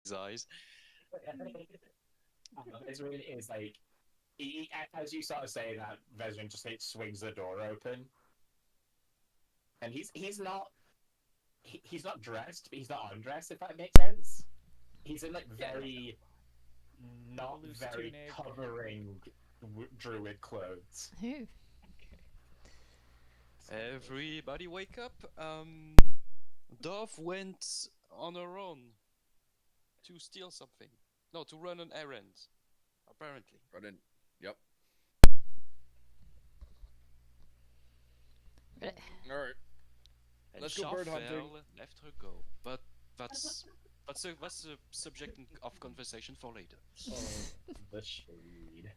his eyes. It really is like, as you sort of say that, Vezrin just like swings the door open, and he's not dressed, but he's not undressed. If that makes sense. He's in like very not Loose very tunic. covering druid clothes. Who? Everybody wake up. Dove went on her own to steal something. No, to run an errand. Apparently. Run in. Yep. All right. And Let's go bird hunting. Shafel left her go. But that's a subject of conversation for later. Oh, the shade.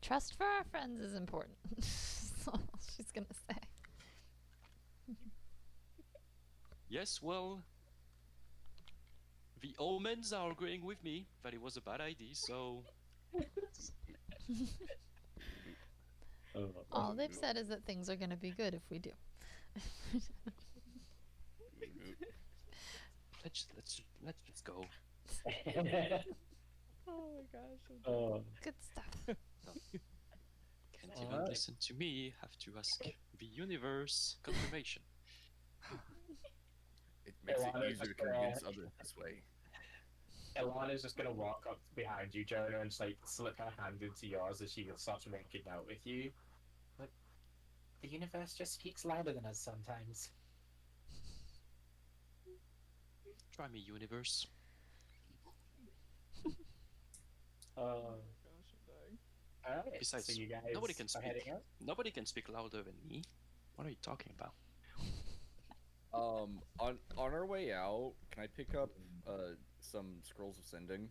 Trust for our friends is important. That's all she's gonna say. Yes, well, the omens are agreeing with me that it was a bad idea, so All they've said is that things are gonna be good if we do. let's just go. Oh my gosh. Oh, Good stuff. Can't even Alright. listen to me. Have to ask the universe confirmation. It makes it Ilana's easier to just gonna- convince others this way. Ilana's just gonna walk up behind you, Jonah, and just like slip her hand into yours as she starts making out with you. Like, the universe just speaks louder than us sometimes. Try me, universe. Oh, Gosh, I'm dying. alright. Besides, so you guys nobody can are speak. heading out? Nobody can speak louder than me. What are you talking about? On our way out, can I pick up some scrolls of sending?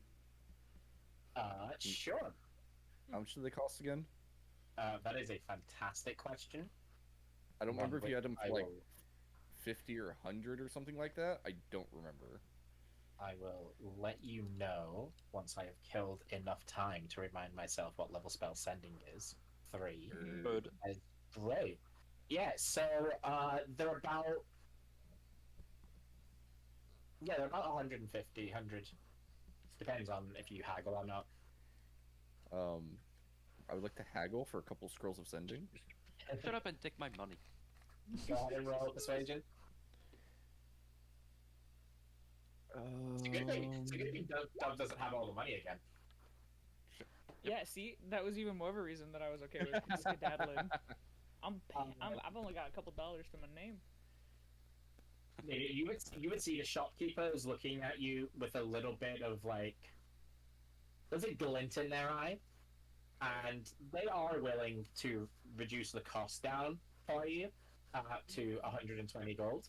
Sure. How much do they cost again? That is a fantastic question. I don't remember if you had them I for like will- 50 or 100 or something like that. I don't remember. I will let you know once I have killed enough time to remind myself what level spell sending is. 3. Good. Great. Yeah, so they're about. Yeah, they're about 150, 100. Depends on if you haggle or not. I would like to haggle for a couple scrolls of sending. Shut up and take my money. Go ahead and roll persuasion. It's a good thing Dove doesn't have all the money again. Yeah, see, that was even more of a reason that I was okay with skedaddling. I've only got a couple dollars to my name. You would see the shopkeepers looking at you with a little bit of like, there's a glint in their eye, and they are willing to reduce the cost down for you to 120 gold.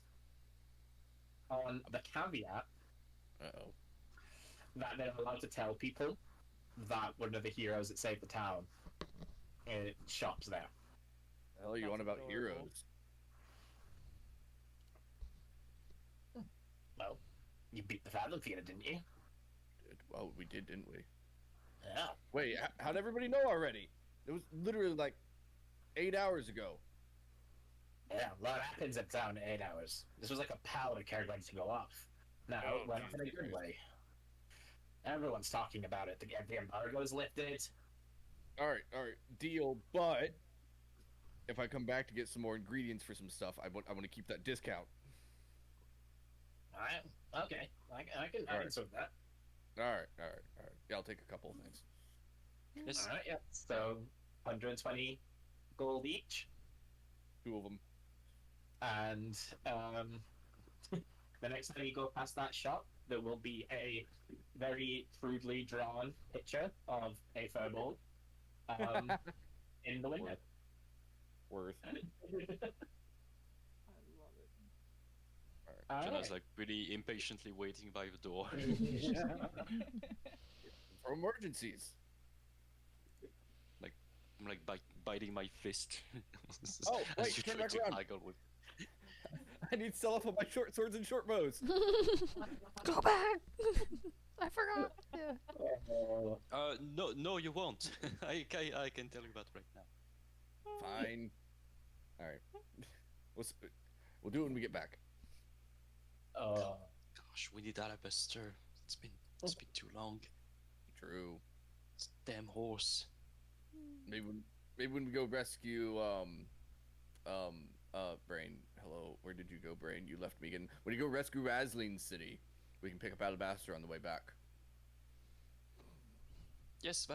On the caveat Uh-oh. that they're allowed to tell people that one of the heroes that saved the town shops there. The hell are you That's on about adorable. heroes? Well, you beat the Fathom Feeder, didn't you? Well, we did, didn't we? Yeah. Wait, how'd everybody know already? It was literally like 8 hours ago. Yeah, a lot happens in town in 8 hours. This was like a powder keg ready to go off. No, Oh, it went off in a Jesus good Christ. way. Everyone's talking about it. The embargo's lifted. All right, deal. But if I come back to get some more ingredients for some stuff, I want to keep that discount. Alright, okay. I can Alright. sort that. All right. Yeah, I'll take a couple. Thanks. Yes. Alright, yeah. So, 120 gold each. 2 of them. And the next time you go past that shop, there will be a very crudely drawn picture of a furball in the window. Worth. I love it. Jenna's like really impatiently waiting by the door. For emergencies. I'm like biting my fist. Oh, as wait, you turn try back to around. haggle with. I need sell off of my short swords and short bows. Go back! I forgot. Yeah. No, you won't. I can tell you that right now. Fine. All right. We'll do it when we get back. Gosh, we need Alabaster. It's been It's been too long. True. It's a damn horse. Maybe when we go rescue Brain. Hello, where did you go, Brain? You left me again. When you go rescue Razleen City, we can pick up Alabaster on the way back. Yes,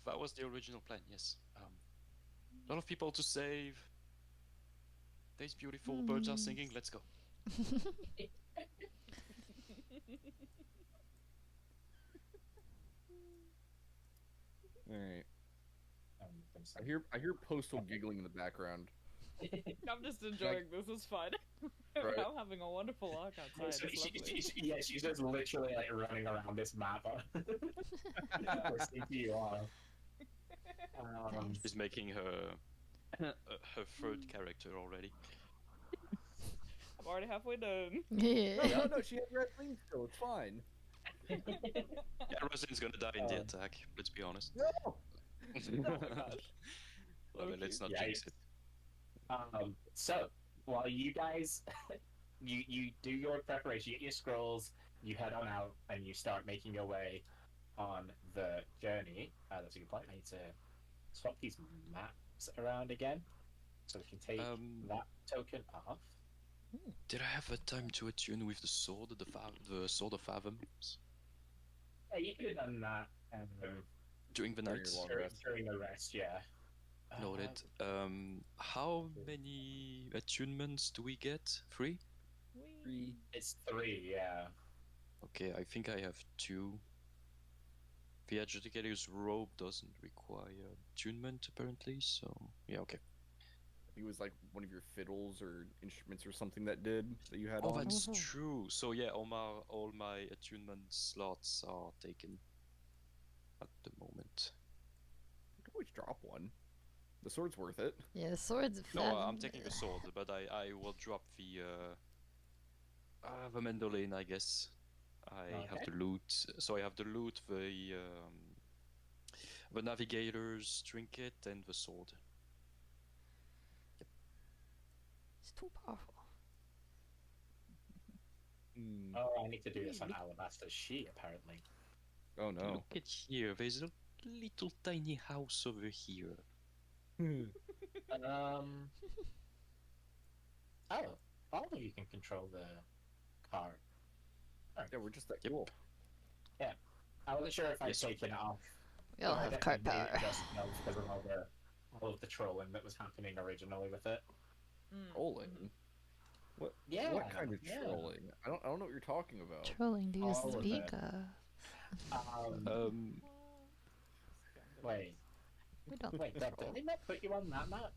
that was the original plan. Yes. A lot of people to save. Day's beautiful. Birds are singing. Let's go. All right. I hear Postal giggling in the background. I'm just enjoying this. It's fun. Right. I'm having a wonderful walk outside. So It's lovely. she's just literally like running around this map, listening to you all. She's making her third character already. I'm already halfway done. Yeah. No, she has Razleen still. It's fine. Yeah, Rosalind's gonna die in the attack. Let's be honest. No. Oh my gosh. Well, then let's not Yeah, jinx it. So while you guys, you do your preparation, you get your scrolls, you head on out, and you start making your way on the journey. That's a good point. I need to swap these maps around again, so we can take that token off. Did I have a time to attune with the sword, the sword of fathoms Yeah, you could have done that during the During night? your long rest. during the rest. Yeah. Noted. How many attunements do we get? 3? Whee! It's 3. Yeah. Okay, I think I have 2. The Adjudicator's robe doesn't require attunement apparently, so yeah, okay. I think it was like one of your fiddles or instruments or something that you had Oh, on. that's true. So yeah, all my attunement slots are taken at the moment. You can always drop one. The sword's worth it. Yeah, the sword's No, fat. I'm taking the sword, but I will drop the mandolin, I guess. I have Okay. the loot, so I have the loot, the navigator's trinket, and the sword. It's too powerful. Oh, I need to do this on Alabaster She, apparently. Oh no. Look at here, there's a little tiny house over here. Oh, all of you can control the car. Yeah, we're just that Yep. cool. I wasn't sure if I'd Yes. taken it off. We all I have cart definitely power. just know because of all of the trolling that was happening originally with it. Trolling. Yeah. What kind of yeah. trolling? I don't know what you're talking about. Trolling, do you All of speak? Wait, We don't. Deb, did they not put you on that map?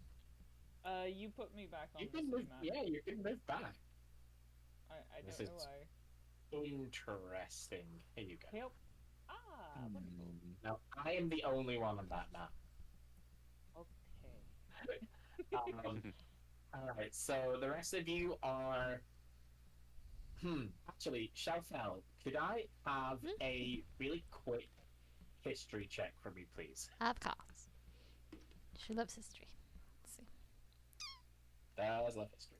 You put me back on You the can move. map. Yeah, you can move back. I This don't know is- why. Interesting. Here you go. Help! Ah, wonderful. Now I am the only one on that map. Okay. Alright, so the rest of you are. Actually, Shalfel, could I have a really quick history check from you, please? Of course. She loves history. Let's see. Does love history.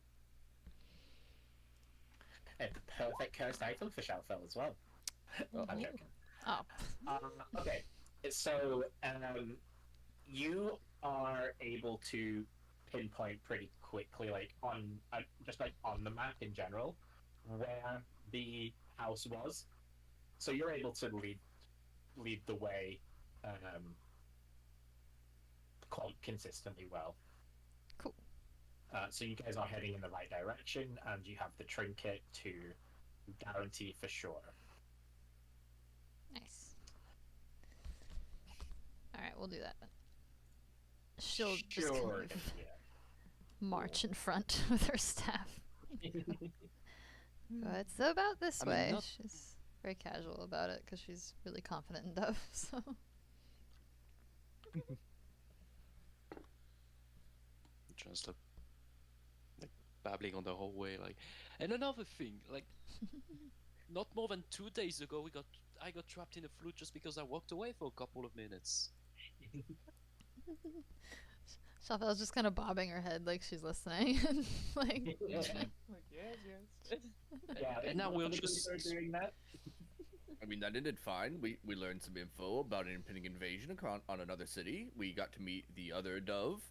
And the perfect cursed item for Shalfel as well. I'm joking. Oh. Okay, so you are able to pinpoint pretty quickly, like on just like on the map in general, where the house was. So you're able to lead the way quite consistently well. Cool. So you guys are heading in the right direction, and you have the trinket to guarantee for sure. Nice. Alright, we'll do that then. She'll just kind Sure. of Yeah. march in front with her staff. But it's about this I mean, way. not- She's very casual about it because she's really confident in Dove. So Just like babbling on the whole way, like. And another thing, like, not more than 2 days ago, I got trapped in a flute just because I walked away for a couple of minutes. Chafel's just kind of bobbing her head like she's listening. And like, Yeah. Like, yes. Yeah, And now we'll other just- people are doing that. I mean, that ended fine. We learned some info about an impending invasion on another city. We got to meet the other dove.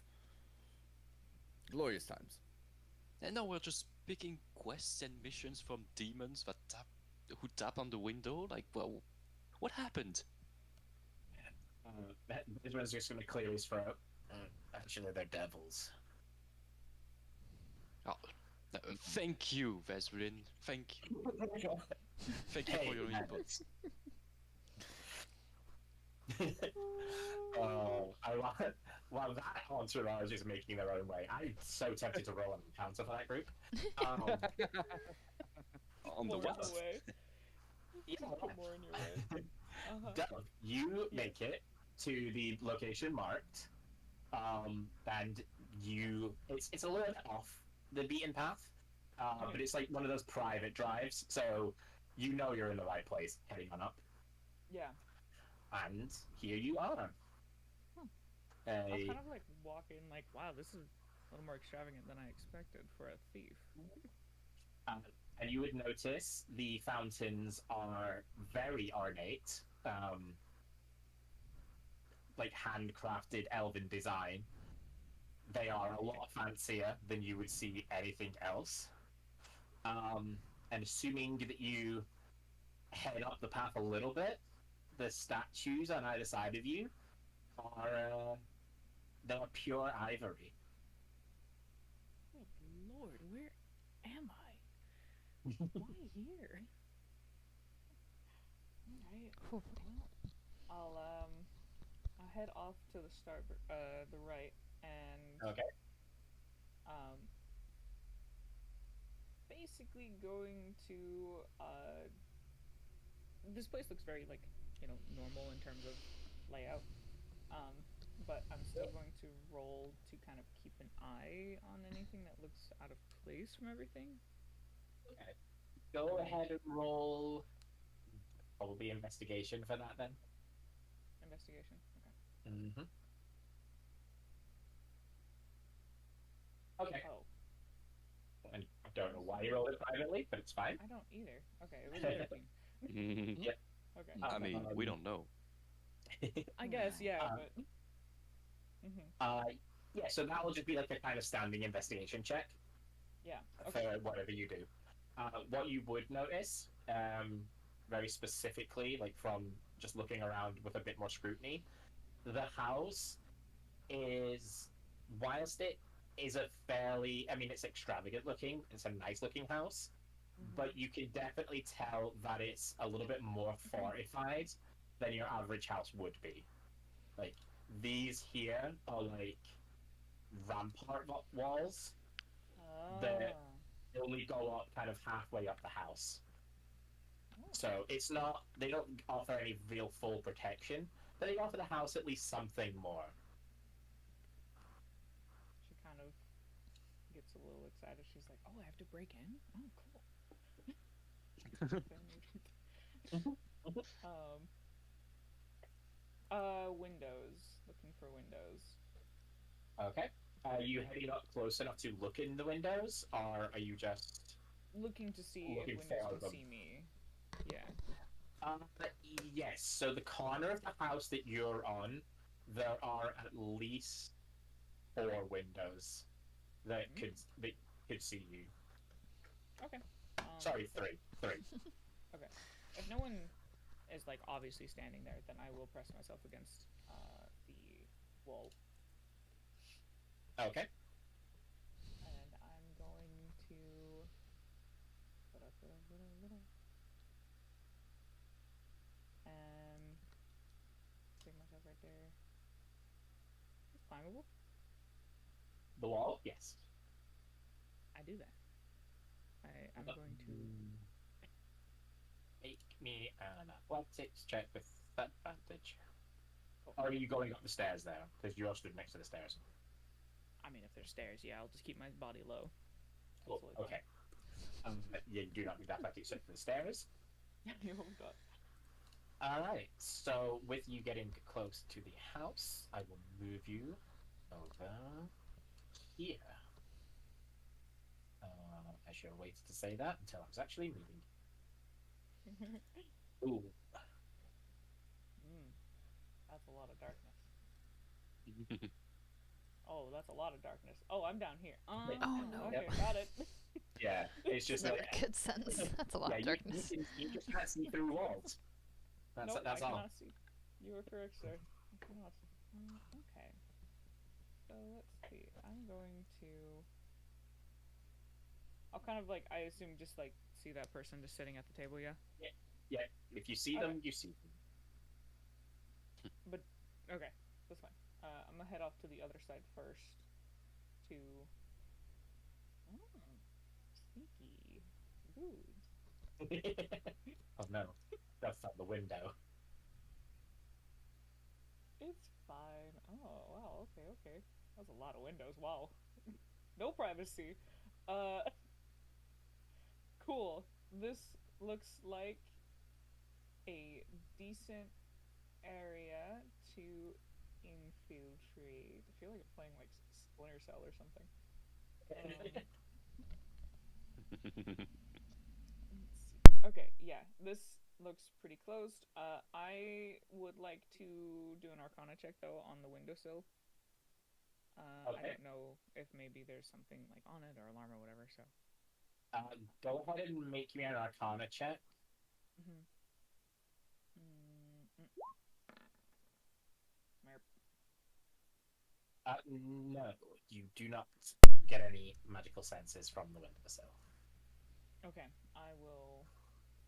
Glorious times. And now we're just picking quests and missions from demons who tap on the window. Like, well, what happened? This one's just going to clear his throat. Actually, they're devils. Oh, thank you, Vesrin. Thank you. Thank you for your input. Oh, while that entourage is making their own way, I'm so tempted to roll an encounter for that group. On the More what? in the way. Yeah. Put more in your way. Dove, you make it to the location marked, and it's a little bit off the beaten path, but it's like one of those private drives, so you know you're in the right place heading on up. Yeah. And here you are. I was kind of like walking, like, wow, this is a little more extravagant than I expected for a thief. And you would notice the fountains are very ornate, like handcrafted elven design. They are a lot fancier than you would see anything else. And assuming that you head up the path a little bit, the statues on either side of you are they're pure ivory. Oh Lord, where am I? Why here? Alright. Whew. I'll head off to the right, and Okay. basically going to this place looks very like normal in terms of layout, but I'm still going to roll to kind of keep an eye on anything that looks out of place from everything. Okay. Go ahead and roll probably investigation for that then. Investigation. Okay. Mm-hmm. Okay. Oh, And I don't know why you rolled it privately, but it's fine. I don't either. Okay, it was 13. Yep. Okay. I mean, we don't know. I guess, yeah, Uh, but. Mm-hmm. Yeah, so that will just be like a kind of standing investigation check Yeah. for Okay. whatever you do. What you would notice, very specifically, like from just looking around with a bit more scrutiny, the house is, whilst it is it's extravagant looking, it's a nice looking house, but you can definitely tell that it's a little bit more fortified than your average house would be. Like, these here are like rampart walls that only go up kind of halfway up the house. So it's not, they don't offer any real full protection, but they offer the house at least something more. She kind of gets a little excited. She's like, "Oh, I have to break in? Oh, cool." Windows. Looking for windows. Okay. Are you heading up close enough to look in the windows, or are you just Looking to see Looking if windows for can them. see me. Yeah. Yes. So the corner of the house that you're on, there are at least 4 windows that could see you. Okay. Sorry, 3. Okay. If no one is like obviously standing there, then I will press myself against the wall, Okay. and I'm going to stick myself right there. It's climbable. The wall? Yes. I do that. I'm going to. Make me an athletics check with advantage. Or are you going up the stairs there? Because you're stood next to the stairs. I mean, if there's stairs, yeah, I'll just keep my body low. Cool. Absolutely Okay. Yeah, you do not need athletics check for the stairs. fine. Oh god. Alright, so with you getting close to the house, I will move you over here. I should have waited to say that until I was actually moving. Ooh. That's a lot of darkness. Oh, that's a lot of darkness. Oh, I'm down here. Oh, no. Okay, Yep. got it. Yeah, it's just Never like, good sense. That's a lot yeah, of darkness. you just can't see through walls. Nope, That's I all. cannot see. You are correct, sir. I cannot. Okay. So let's see. I'm going to. I'll kind of like, I assume, just like see that person just sitting at the table, yeah? Yeah, if you see them, you see them. But, okay, that's fine. I'm gonna head off to the other side first to. Oh, sneaky. Rude. Oh no, that's not the window. It's fine. Oh, wow, okay. That's a lot of windows, wow. No privacy. Cool. This looks like a decent area to infiltrate. I feel like I'm playing like Splinter Cell or something. Let's see. Okay, yeah, this looks pretty closed. I would like to do an Arcana check though on the windowsill. I don't know if maybe there's something like on it or alarm or whatever. So. Go ahead and make me an Arcana check. No, you do not get any magical senses from the windowsill. Okay, I will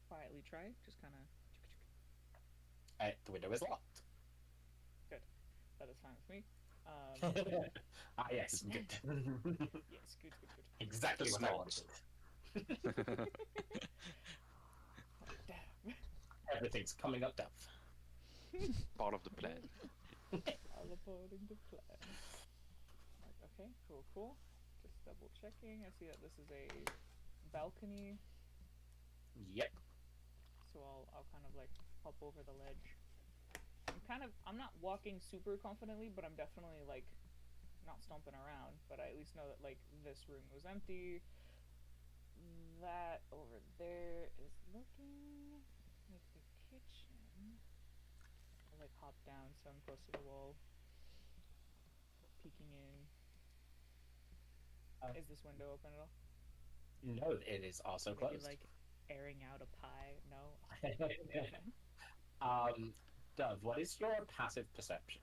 quietly try. Just kind of. The window is locked. Good. That is fine with me. Yes, good. Yes, good. Exactly That's what I smart. wanted. Damn. Everything's coming up, Duff. Part of the plan. All according to plan. Like, okay, cool. Just double checking. I see that this is a balcony. Yep. So I'll kind of like hop over the ledge. I'm not walking super confidently, but I'm definitely like not stomping around. But I at least know that like this room was empty. That over there is looking like the kitchen. I like hop down so I'm close to the wall. Peeking in. Is this window open at all? No, it is also Maybe closed. like airing out a pie? No. Dove, what is your passive perception?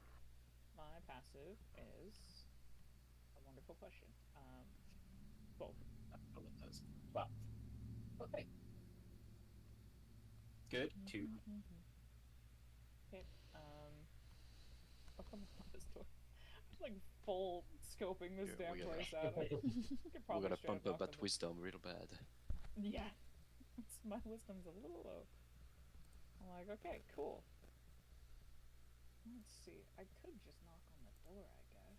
My passive is a wonderful question. 12. Well, okay. Good. 2. Okay. Oh, come on, this door. I'm like full scoping this Yeah, damn we gotta- place out. I could We're probably gonna straight up pump up knock that on this. wisdom real bad. Yeah. My wisdom's a little low. I'm like, okay, cool. Let's see. I could just knock on the door, I guess.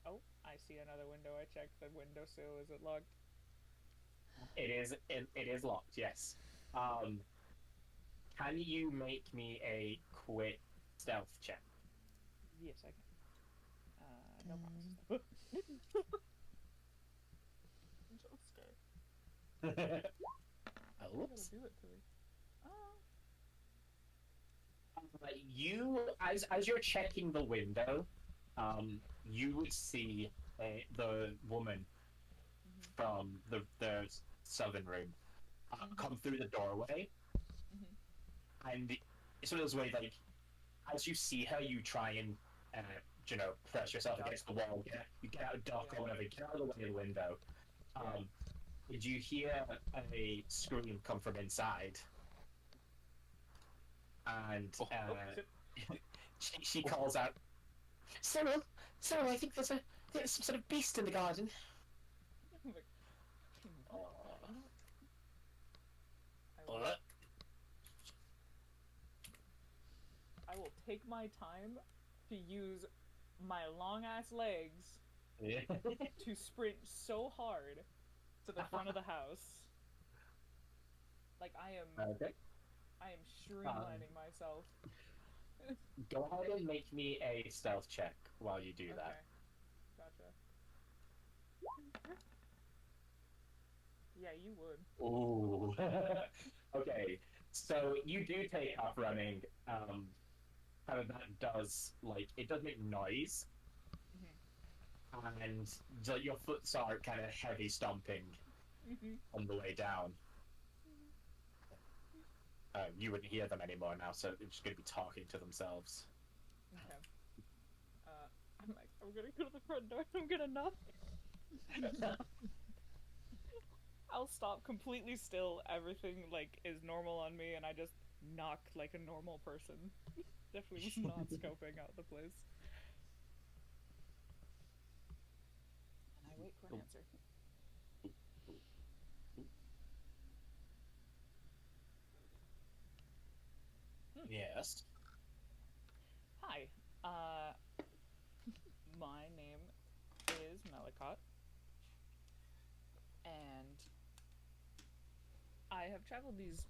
Oh, I see another window. I checked the windowsill. Is it locked? It is locked. Yes. Can you make me a quick stealth check? Yes, I can. No promises. I'm so scared. You're gonna do it to me. You, as you're checking the window, you would see the woman from the southern room come through the doorway, and it's one of those ways like, as you see her, you try and press yourself against the wall. You get out of duck or whatever. Get out of the way of the window. Did you hear a scream come from inside? And she calls out, Cyril, I think there's some sort of beast in the garden. I will take my time to use my long ass legs to sprint so hard to the front of the house. Like I am streamlining myself. Go ahead and make me a stealth check while you do that. Gotcha. Yeah, you would. Ooh. Okay, So you do take off running. Kind of that does like it does make noise, and your foot are kind of heavy stomping on the way down. You wouldn't hear them anymore now, so they're just going to be talking to themselves. Okay. I'm like, I'm gonna go to the front door. I'm gonna knock. I'll stop completely still. Everything like is normal on me, and I just knock like a normal person. Definitely was not scoping out the place. And I wait for an answer. Yes. Hi. My name is Melicott, and I have traveled these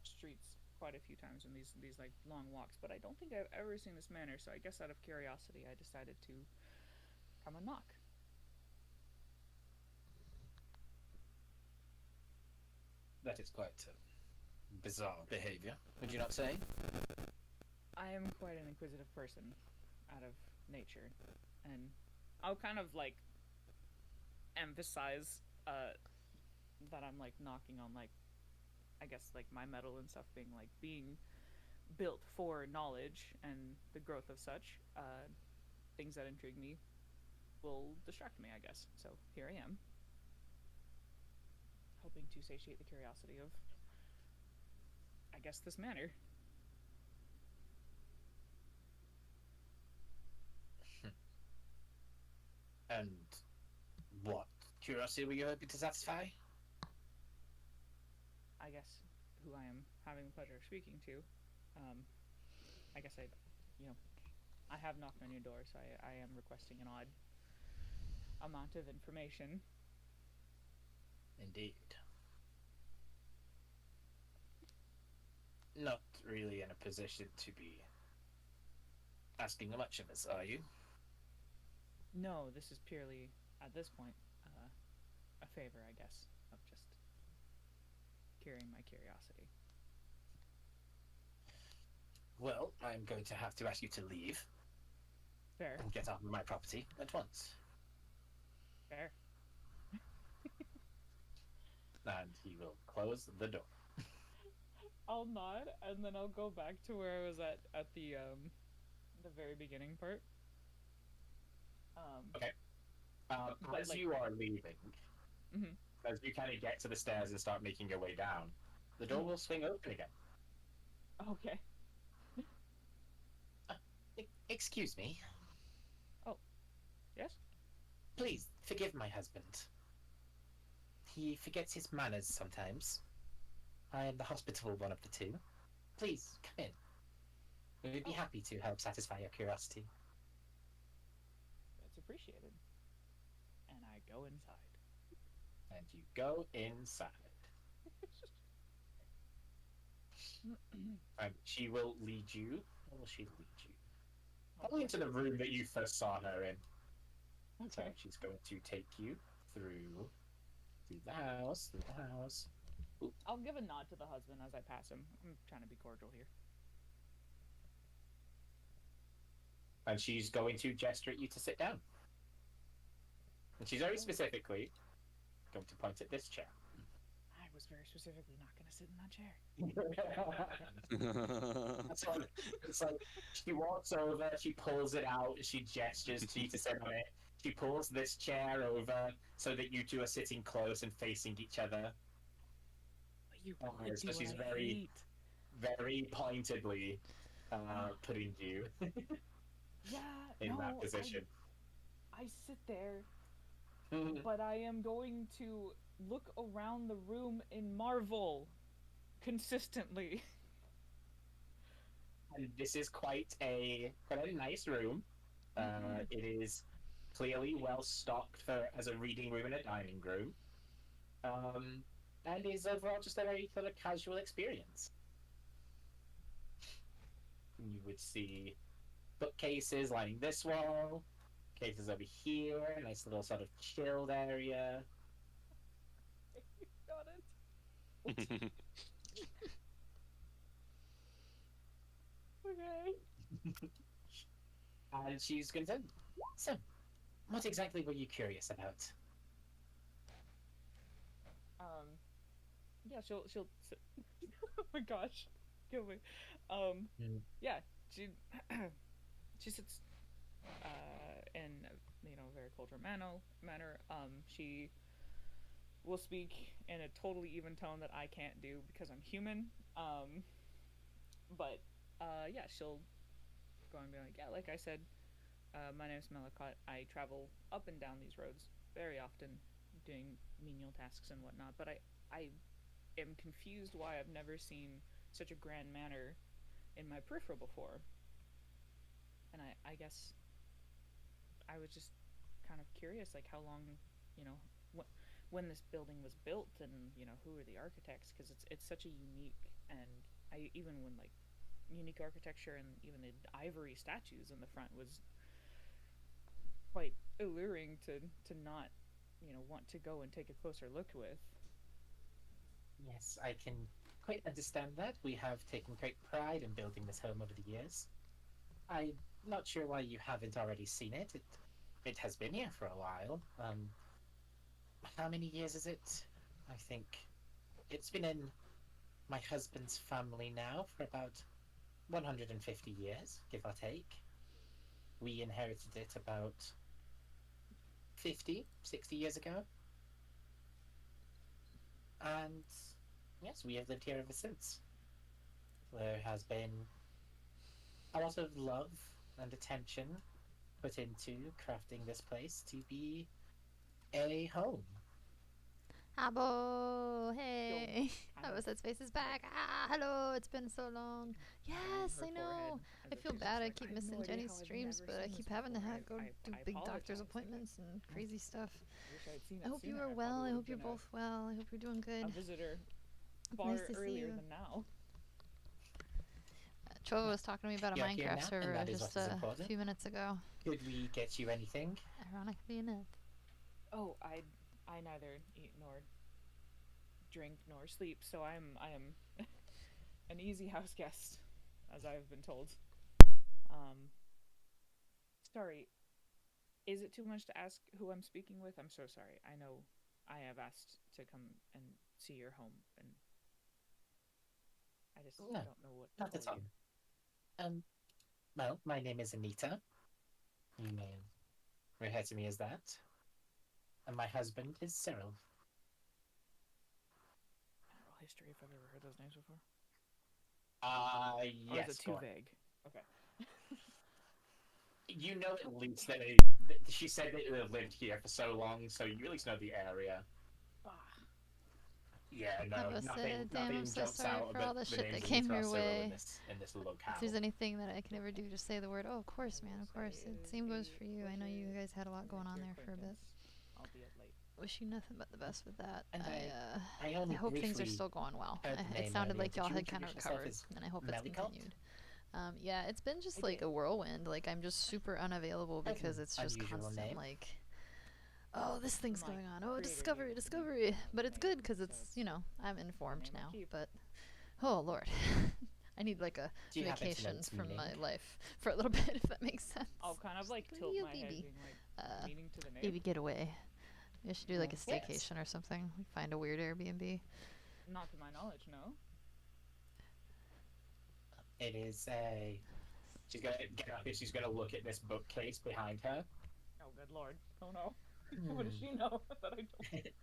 streets quite a few times in these like long walks, but I don't think I've ever seen this manor. So I guess out of curiosity, I decided to come and knock. That is quite bizarre behavior, would you not say? I am quite an inquisitive person out of nature, and I'll kind of like emphasize that I'm like knocking on like I guess like my metal and stuff being built for knowledge and the growth of such things that intrigue me will distract me, I guess. So here I am, hoping to satiate the curiosity of I guess this manor. And what curiosity were you hoping to satisfy? I guess who I am having the pleasure of speaking to. I guess I have knocked on your door, so I am requesting an odd amount of information. Indeed. Not really in a position to be asking much of us, are you? No, this is purely, at this point, a favor, I guess, of just curing my curiosity. Well, I'm going to have to ask you to leave Fair. and get off of my property at once. Fair. And he will close the door. I'll nod, and then I'll go back to where I was at the very beginning part. Okay. But, As like- you are leaving, Mhm. as you kind of get to the stairs and start making your way down, the door will swing open again. Okay. Excuse me. Yes? Please, forgive my husband. He forgets his manners sometimes. I am the hospitable one of the two. Please, come in. We would be happy to help satisfy your curiosity. That's appreciated. And I go inside. And you go inside. And she will lead you. Where will she lead you? Probably into the room that you first saw her in. So Okay. she's going to take you through the house, I'll give a nod to the husband as I pass him. I'm trying to be cordial here. and she's going to gesture at you to sit down. And she's very specifically going to point at this chair. I was very specifically not going to sit in that chair. It's like she walks over, she pulls it out, she gestures to you to sit on it. She pulls this chair over so that you two are sitting close and facing each other. But you Oh, would so do she's what I very- hate. Very pointedly putting you Yeah, in no, that position. I sit there, but I am going to look around the room in marvel consistently. And this is quite a nice room. It is clearly well stocked as a reading room and a dining room, and is overall just a very sort of casual experience. You would see bookcases lining this wall, cases over here, a nice little sort of chilled area. Got it. Okay. And she's going to. So, what exactly were you curious about? Yeah, she'll. Oh my gosh, kill me. Yeah, she she sits in a very cultural manner. She will speak in a totally even tone that I can't do because I'm human. But yeah, she'll go and be like, yeah, like I said, my name is Melicott. I travel up and down these roads very often, doing menial tasks and whatnot. But I am confused why I've never seen such a grand manor in my peripheral before. And I guess I was just kind of curious, like how long, you know, when this building was built, and who are the architects? Because it's such a unique, and I even when like unique architecture, and even the ivory statues in the front was quite alluring to not want to go and take a closer look with. Yes, I can quite understand that. We have taken great pride in building this home over the years. I'm not sure why you haven't already seen it. It has been here for a while. How many years is it? I think it's been in my husband's family now for about 150 years, give or take. We inherited it about 50, 60 years ago. And yes, we have lived here ever since. There has been a lot of love and attention put into crafting this place to be a home. Abo, hey. Kind I was of at Space is back. Ah, hello. It's been so long. Yes, her I know. forehead as I if feel she's bad. I like, keep have no missing idea Jenny's how I've streams, never but I seen keep this having to before. go do I big doctor's apologize. appointments and crazy stuff. I wish I had seen it I hope you sooner. are I well. probably I would hope have you're been both well. I hope you're doing a good. visitor It's far nice to see earlier you. than now. Chova was talking to me about a You're here Minecraft now, and server that is just what is a important. few minutes ago. Could we get you anything? Ironically enough. Oh, I neither eat nor drink nor sleep, so I am an easy house guest, as I've been told. Um, sorry, is it too much to ask who I'm speaking with? I'm so sorry. I know I have asked to come and see your home, and I just No, don't know what to not at call all. you. Well, my name is Anita. You may refer to me as that. And my husband is Cyril. Roll history if I've ever heard those names before. Yes. Or is it too vague? Okay. You know at least that she said that they lived here for so long, so you at least know the area. Ah, Yeah, I no, was nothing, damn, I'm nothing so jumps sorry out for of all the the shit names that of came Anita your Cyril way. in this locale. If there's anything that I can ever do, just say the word, oh, of course, I man, will of course. say It is same goes a for you. I know you pleasure guys had a lot to going make on your there for a bit. acquaintance, albeit late. Wish you nothing but the best with that. And I I only hope things are briefly still going well. heard the It name sounded earlier. like Did y'all you had kind of introduce yourself recovered, as and I hope it's Melicott? continued. Yeah, it's been just I like did. a whirlwind. Like I'm just super unavailable That's because an it's just unusual constant name. like, oh, this thing's My going on. Oh, creator discovery, gave it to me discovery. as But a it's name, good because so it's it's I'm informed name I now. keep. But oh lord, I need like a Do you happen to know vacation its from meaning? my life for a little bit, if that makes sense. I'll kind of like Just tilt you, my head, baby. being like meaning to the name. Baby getaway. You should do like a Yes. staycation or something. Like find a weird Airbnb. Not to my knowledge, no. It is a. She's gonna get up and she's gonna look at this bookcase behind her. Oh, good lord. Oh no. What does she know that I don't?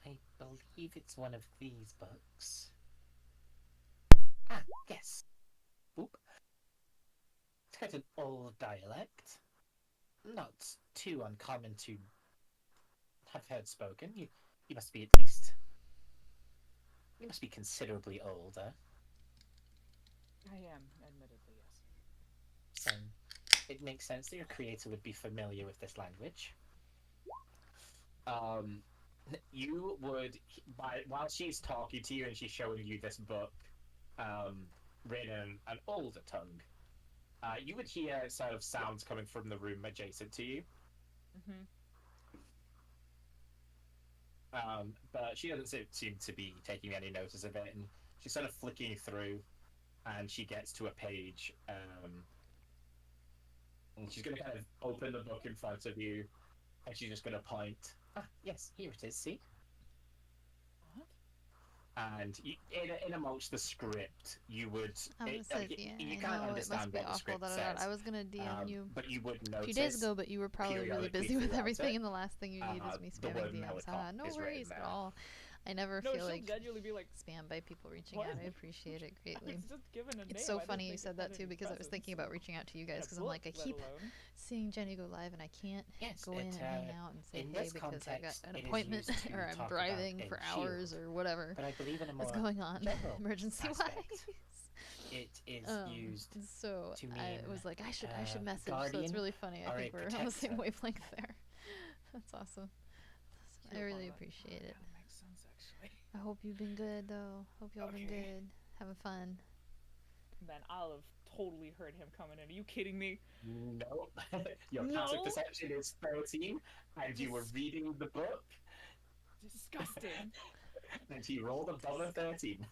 I believe it's one of these books. Ah, yes. Oop. It's got an old dialect. Not too uncommon to have heard spoken. You must be at least. You must be considerably older. I am, admittedly, yes. So it makes sense that your creator would be familiar with this language. You would, while she's talking to you and she's showing you this book, written in an older tongue, you would hear sort of sounds coming from the room adjacent to you. Mm-hmm. But she doesn't seem to be taking any notice of it, and she's sort of flicking through. and she gets to a page, and she's going to kind of open the book in front of you, and she's just going to point. Ah, yes, here it is. See. What? And you, in amongst the script, you would. I it- was like, you, yeah, you I can't know, it understand must be what the awful. script Da, da, says. da. I was gonna DM you But you would a notice. few days ago, but you were probably really periodically busy with throughout everything, it, and the last thing you need is me the spamming word DMs. Melicop No is written worries at there. all. I never No, feel she'll like genuinely be like, spammed by people reaching What? out. I appreciate it I greatly. was just given a name. It's so I didn't funny you think said it that had too, any because I was presence thinking about reaching out to you in guys, a because I'm like, I book, let keep alone. seeing Jenny go live, and I can't Yes, go in and it, hang out and say in hey this because I got context, an it is appointment used to or I'm talk about driving in for hours Shield, or whatever but I believe in a more is going on general emergency wise. aspect, it is used So to I mean, was like, I should message. So guardian it's really funny. I or think a we're on the same protector. wavelength there. That's awesome. I Cute, really Paula. appreciate it. That makes sense, actually. I hope you've been good though. Hope y'all been Okay. good. Having fun. Man, I'll have totally heard him coming in. Are you kidding me? no. Your No. passive perception is 13, and you were reading the book, Disgusting. and he rolled above a 13.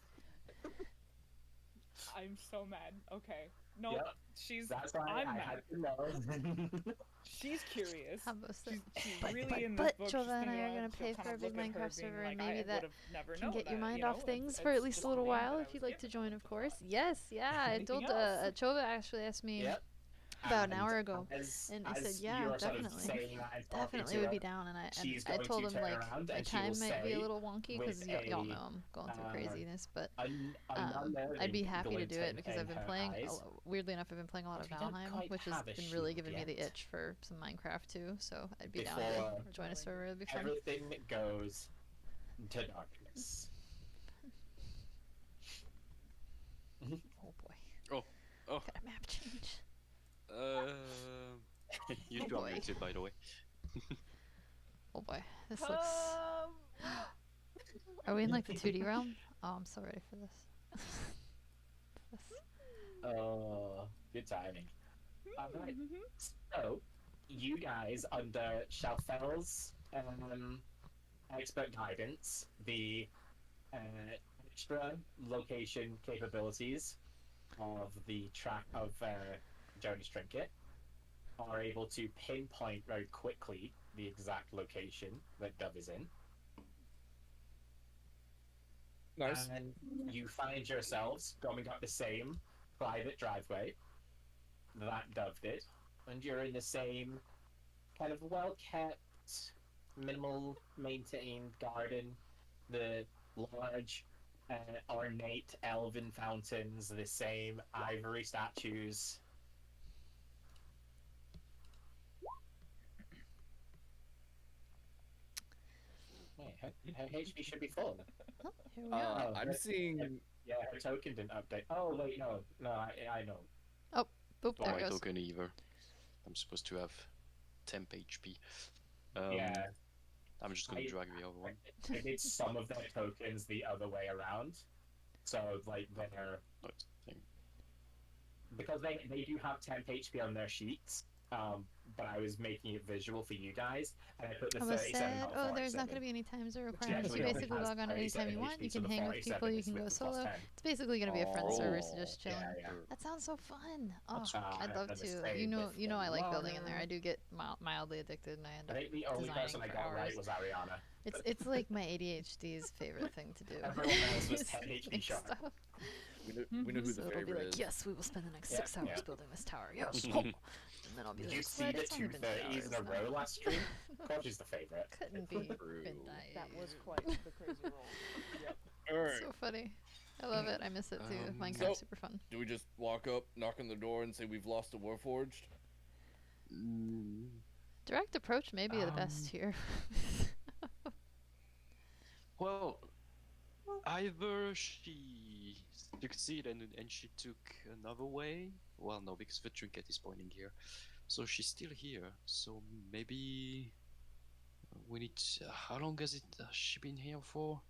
I'm so mad. Okay. No, Yep. she's. That's why I'm I mad. had to know. She's curious. How about She's, she's But- really in this but book. she's Giovanna and I thinking are about gonna it. She'll pay kind for a of big look at her Minecraft being server, and like, maybe I that would've never can known get your that, mind you know? off things It's- for at it's least a just little the name that while I if was you'd like to given. join, of course. Yes, yeah. I Anything told else? Chova actually asked me Yep. about an And hour ago, as, and I said, as yeah, you're sort of definitely. saying that and talking Definitely to would her, be down, and she's I going told to him turn like around my and she will time might be a say little wonky with because y'all a, know I'm going through craziness, but un- I'd be unnerving happy to do it glint because in I've been her playing. eyes. Weirdly enough, I've been playing a lot of But you don't Valheim, quite which has have a been really shield giving me the yet. itch for some Minecraft too. So I'd be down Before to join a server. It'd be fun. everything goes to darkness. Oh boy. Oh. Got a map change. You Oh two are boy. muted, by the way. Oh boy. This looks. Are we in like the 2D realm? Oh, I'm so ready for this. Oh, good timing. Alright, so you guys under Shalfel's expert guidance, the extra location capabilities of the track of Jonas Trinket are able to pinpoint very quickly the exact location that Dove is in. Nice. And you find yourselves going up the same private driveway that Dove did, and you're in the same kind of well-kept, minimal maintained garden, the large, ornate elven fountains, the same ivory statues. Wait, her HP should be full. Oh, here we are. Oh, I'm that's- seeing. Yeah, her token didn't update. Oh, wait, no, I know. Boop, Not there my it goes. token either. I'm supposed to have temp HP. Yeah. I'm just gonna I- drag the other one. I did some of their tokens the other way around. So, like, they're... But thing. Because they do have temp HP on their sheets, but I was making it visual for you guys, and I put the I was 37 sad. not Oh, there's not 47. going to be any times or Which requirements. actually You only basically has log on anytime 37 you want. HP, You so can the hang with 47 people. You is can with go the plus solo. 10. It's basically going to be a friend server, so Oh, just chilling. Yeah. That sounds so fun. Oh, That's I'd I've love done the to. same with You know, I like building in there. Lana. I do get mildly addicted, and I end I up think the only designing person I for got right hours. was Ariana. It's like my ADHD's favorite thing to do. Everyone else was is 10 HP make sharp. stuff. We know who So the it'll be favorite like, is. yes, we will spend the next Yeah, 6 hours yeah. building this tower. Yes. And then I'll be Did like, you see "But the it's only two been 3 30s in a hours now." row last stream? Of course she's the favorite. Couldn't be. True. Been nice. That was quite the crazy roll. Yep. Alright. So funny. I love it. I miss it too. Minecraft's So- super fun. Do we just walk up, knock on the door, and say we've lost a Warforged? Direct approach may be the best here. Well, either she succeeded and she took another way. Well, no, because the trinket is pointing here, so she's still here. So maybe we need. How long has she been here for?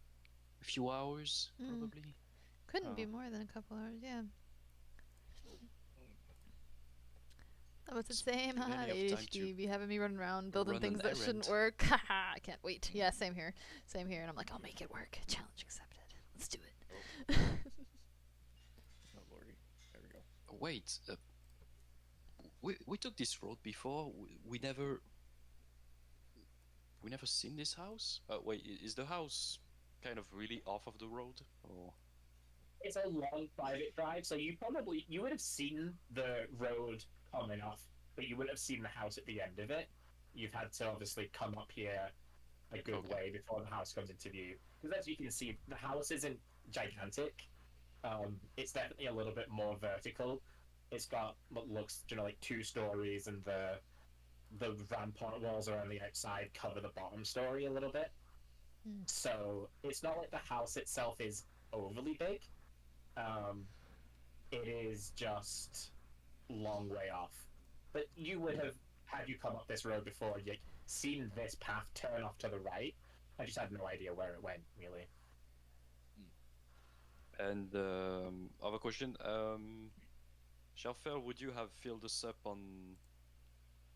A few hours, Mm. probably. Couldn't be Oh. more than a couple hours, yeah. That was the same. plenty Haha, of time ADHD to be having me running around building run an things that shouldn't errand. work. Haha, I can't wait. Yeah, same here. Same here. And I'm like, I'll make it work. Challenge accepted. Let's do it. Oh lordy. Wait, we took this road before. We never seen this house. Wait, is the house kind of really off of the road? Or It's a long private drive, so you would have seen the road coming off, but you wouldn't have seen the house at the end of it. You've had to obviously come up here a good Okay. way before the house comes into view. Because as you can see, the house isn't gigantic. It's definitely a little bit more vertical. It's got what looks, like 2 stories, and the rampart walls around the outside cover the bottom story a little bit. Hmm. So it's not like the house itself is overly big. It is just long way off. But you would have, had you come up this road before, you seen this path turn off to the right. I just had no idea where it went, really. and other question, Shelfer, would you have filled us up on?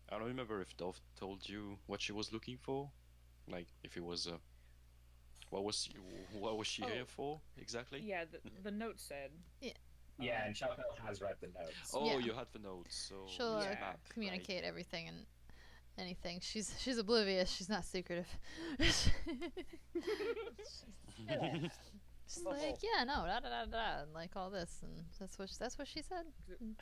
I don't remember if Dove told you what she was looking for, like if it was what was she Oh. here for exactly? Yeah, the note said. Yeah, and Chapel has read the notes. Oh, Yeah. you had the notes, so She'll it's a Yeah. map, communicate everything and anything. She's oblivious. She's not secretive. She's like, yeah, no, da da da da, and like all this, and that's what she said. And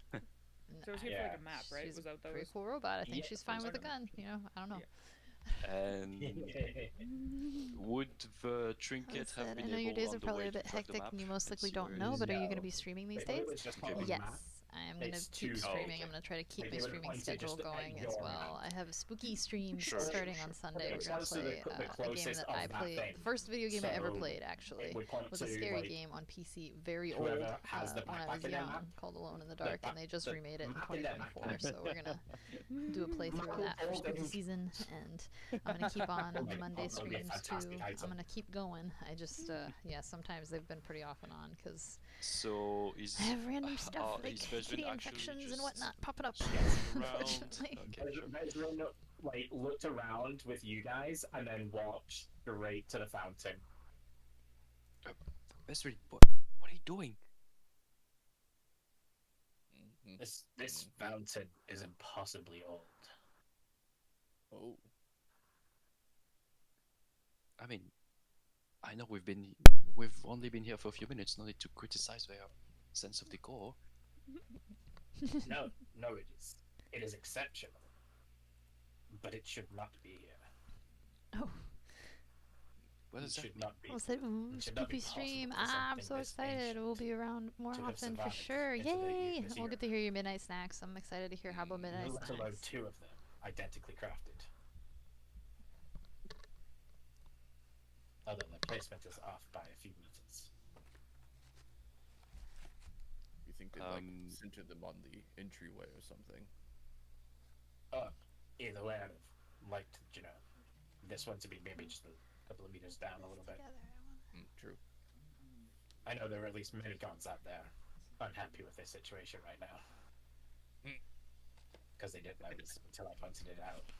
So it was here for like a map, right? She's Was a that pretty was? cool robot. I think Yeah, she's fine sounds with a like a gun. You know, I don't know. And would the trinket I have said, been I know able your days on are the probably way a bit to track the hectic, map and you most likely see don't where it know. is? But are you No. going to be streaming these It days? was just Okay. on the Yes, map. I am going to It's keep too- streaming. okay. I'm going to try to keep Like, my they would streaming point to schedule just at going your as well. map. I have spooky streams Sure, starting sure. on Sunday. It We're going to points to the play cl- the a game closest that of I that played. thing. The first video game I ever So, played, actually, It would point was to, a scary like, game on PC, very old, whoever has the when I backpack was in their young, map. called Alone in the The Dark, ba- and they just the remade it in map in their 2024. backpack. So we're gonna do a playthrough of that for spooky season, and I'm gonna keep on Oh my Monday God, that would be a streams too. fantastic I'm item. gonna keep going. I just yeah, sometimes they've been pretty off and on because So is I have random stuff like is Vezrin kitty actually infections and just whatnot popping up. strolling around? Unfortunately. Okay, sure. Vezrin, like, looked around with you guys and then walked straight to the fountain. Vezrin, what are you doing? Mhm. This fountain is impossibly old. Oh, I mean, I know we've only been here for a few minutes. No need to criticize their sense of decor. No, it is exceptional. But it should not be here. Oh, What It does that should mean? not be. I said, ooh, It should not be spooky stream. possible for I'm something so this excited. We'll be around more to have often for survived sure. into the Yay! this We'll era. get to hear your midnight snacks. I'm excited to hear how about midnight Let alone snacks. 2 of them, identically crafted. Although the placement is off by a few meters. you think they like Um, centered them on the entryway or something? Either way, I'd have liked, this one to be maybe just a couple of meters down a little bit. True. I know there are at least many gods out there unhappy with this situation right now. Because they didn't notice until I pointed it out.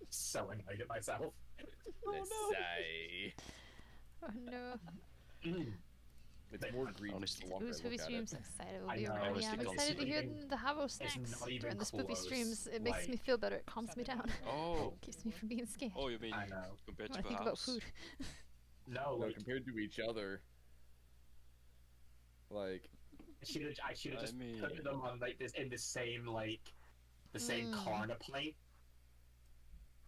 So annoyed at myself. Let's say Oh no. it's more green. Honestly. the longer Ooh, I spoopy look at it. streams. Excited. We'll I be know, around. honestly Yeah, I'm can't excited to see hear it. the Havo snacks not even during the spoopy close, streams. It makes me like- feel better. It calms me down. Oh, Keeps me from being scared. oh, you mean I know. compared When to I the think about house? food. No, No, like, compared to each other, like I should have I just mean- put them on like this in the same the same corner plate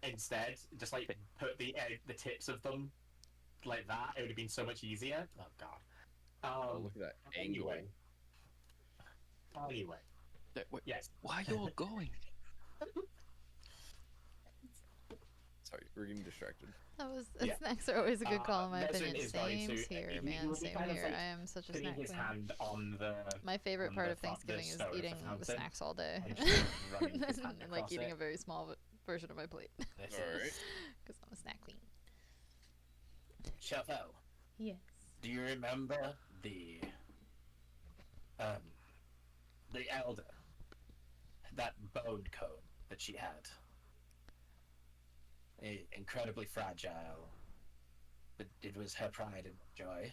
instead. Just like put the tips of them like that. It would have been so much easier. Oh god. oh, look at that angle. Anyway, Wait, yes. why are you all going? Sorry, we're getting distracted. That was Yeah. snacks are always a good call in my Vezrin opinion. is going Same to- here, he man. will be Same kind of, here. like, I am such a Putting snack his queen. hand on the My favorite on part the of Thanksgiving stone of is the eating the fountain, snacks all day, and just running his hand and like across eating it. a very small version of my plate This All right. is because I'm a snack queen. Chauvel. Yes. Do you remember the elder, that bone cone that she had? Incredibly fragile, but it was her pride and joy.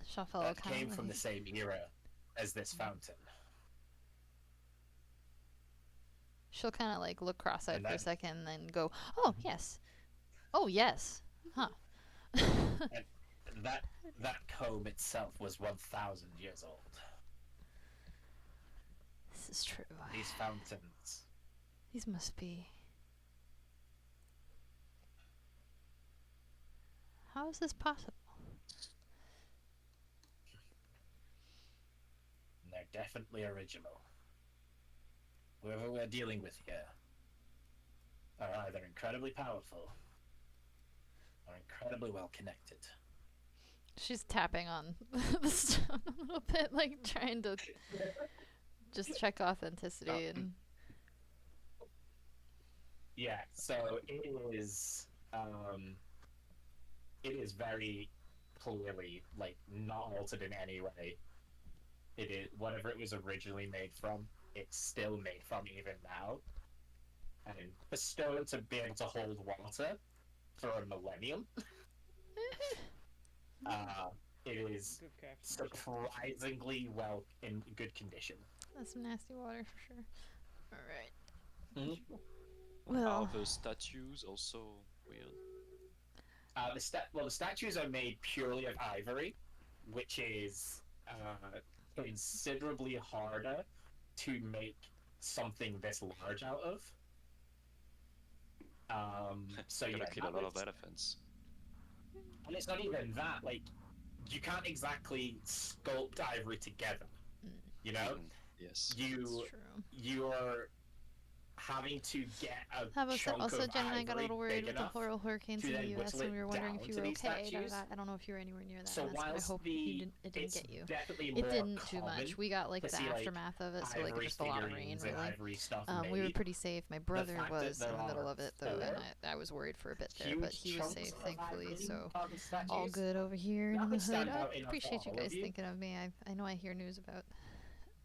Shuffle That kind came of from the same era as this fountain. She'll kind of like look cross-eyed And for a that- second and then go, "Oh yes, oh yes, huh." That comb itself was 1,000 years old. This is true. These fountains. These must be. How is this possible? They're definitely original. Whoever we're dealing with here are either incredibly powerful or incredibly well connected. She's tapping on the stone a little bit, like trying to just check authenticity and. Yeah, so it is very clearly like not altered in any way. It is whatever it was originally made from, it's still made from even now. And for stone to be able to hold water for a millennium, it is Good caption. surprisingly well in good condition. That's some nasty water for sure. All right. Mhm. Well, Are the statues also weird? The statues are made purely of ivory, which is considerably harder to make something this large out of. So Gotta yeah, kill a lot of elephants. and it's not even that. Like, you can't exactly sculpt ivory together. You know, Yes. you that's true. you're having to get a How about that? chunk Also, of Jen and I got a ivory little worried big with the enough horrible hurricanes to in then the U.S. whittle and we it were wondering down if you to were these okay. statues. I don't know if you were anywhere near that. So and that's what I whilst hope it didn't it's get you. definitely It more didn't too common much. We got like to the see, like, aftermath of it, so like ivory just a lot of rain, figurines and really. ivory stuff We were made, pretty safe. My brother fact that was in there the middle are of it though, and four I was worried for a bit there, but huge he was chunks safe, of thankfully. ivory So on the statues. all good over here in That the would hood. stand I out enough for appreciate you all guys of you. thinking of me. I know I hear news about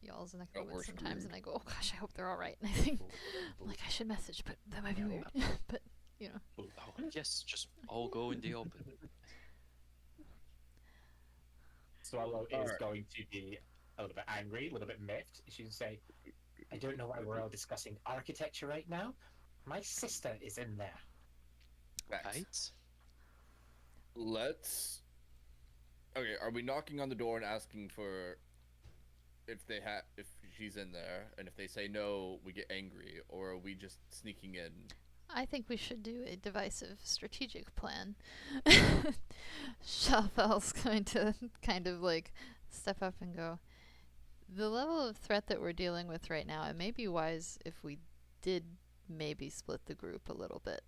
y'all's neck Oh, of the we're woods sometimes, screwed. and I go, oh gosh, I hope they're all right. And I think I'm like I should message, but that might be weird. But you know. Oh, yes, just all go in the open. Swallow is Alright. going to be a little bit angry, a little bit miffed. She can say, I don't know why we're all discussing architecture right now. My sister is in there. Facts. Right? Let's. Okay, are we knocking on the door and asking for if she's in there, and if they say no, we get angry, or are we just sneaking in? I think we should do a divisive strategic plan. Shalfel's going to kind of like step up and go, the level of threat that we're dealing with right now, it may be wise if we did maybe split the group a little bit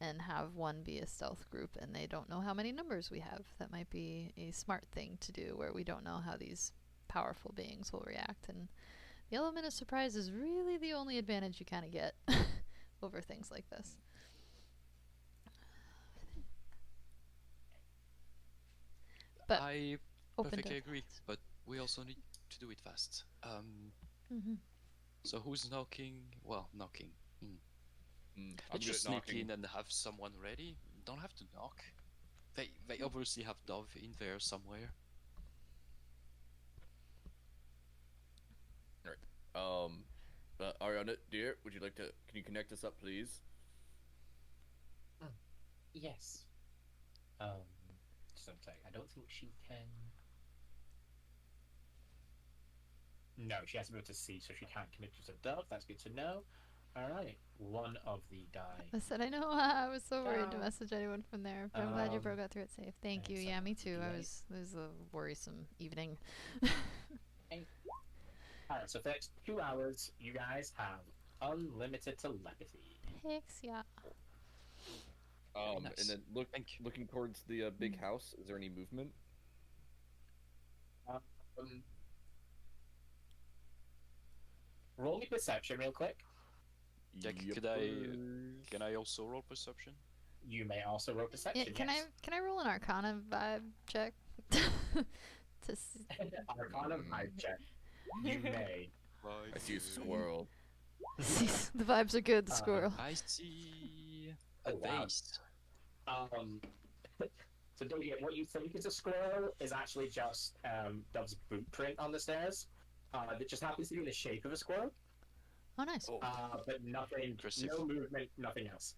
and have one be a stealth group and they don't know how many numbers we have. That might be a smart thing to do where we don't know how these powerful beings will react, and the element of surprise is really the only advantage you kind of get over things like this. But I open perfectly to agree, but we also need to do it fast. Mm-hmm. So who's knocking? Well, knocking. I'm Let's good just at sneak knocking. in and have someone ready. Don't have to knock. They obviously have Dove in there somewhere. Ariana, dear, would you like to? Can you connect us up, please? Yes. Just a sec. I don't think she can. No, she has to be able to see, so she can't connect to the dove. That's good to know. Alright, one of the die. I said, I know I was so worried to Um, message anyone from there, but I'm glad you um, broke out through it safe. Thank you. and Yeah, so me too. right. It was a worrisome evening. Alright, so for the next 2 hours, you guys have unlimited telepathy. Hex, yeah. Nice. And then Thank you. looking towards the big house. Is there any movement? Roll me perception real quick. Yeah, can I also roll perception? You may also roll Yeah, perception. can yes. I roll an Arcana vibe check to see? Arcana vibe check. You may. I see a squirrel. The vibes are good. The squirrel. I see a Oh, wow. vase. Um, so Davey, what you think is a squirrel is actually just Dove's boot print on the stairs. That just happens to be the shape of a squirrel. Oh, nice. Oh, But nothing, Impressive. no movement, nothing else.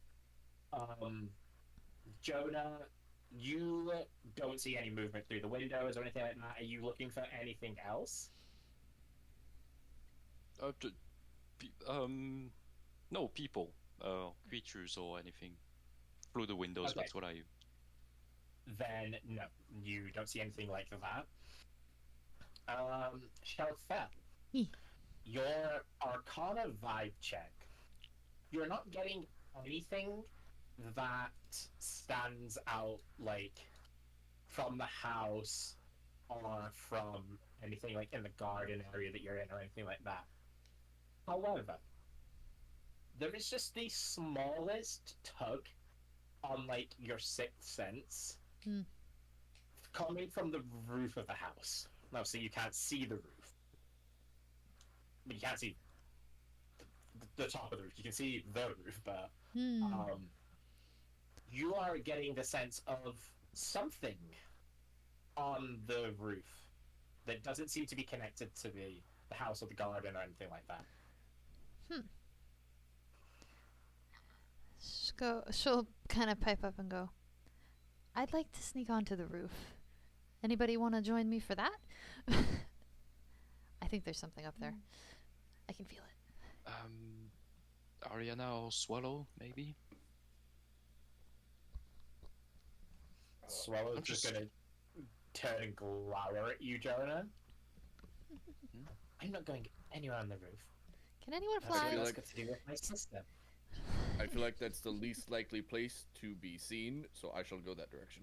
Jonah, you don't see any movement through the windows or anything like that. Are you looking for anything else? No people, creatures or anything through the windows. Okay. That's what I. Then no, you don't see anything like that. Shelfel, Hmm. your Arcana vibe check. You're not getting anything that stands out like from the house or from anything like in the garden area that you're in or anything like that. However, there is just the smallest tug on like your sixth sense coming from the roof of the house. Obviously, you can't see the roof, but you can't see the top of the roof. You can see the roof, but you are getting the sense of something on the roof that doesn't seem to be connected to the house or the garden or anything like that. She'll kind of pipe up and go, I'd like to sneak onto the roof. Anybody want to join me for that? I think there's something up there. I can feel it. Ariana or Swallow, maybe? Swallow's I'm just just- gonna turn and glower at you, Jonah. I'm not going anywhere on the roof. Can anyone That's fly? feel what's like- got to do with my sister. I feel like that's the least likely place to be seen, so I shall go that direction.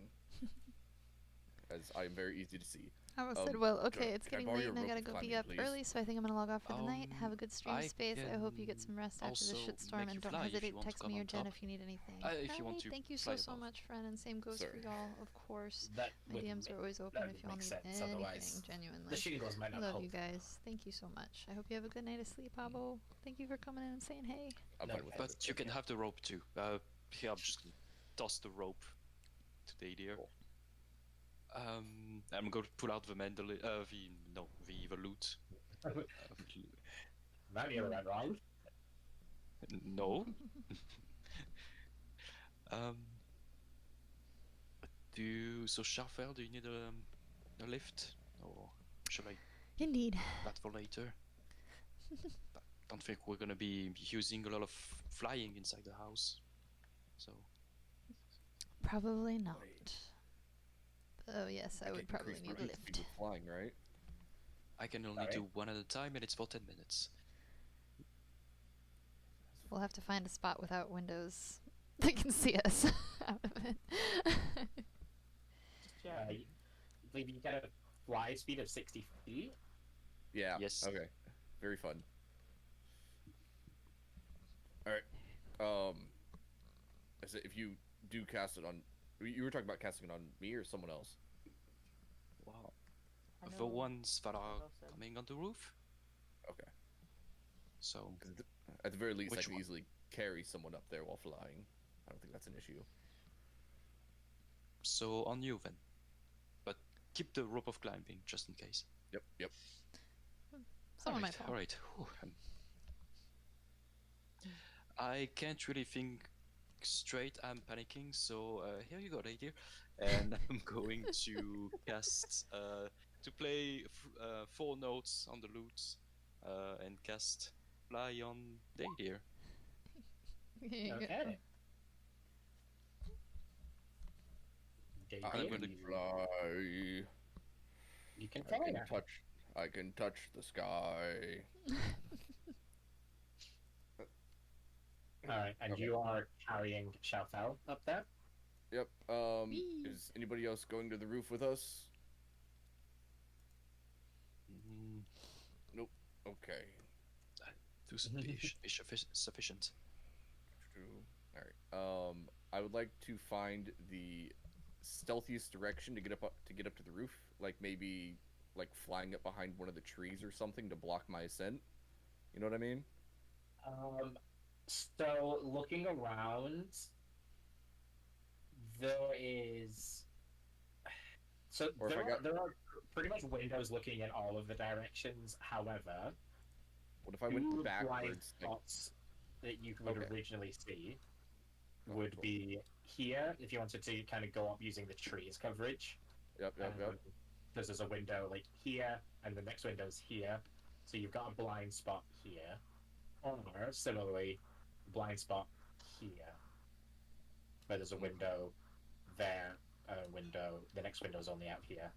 As I am very easy to see. I almost Um, said, well, okay, Jonah, it's can I getting borrow late your and I rope gotta of go be climbing, up please? early, so I think I'm gonna log off for the night. Have a good stream I space. I hope you get can some rest after the also shitstorm, make and you don't fly if hesitate you to want to text come me or on Jen top. if you need anything. If you want Alright, to thank you fly so above. much, friend, and same goes Sorry. for y'all, of course. That My would DMs make- are always open that if would y'all make need sense, anything, otherwise genuinely. the shingles might not Love help. you guys. Thank you so much. I hope you have a good night of sleep, Abo. Thank you for coming in and saying hey. I'm No, fine with but- that. But you can have the rope too. Here, I'm just gonna toss the rope to the deer. I'm going to pull out the mandolin. The loot. That you read wrong. No. So Sharfel, do you need a lift, or should I Indeed. that for later? I don't think we're gonna be using a lot of flying inside the house, so Probably not. Oh, yes, I would can probably increase need my a speed lift. with flying, right? I can only Alright. do one at a time, and it's for 10 minutes. We'll have to find a spot without windows that can see us out of it. Yeah. I believe you get a fly speed of 60 feet. Yeah. Yes. Okay. Very fun. All right. Is it if you do cast it on? You were talking about casting it on me or someone else? Wow. I The know ones that are Well said. coming on the roof. Okay. So 'Cause at the very least, I Which can one? easily carry someone up there while flying. I don't think that's an issue. so on you then, but keep the rope of climbing just in case. Yep. Yep. Someone might fall. All right. I can't really think straight. I'm panicking. So here you go, lady. And I'm going to cast to play 4 notes on the lute and cast fly on Daydeer. Here you go. Okay. I I'm Davey, gonna can fly. you can I fly can now. touch. I can touch the sky. Alright, and Okay. you are carrying Shalfel up there? Yep. Whee! Is anybody else going to the roof with us? Mm, Okay. should be sufficient. True. All right. I would like to find the stealthiest direction to get up to the roof. Like maybe like flying up behind one of the trees or something to block my ascent. You know what I mean? So looking around, there is. So Or if I got- there are pretty much windows looking in all of the directions. However, What if I went two blind backwards? Like, spots that you would Okay. originally see Oh, would cool. be here if you wanted to kind of go up using the trees coverage. Yep, yep, yep. Because there's a window like here, and the next window's here. So you've got a blind spot here. Or similarly, blind spot here. Where there's a window there, window. The next window's only out here.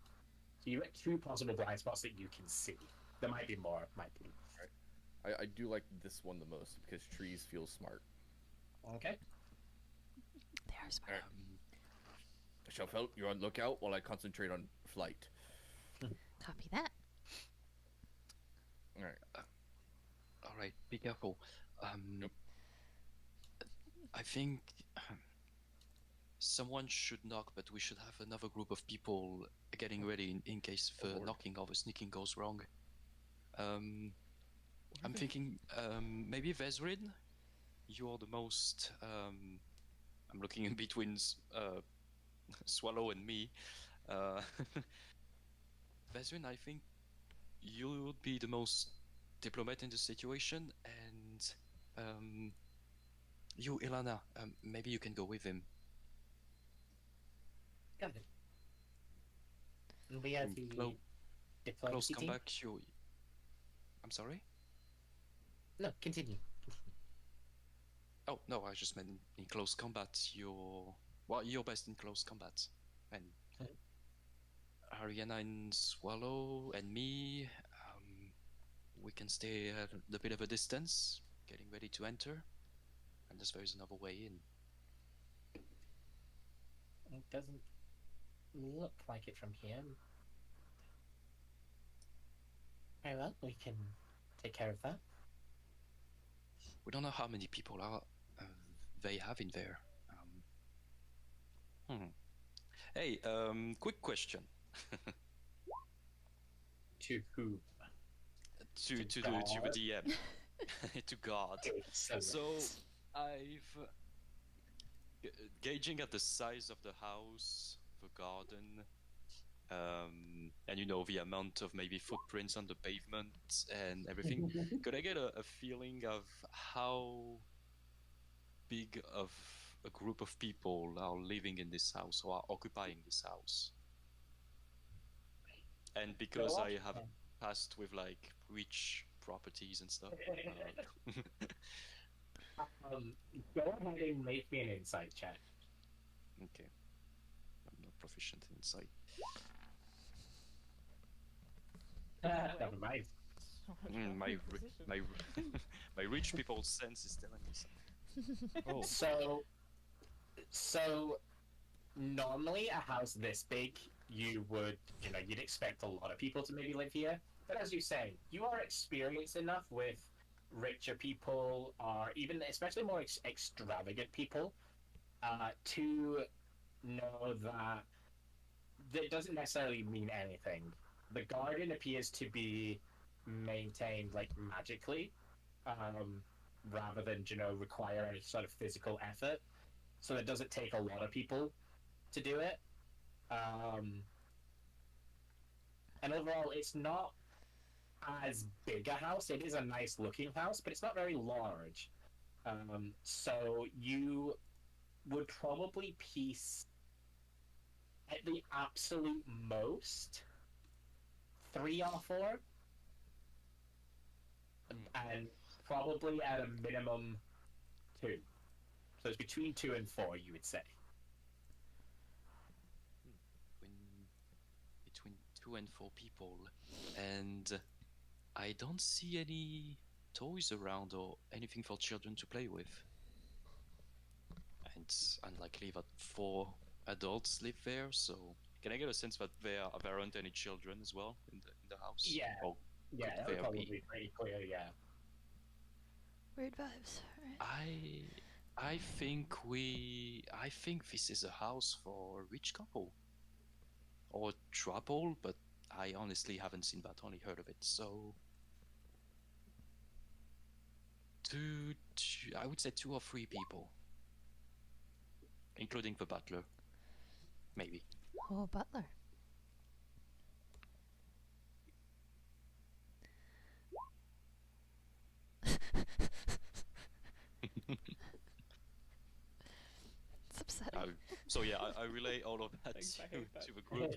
So you've got two possible blind spots that you can see. There might be more, might be. I do like this one the most because trees feel smart. Okay. They are smart. Shelfelt, you're on lookout while I concentrate on flight. Copy that. All right. All right, be careful. Yep. I think someone should knock, but we should have another group of people getting ready in case the Lord. knocking or the sneaking goes wrong. I'm thinking maybe Vezrin, you're the most. I'm looking in between Swallow and me. Vezrin, I think you would be the most diplomat in the situation, and you, Ilana, maybe you can go with him. Got it. And we have the Close diplomacy team. combat. I'm sorry. No, continue. Oh no, I just meant in close combat. You're best in close combat, and Okay. Ariana and Swallow and me, we can stay at a bit of a distance, getting ready to enter, unless there is another way in. It doesn't look like it from here. Very well, we can take care of that. We don't know how many people they have in there. Hey, quick question. To who? to the God. DM, to God. Excellent. So I've gauging at the size of the house, the garden, and the amount of maybe footprints on the pavement and everything. Could I get a feeling of how big of a group of people are living in this house or are occupying this house? And because I have passed with like rich properties and stuff. Go ahead and make me an insight check. Okay. I'm not proficient in insight. Never mind. My rich people's sense is telling me something. Oh, So normally a house this big, you'd expect a lot of people to maybe live here. But as you say, you are experienced enough with richer people, or even especially more extravagant people, to know that that doesn't necessarily mean anything. The garden appears to be maintained like magically, rather than require any sort of physical effort. So it doesn't take a lot of people to do it. And overall, it's not as big a house. It is a nice looking house, but it's not very large. So you would probably piece at the absolute most 3 or 4, and probably at a minimum 2. So it's between 2 and 4, you would say. Between 2 and 4 people, and I don't see any toys around or anything for children to play with. And it's unlikely that 4 adults live there, so can I get a sense that there aren't any children as well in the house? Yeah. Or Yeah, could that would there probably be? be pretty clear, yeah. Weird vibes. Right. I think this is a house for a rich couple or a trouble, but I honestly haven't seen that, only heard of it. So I would say 2 or 3 people, including the butler. Maybe. Oh, butler. It's upsetting. So yeah, I relay all of that Thanks, I to, hate that. to the group.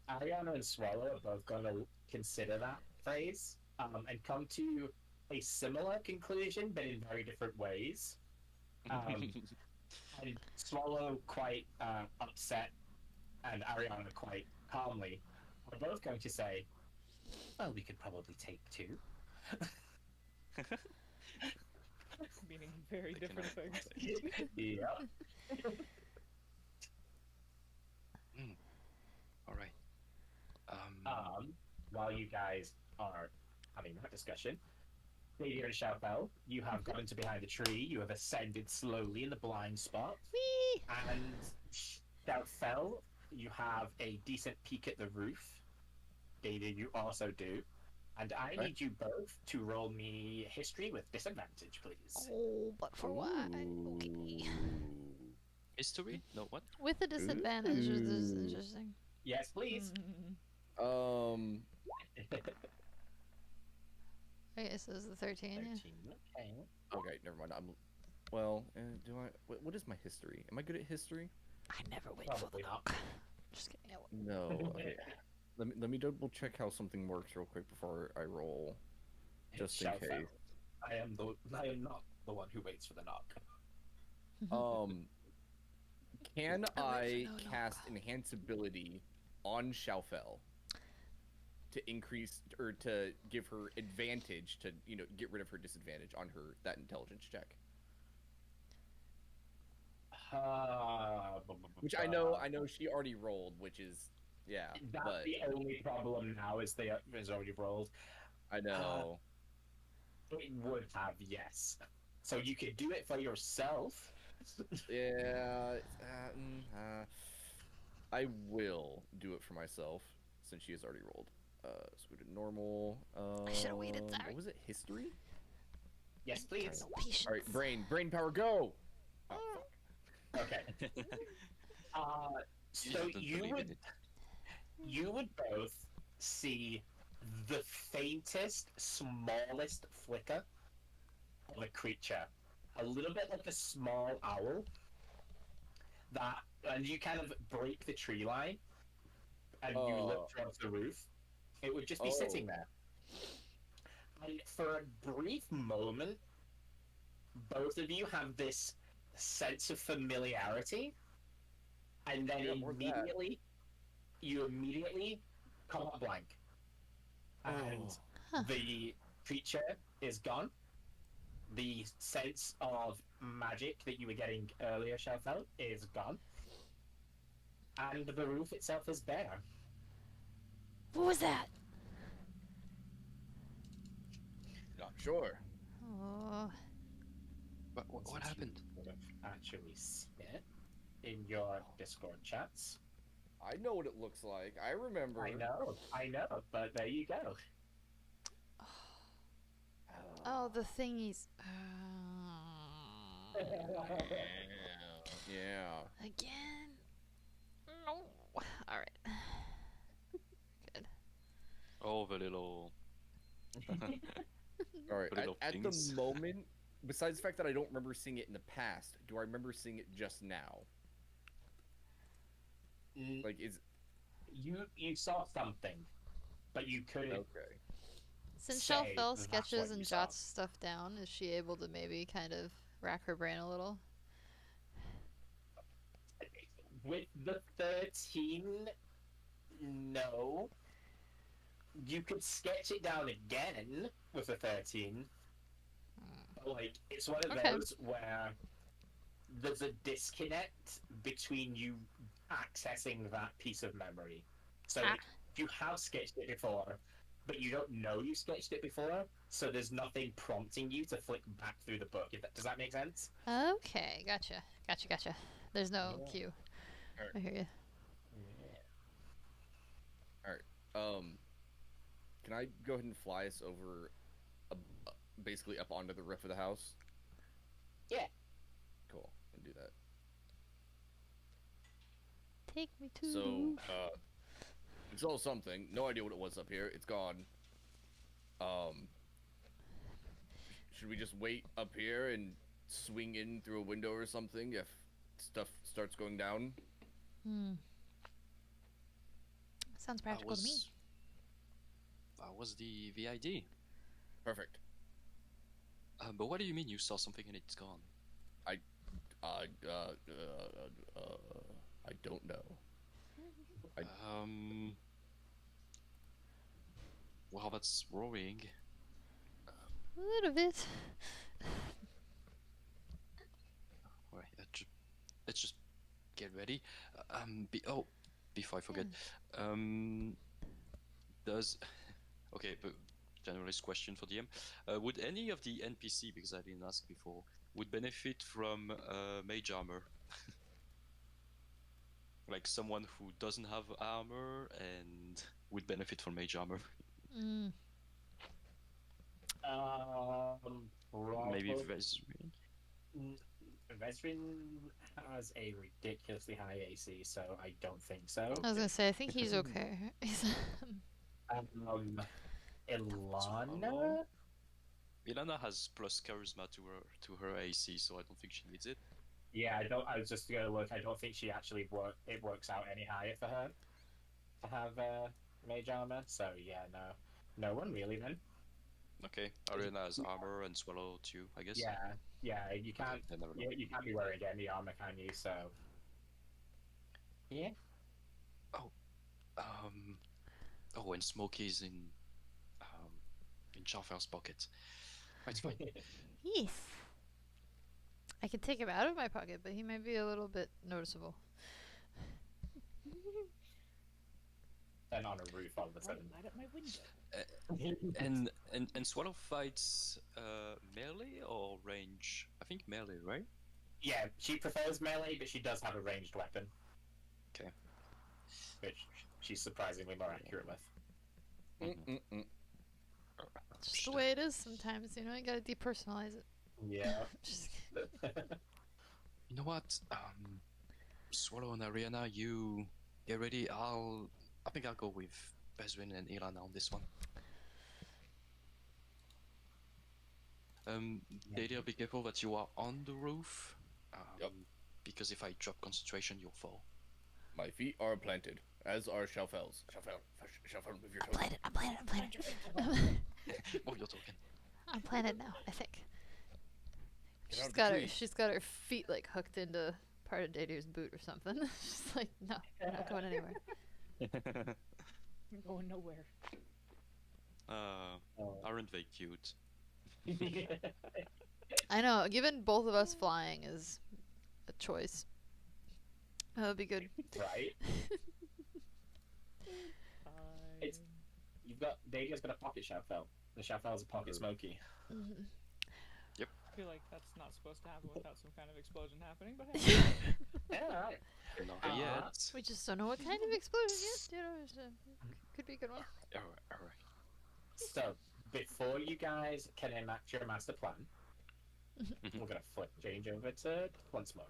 Ariana and Swallow are both going to consider that phrase and come to a similar conclusion, but in very different ways. And Swallow, quite upset, and Ariana, quite calmly, are both going to say, well, we could probably take two. Meaning very They can different only things. Yep. All right. While you guys are having that discussion, Xavier and Shoutbell, you have gotten to behind the tree, you have ascended slowly in the blind spot, Whee! and Shoutfell, you have a decent peek at the roof. Data, you also do. And I Right. need you both to roll me history with disadvantage, please. Oh, but for why? Okay. History? No, what? With a disadvantage, this is interesting. Yes, please. Mm. Okay, so it's the 13, yeah. 13, okay. Okay, never mind. Well, do I? What is my history? Am I good at history? I never wait for the Probably not. knock. Just kidding. I won't. No. Okay. Let me double check how something works real quick before I roll, just in Shoutfell. case. I am not the one who waits for the knock. Can I I wait for no cast Enhance Ability on Shalfel to increase or to give her advantage to get rid of her disadvantage on that intelligence check? Which I know she already rolled, which is That's but the only problem now is is already rolled. I know. It would have, yes. So you could do it for yourself. Yeah, I will do it for myself since she has already rolled. So we did normal. I should've waited, sorry. What was it? History? Yes, please. No patience. All right, brain power, go. Oh, fuck. Okay. So don't believe in it. you would both see the faintest, smallest flicker of a creature, a little bit like a small owl. And you kind of break the tree line, and you look towards the roof. It would just be sitting there. And for a brief moment, both of you have this sense of familiarity, and then Yeah, more than that. you immediately come up blank. And the creature is gone. The sense of magic that you were getting earlier, Shelfel, is gone. And the roof itself is bare. What was that? Not sure. Oh, What happened? You would have actually seen it in your Discord chats. I know what it looks like. I remember. I know, but there you go. oh, the thingies. Yeah. Again? No. All right. Good. Oh, the little. All right. The little At the things. moment, besides the fact that I don't remember seeing it in the past, do I remember seeing it just now? Like, is You saw something, but you couldn't. okay. Since say Shelfell that's sketches what you and saw. jots stuff down, is she able to maybe kind of rack her brain a little? With the 13, no. You could sketch it down again with a 13. But, like, it's one of Okay. those where there's a disconnect between you accessing that piece of memory. So Ah. you have sketched it before, but you don't know you sketched it before, so there's nothing prompting you to flick back through the book. Does that make sense? Okay, gotcha. There's no Yeah. cue. Alright. I hear you. Can I go ahead and fly us over, basically up onto the roof of the house? Yeah. Cool. And do that. Take me to the So, roof. it's all something. No idea what it was up here. It's gone. Should we just wait up here and swing in through a window or something if stuff starts going down? Sounds practical to me. That was the idea. Perfect. But what do you mean you saw something and it's gone? I don't know. Well, that's worrying. A little bit. Alright, let's just get ready. Before I forget, okay, but generalist question for DM. Would any of the NPC, because I didn't ask before, would benefit from mage armor? Like someone who doesn't have armor and would benefit from mage armor. Maybe Probably. Vezrin? Vezrin has a ridiculously high AC, so I don't think so. I was gonna say, I think he's okay. Ilana? Ilana has plus charisma to her AC, so I don't think she needs it. Yeah, I was just gonna look. I don't think she actually works out any higher for her to have mage armor. So yeah, no one really then. Okay, Ariana has armor and Swallow too, I guess. Yeah, you can't you can't be wearing any armor, can you? So yeah. And Smokey's in Jaffar's pocket. It's fine. Yes. I could take him out of my pocket, but he might be a little bit noticeable. And on a roof all of a sudden. Right at my window. And Swallow fights melee or range? I think melee, right? Yeah, she prefers melee, but she does have a ranged weapon. Okay. Which she's surprisingly more accurate with. It's just the way it is sometimes, you know, you gotta depersonalize it. Yeah. Just You know what? Swallow and Ariana, you get ready. I think I'll go with Bezwin and Ilana on this one. Data, be careful that you are on the roof. Yep. Because if I drop concentration, you'll fall. My feet are planted, as are Shelfel's. Shelfel, move your toes. I'm planted. Oh, you're talking. I'm planted now, I think. Get out of the tree. She's got her feet like hooked into part of Dadir's boot or something. She's like, no, I'm not going anywhere. I'm going nowhere. Aren't they cute? I know, given both of us flying is a choice. That would be good. Right? Dadia's got a pocket Shelfel. The Shelfel's a pocket Smokey. Mm-hmm. Yep. I feel like that's not supposed to happen without some kind of explosion happening, but hey. Yeah, right. Not yet. We just don't know what kind of explosion yet. You know, could be a good one. Alright. So, before you guys can enact your master plan, we're gonna change over to once more.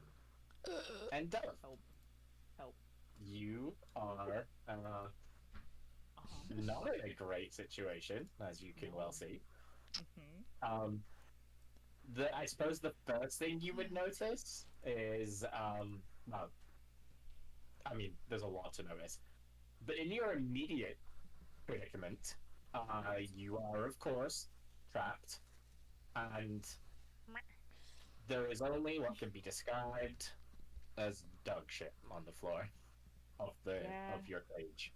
And Dove, Help. you are not in a great situation, as you can well see. Mm-hmm. I suppose the first thing you would notice is, well, I mean, there's a lot to notice, but in your immediate predicament, you are, of course, trapped, and there is only what can be described as dog shit on the floor of your cage.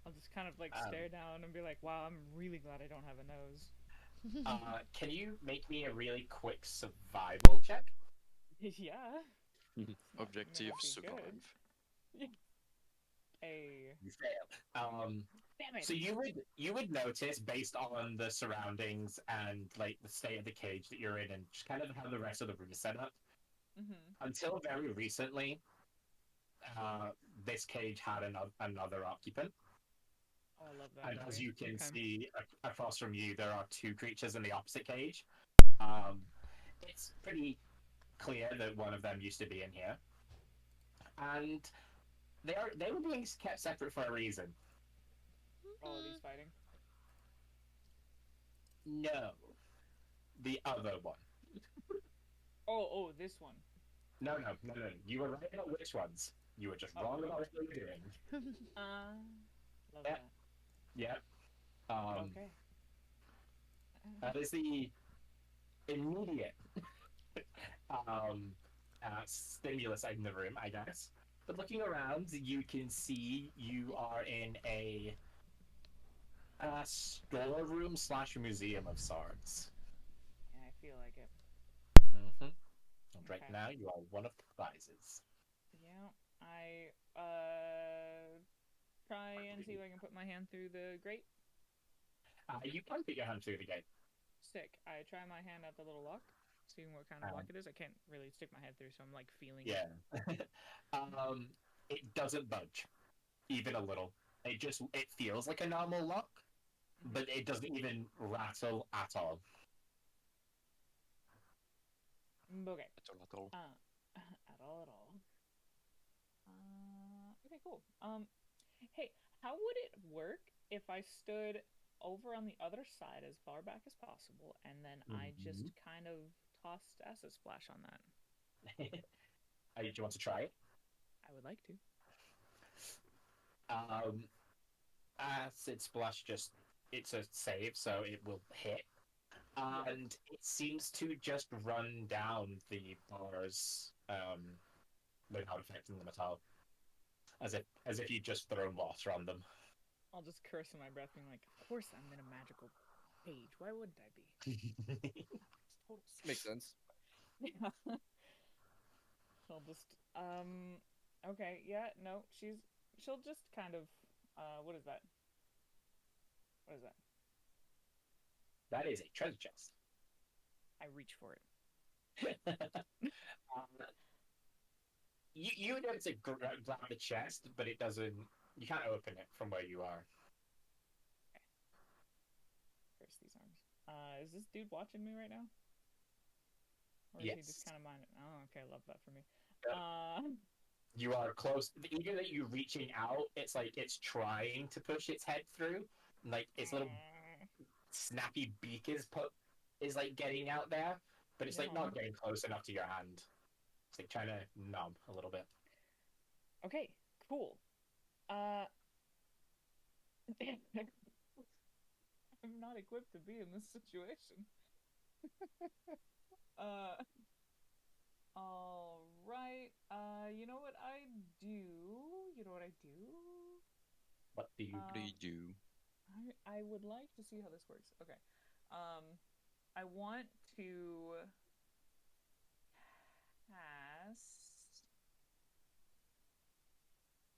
I'll just kind of like stare down and be like, wow, I'm really glad I don't have a nose. Can you make me a really quick survival check? Yeah. Objective Maybe survive. good. Hey. You fail. Damn it. So you would notice, based on the surroundings and like the state of the cage that you're in, and just kind of how the rest of the room is set up. Mm-hmm. Until very recently, this cage had another occupant. Oh, I love that. And as you can Okay. see across from you, there are two creatures in the opposite cage. It's pretty clear that one of them used to be in here. and they were being kept separate for a reason. All of these fighting. No, the other one. Oh, this one. No. You were right about which ones. You were just wrong about what you were doing. Love Yeah. that. Yeah. Okay. That is the immediate stimulus in the room, I guess. But looking around, you can see you are in a storeroom / museum of sorts. Yeah, I feel like it. Mm-hmm. And right Okay. now, you are one of the prizes. Yeah, I try and see if I can put my hand through the grate. You can put your hand through the gate. Sick. I try my hand at the little lock, seeing what kind of lock it is. I can't really stick my head through, so I'm like feeling it. Yeah. It doesn't budge, even a little. It feels like a normal lock, but it doesn't even rattle at all. Okay. At all. At all. Okay, cool. Hey, how would it work if I stood over on the other side as far back as possible, and then I just kind of tossed acid splash on that? Do you want to try it? I would like to. Acid splash it's a save, so it will hit. And it seems to just run down the bars without affecting them at all. As if you'd just thrown water on them. I'll just curse in my breath, being like, "Of course I'm in a magical page. Why wouldn't I be?" Total makes sense. Yeah. She'll just okay, yeah, no, she'll just kind of what is that? What is that? That is a treasure chest. I reach for it. You would be able to grab the chest, but it doesn't. You can't open it from where you are. Okay. Curse these arms. Is this dude watching me right now? Or is he just Yes. kind of minding? Oh, okay, love that for me. Yep. You are close. Even that you reaching out, it's like it's trying to push its head through. Like its little snappy beak is like getting out there, but it's like not getting close enough to your hand. It's like trying to numb a little bit. Okay, cool. I'm not equipped to be in this situation. All right. You know what I do? What do you do? I would like to see how this works. Okay. I want to cast.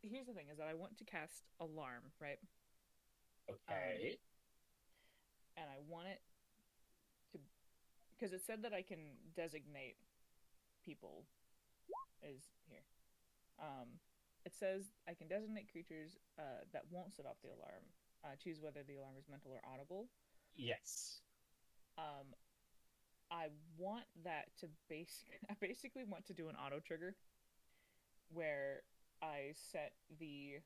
Here's the thing: is that I want to cast Alarm, right? Okay. And I want it to, because it said that I can designate people. Is here. It says I can designate creatures that won't set off the alarm. Choose whether the alarm is mental or audible. Yes. I want that to I basically want to do an auto trigger where I set the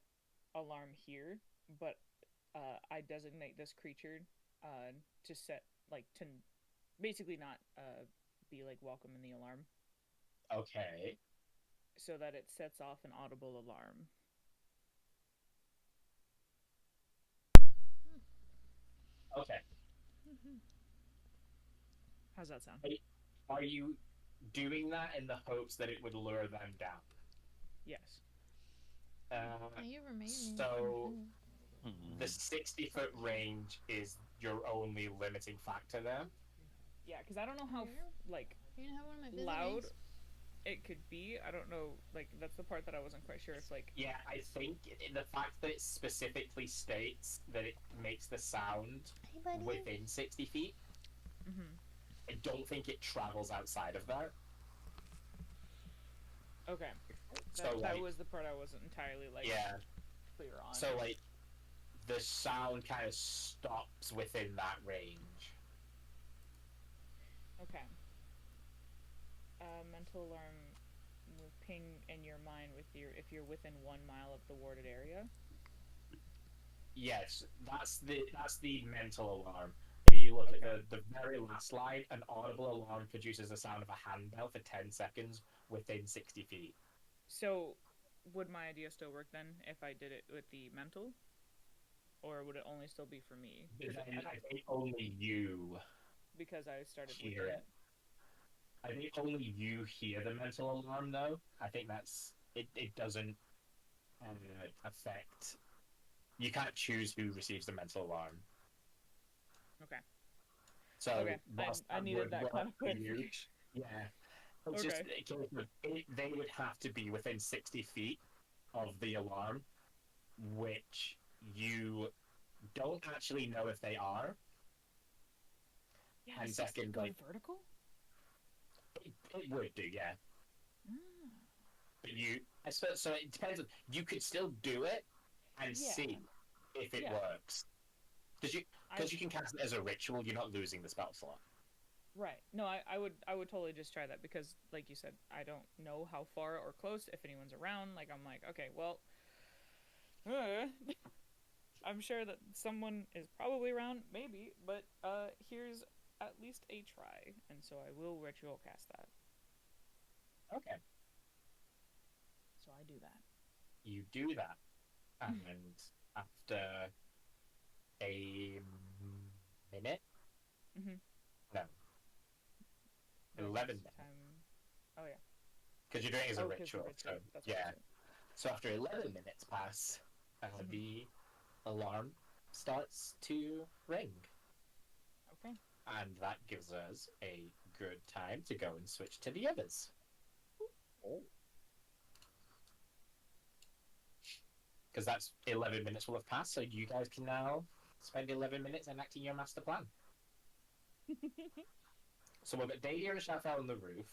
alarm here, but I designate this creature to set to basically not be like welcome in the alarm. Okay. So that it sets off an audible alarm. Okay. How's that sound? Are you doing that in the hopes that it would lure them down? Yes. You remain. So the 60-foot range is your only limiting factor there. Yeah, because I don't know how You can have one of my loud visitors. it could be. I don't know. That's the part that I wasn't quite sure. It's Yeah, I think the fact that it specifically states that it makes the sound Hey, buddy. within 60 feet, I don't think it travels outside of that. okay. So That was the part I wasn't entirely clear on. So the sound kind of stops within that range. Okay. Mental alarm move ping in your mind with your if you're within 1 mile of the warded area? Yes, that's the mental alarm. If you look Okay. at the very last line, an audible alarm produces the sound of a handbell for 10 seconds within 60 feet. So, would my idea still work then if I did it with the mental, or would it only still be for me? Then I think only you Because I started hear within. it. I think only you hear the mental alarm, though. I think that's it. It doesn't affect. You can't choose who receives the mental alarm. Okay. So Okay. whilst I needed would that work kind of for you, clarification. yeah, it's just Okay. they would have to be within 60 feet of the alarm, which you don't actually know if they are. Yeah, And 60 second, go like vertical? it would do, yeah. Ah. But I suppose so. It depends. You could still do it and Yeah. see if it Yeah. works. Because you can cast it as a ritual. You're not losing the spell slot. Right. No, I would totally just try that because, like you said, I don't know how far or close if anyone's around. Like I'm like, okay, well, I'm sure that someone is probably around, maybe, but here's at least a try, and so I will ritual cast that. Okay, So I do that. you do that, and after a minute, Mhm. no, Right, 11 it's minutes, time. Oh yeah. because you're doing it as a Oh, 'cause the ritual. So ritual. That's what yeah. I said. So after 11 minutes pass, Mhm. the alarm starts to ring. Okay. And that gives us a good time to go and switch to the others. Oh. Because that's 11 minutes will have passed, so you guys can now spend 11 minutes enacting your master plan. So we've got Dadia and Shafel on the roof.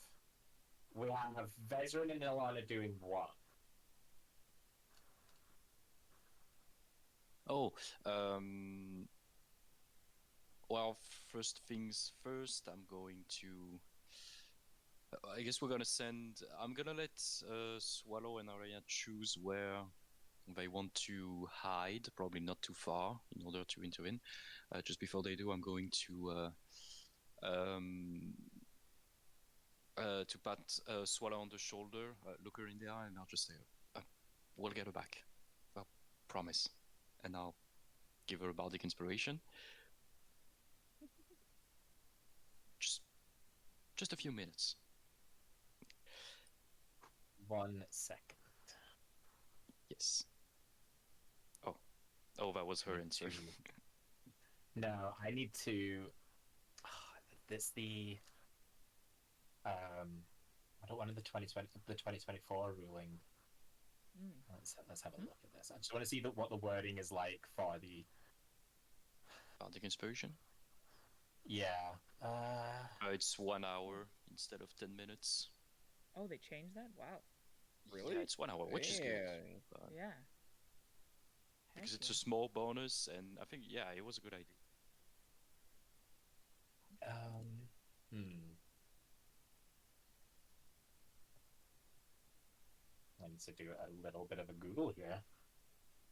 We have Vezrin and Ilana doing what? Oh, well, first things first, I'm going to. I guess we're gonna send. I'm gonna let Swallow and Arya choose where they want to hide, probably not too far, in order to intervene. Just before they do, I'm going to pat Swallow on the shoulder, look her in the eye, and I'll just say, "We'll get her back. I promise." And I'll give her a bardic inspiration. Just a few minutes. 1 second. Yes. Oh, that was her answer. No, I need to. This the. I don't want the 2024 ruling. Mm. Let's have a look at this. I just want to see what the wording is like for the. Bardic inspiration. Yeah. It's 1 hour instead of 10 minutes. Oh, they changed that? Wow. Really? Yeah, it's 1 hour, which is good. Dang. But Yeah. because Heck it's a yeah. small bonus, and I think it was a good idea. I need to do a little bit of a Google here.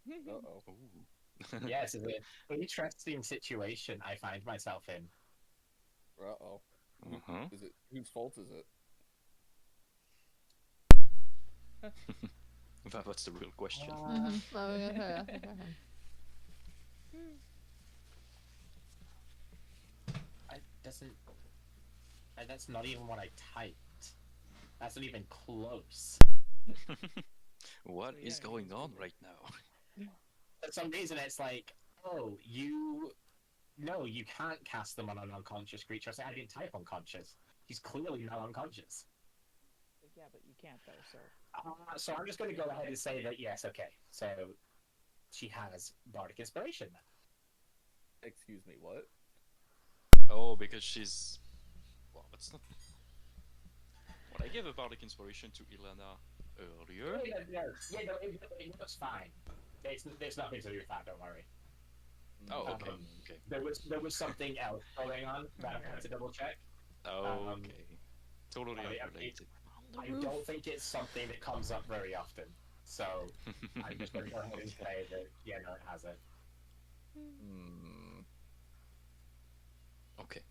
Uh-oh. Ooh. Yes, it's an interesting situation I find myself in. Uh-oh. Uh-huh. Is it whose fault is it? That's the real question. Oh, yeah. Doesn't. That's not even what I typed. That's not even close. What So, is yeah, going it's on Google. right now? For some reason, it's like, oh, no, you can't cast them on an unconscious creature. I say, I didn't type unconscious. He's clearly not unconscious. Yeah, but you can't though. So So I'm just going to go ahead and say that yes, okay. So she has bardic inspiration then. Excuse me, what? Oh, because she's. Well, that's not. Well, I gave a bardic inspiration to Ilana earlier. It looks fine. There's nothing to do with that. Don't worry. Oh, okay. Um, Okay. There was something else going on that I had to double check. Okay. Totally I mean, unrelated. I roof. don't think it's something that comes up very often. So I'm just going to go ahead and say that, yeah, no, it has it. Hmm. Okay.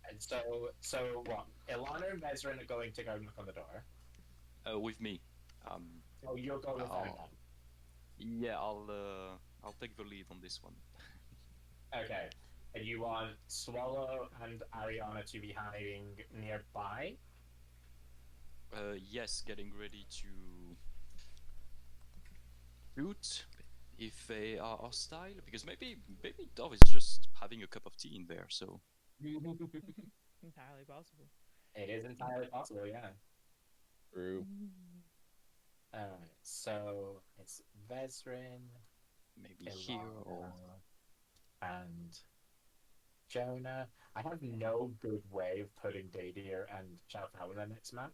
And so what? Ilana and Vezrin are going to go knock on the door. With me. So you'll go with them Oh. Yeah, I'll take the lead on this one. then. Okay. And you want Swallow and Ariana to be hiding nearby? Yes, getting ready to shoot if they are hostile, because maybe Dove is just having a cup of tea in there. So Entirely possible. It is entirely possible, yeah. True. Alright, so it's Vezrin, maybe here or Ilana, and Jonah. I have no good way of putting Dadier and Shalfhau in the next map.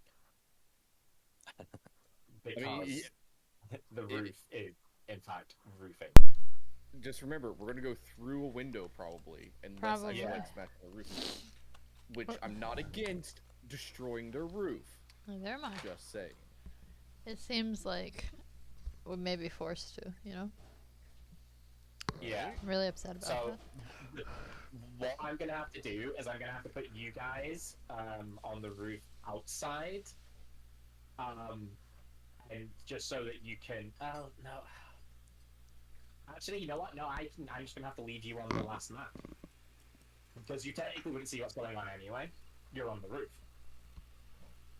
Because the roof is, in fact, roofing. Just remember, we're gonna go through a window probably, unless Probably. I feel Yeah. like smashing the roof. Which I'm not against destroying their roof. Neither am I. Just saying. It seems like we may be forced to, you know? Yeah. I'm really upset about So, that. what I'm gonna have to do is I'm gonna have to put you guys on the roof outside, and just so that you can. Oh no. Actually, you know what? No, I'm just gonna have to leave you on the last map because you technically wouldn't see what's going on anyway. You're on the roof,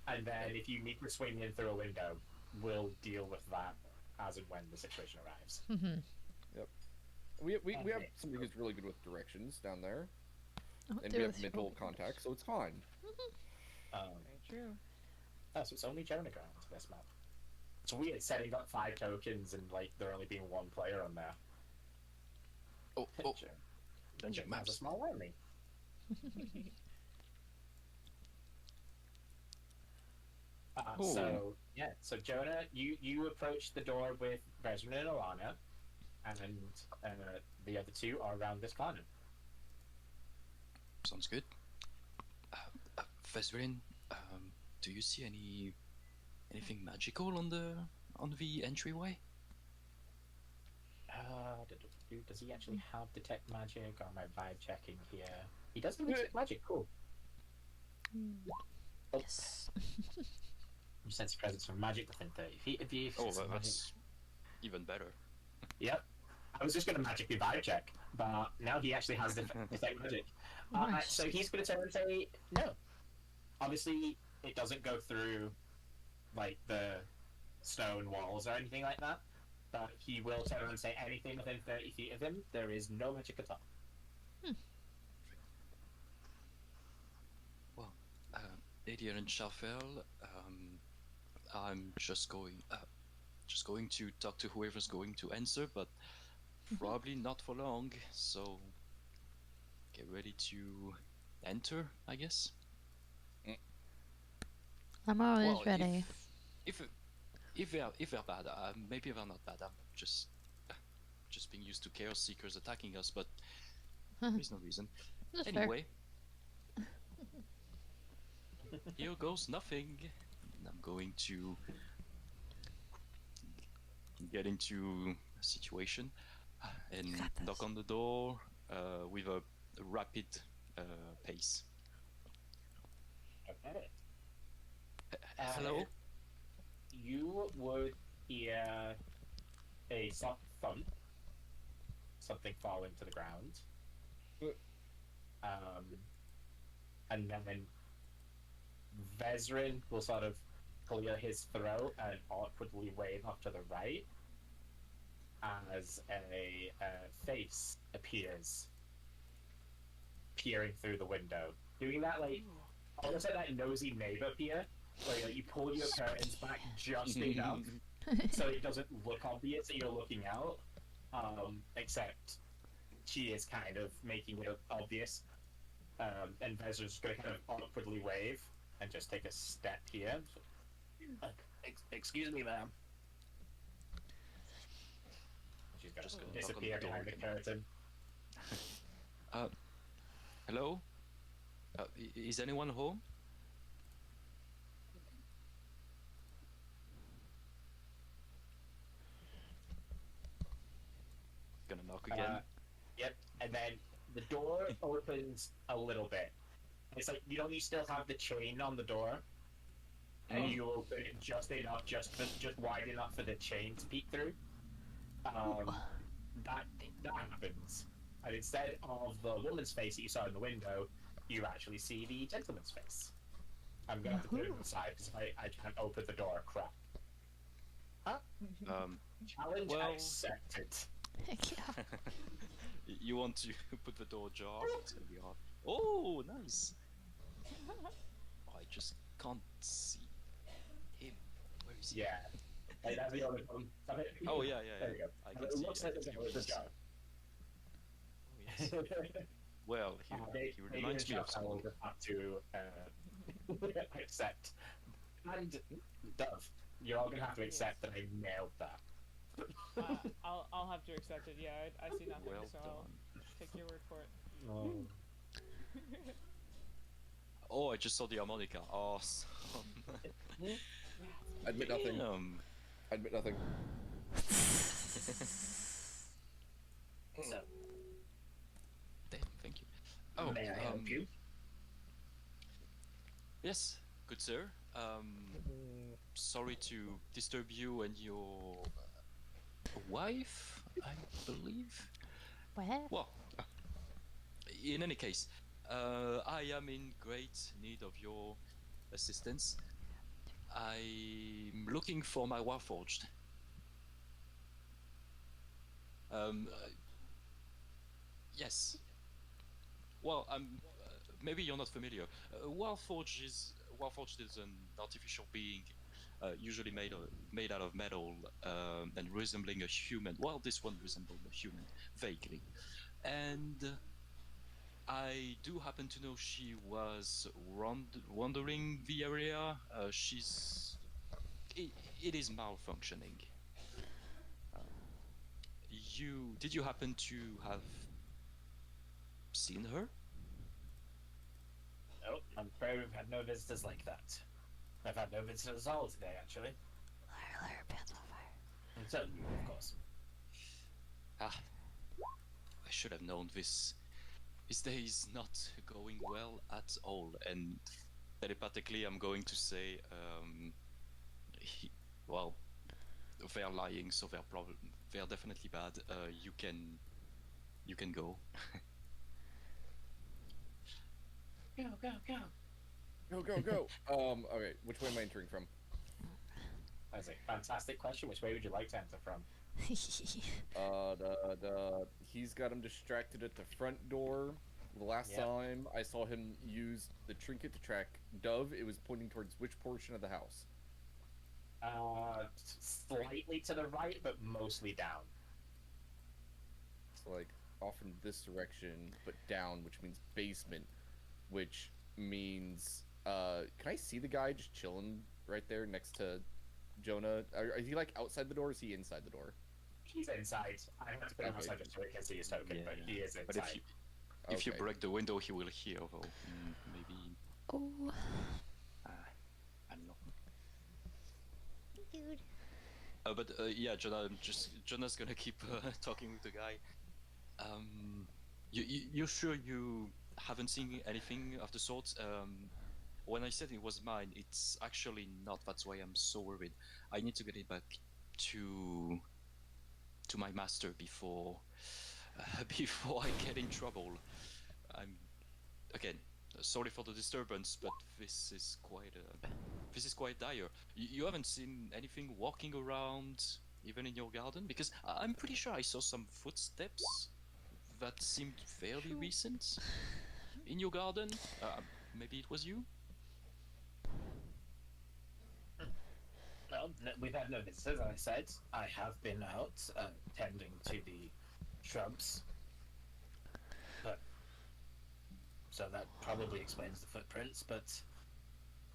and then if you need to swing in through a window, we'll deal with that as and when the situation arrives. Mm-hmm. We have Okay. somebody who's really good with directions down there, Oh, and there we have was- mental contact, so it's fine. Very true. Oh, so it's only Jonah going to this map. It's weird setting up 5 tokens and like there only being 1 player on there. oh, Jonah has a maps. small army. Oh. So yeah, so Jonah, you approach the door with Vezrin and Alana, and the other 2 are around this corner. Sounds good. Vezrin, do you see anything magical on the entryway? Does he actually have detect magic? Or am I vibe checking here? He does have detect magic. Cool. Oh, Yes. you sense presence from magic within 30 feet of you. Oh, Sense magic. that's even better. Yep. I was just going to magically vibe check, but now he actually has detect magic. Nice. So he's going to turn and say no. Obviously, it doesn't go through like the stone walls or anything like that. But he will turn around and say anything within 30 feet of him, there is no magic at all. Well, Adian and Shafel, I'm just going to talk to whoever's going to answer, but probably not for long. So get ready to enter, I guess. I'm always Well, ready. if they're bad, maybe they're not bad. I'm just being used to chaos seekers attacking us, but there's no reason. That's fair. Anyway, here goes nothing. I'm going to get into a situation and got this. knock on the door with a rapid pace. Okay. Hello? You would hear a soft thump, something falling to the ground. And then Vezrin will sort of clear his throat and awkwardly wave off to the right as a face appears, peering through the window. Doing that, like, almost like that nosy neighbor peer, where like, you pull your curtains back just enough so it doesn't look obvious that you're looking out, except she is kind of making it obvious. And Vezra's going to kind of awkwardly wave and just take a step here. Excuse me, ma'am. She's going Just to gonna knock on the disappear door behind the again. curtain. Hello? Is anyone home? Gonna knock again. Yep. And then the door opens a little bit. It's like, you know, you still have the chain on the door, and you open it just enough, just wide enough for the chain to peek through. That happens, and instead of the woman's face that you saw in the window, you actually see the gentleman's face. I'm gonna have to put it inside because I can't open the door. Crap. Challenge accepted. Heck yeah. You want to put the door ajar? It's gonna be hard. Oh, nice. Oh, I just can't see him. Where is he? Yeah. Hey, that's the other one. Oh yeah. There you go. I And can it see. looks like there's a jar. Oh yes. Well, he reminds me of I someone. will just have to accept. And Dove, you're all gonna have to accept that I nailed that. I'll have to accept it. Yeah, I see nothing, Well so I'll done. take your word for it. Oh, I just saw the harmonica. Awesome. Admit nothing. Admit nothing. So, Thank you. Oh, may I help you? Yes, good sir. Sorry to disturb you and your wife, I believe. What? Well, in any case, I am in great need of your assistance. I'm looking for my Warforged. Yes. Well, maybe you're not familiar. Warforged is an artificial being, usually made out of metal, and resembling a human. Well, this one resembles a human, vaguely. And I do happen to know she was wandering the area. It is malfunctioning. Did you happen to have seen her? No, I'm afraid we've had no visitors like that. I've had no visitors at all today, actually. Liar, liar, pants on fire. And so you, of course. I should have known this. This day is not going well at all, and telepathically I'm going to say, well, they're lying, so they're definitely bad. You can go. Go, go, go. Go, go, go. Okay, which way am I entering from? That's a fantastic question. Which way would you like to enter from? He's got him distracted at the front door. The last Yep. time I saw him use the trinket to track Dove, it was pointing towards which portion of the house? Slightly to the right, but mostly down. So, like, off in this direction, but down, which means basement, which means, can I see the guy just chilling right there next to Jonah? Is he, like, outside the door, or is he inside the door? He's inside. I have to put him Okay. outside just so he can see his token, but he is But inside. if you Okay. break the window, he will hear. Though maybe Oh, I don't know. dude. But yeah, Jonah's gonna keep talking with the guy. You sure you haven't seen anything of the sort? When I said it was mine, it's actually not. That's why I'm so worried. I need to get it back to my master before before I get in trouble. I'm again sorry for the disturbance, but this is quite dire. You haven't seen anything walking around, even in your garden? Because I'm pretty sure I saw some footsteps that seemed fairly recent in your garden. Maybe it was you? Well, we've had no visitors, as I said. I have been out tending to the shrubs. But so that probably explains the footprints, but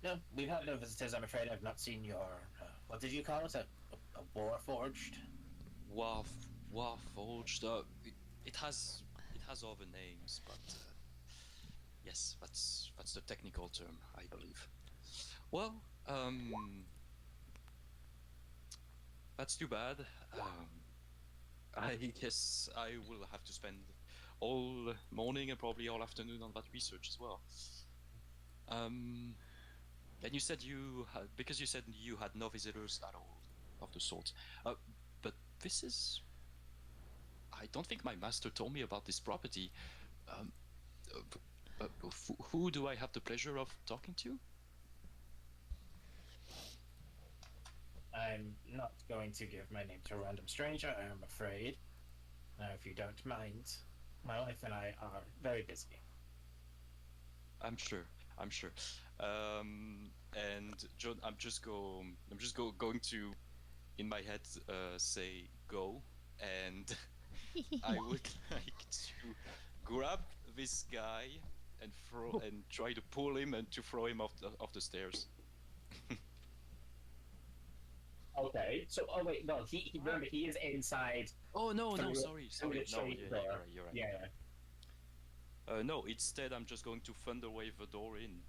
no, we've had no visitors. I'm afraid I've not seen your what did you call it? A warforged? Warforged. It has other names, but Yes, that's the technical term, I believe. Well, that's too bad. I guess I will have to spend all morning and probably all afternoon on that research as well. And you said because you said you had no visitors at all of the sort. But this is. I don't think my master told me about this property. Um, who do I have the pleasure of talking to? I'm not going to give my name to a random stranger, I am afraid. Now, if you don't mind, my wife and I are very busy. I'm sure. And John, I'm just going to, in my head, say go, and I would like to grab this guy and try to pull him and to throw him off the stairs. Okay, so, oh wait, no, remember, he is inside. Oh no, through- sorry. through the No, tree yeah, door. you're right. Yeah. No, instead I'm just going to thunder wave the door in.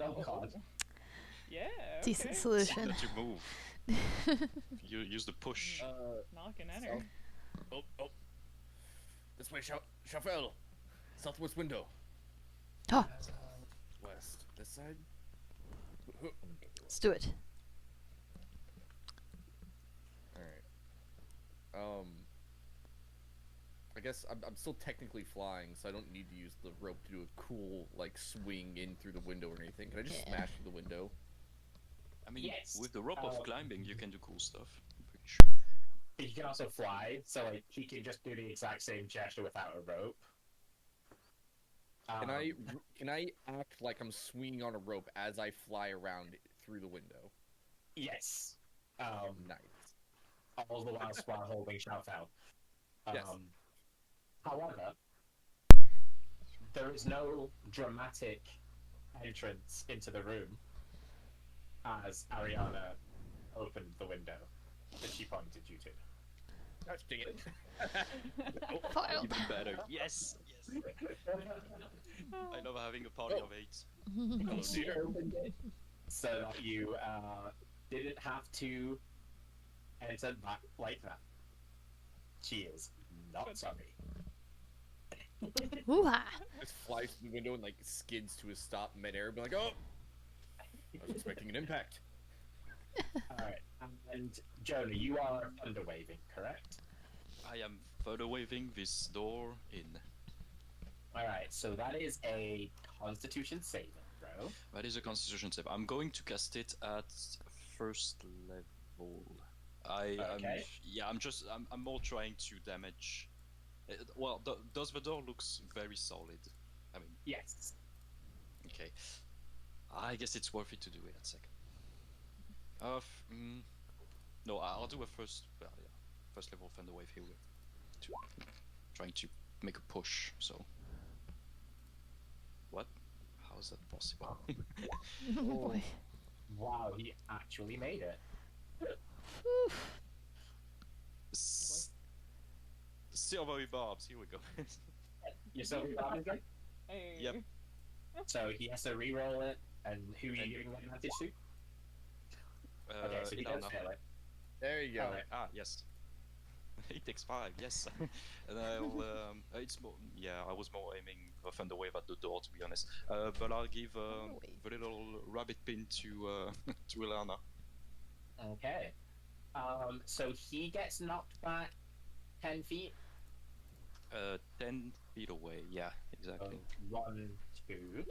Oh, God. Yeah. Decent Okay. solution. That you move. You use the push. Knocking at her. Oh. This way, Chauffeur. Southwest window. Oh, West. This side? let's do it. Alright. I guess I'm still technically flying, so I don't need to use the rope to do a cool, like, swing in through the window or anything. Can I just Yeah. smash through the window? I mean, Yes. with the rope of Um, climbing, you can do cool stuff. I'm pretty sure. He can also fly, so like he can just do the exact same gesture without a rope. Can I act like I'm swinging on a rope as I fly around through the window? Yes. Nice. All the while holding shout out. Yes. However, there is no dramatic entrance into the room as Ariana opened the window that she pointed you to. Gosh dang it. File. Even better. Yes. I love having a party of 8. Oh She dear. opened it so that you didn't have to enter back like that. She is not sorry. Ooh-ha. Just flies through the window and like skids to a stop midair, be like, oh! I was expecting an impact. Alright, and Jonah, you are thunder waving, correct? I am further waving this door in. Alright, so that is a Constitution saving throw. That is a Constitution save. I'm going to cast it at first level. Okay. I'm more trying to damage. Well, does the door looks very solid? I mean, Yes. okay. I guess it's worth it to do it at second. No, I'll do a first level thunder wave here. Trying to make a push. So, what? How is that possible? Oh boy. Wow, he actually made it. Whew. Silvery barbs. Here we go. You're still again? Hey. Yep. So he has to re-roll it, and who are you giving that advantage to? Okay, so he does Ilana. fail it. There you go. Alright. Yes. He takes 5. Yes. And I'll. It's more. Yeah, I was more aiming for thunder wave at the door, to be honest. But I'll give the little rabbit pin to to Ilana. Okay. So he gets knocked back 10 feet. 10 feet away. Yeah, exactly. 1, 2.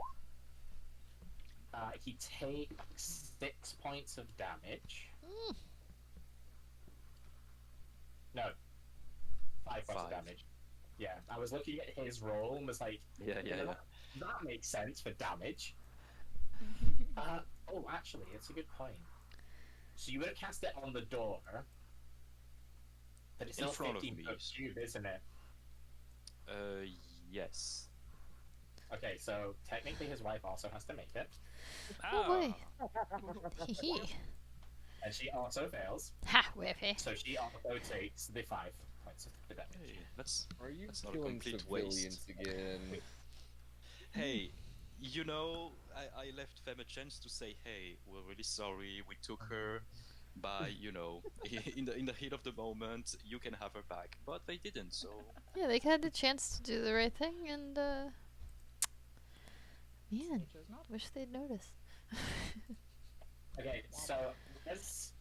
He takes 6 points of damage. Mm. No, 5 points of 5. damage. Yeah, I was looking at his roll and was like, Yeah. that makes sense for damage. Oh, actually, it's a good point. So you would have cast it on the door, but it's In still front of 15 me. foot cube, isn't it? Yes. Okay, so technically his wife also has to make it, Oh boy. Hee hee. and she also fails, Ha, whiffy. so she also takes the 5 points of damage. Hey, that's Are you That's not a killing complete civilians waste. again? hey, you know, I left them a chance to say, hey, we're really sorry, we took her by, you know, in the heat of the moment, you can have her back, but they didn't. So Yeah, they had a chance to do the right thing, and man, They chose not. wish they'd noticed. Okay, so as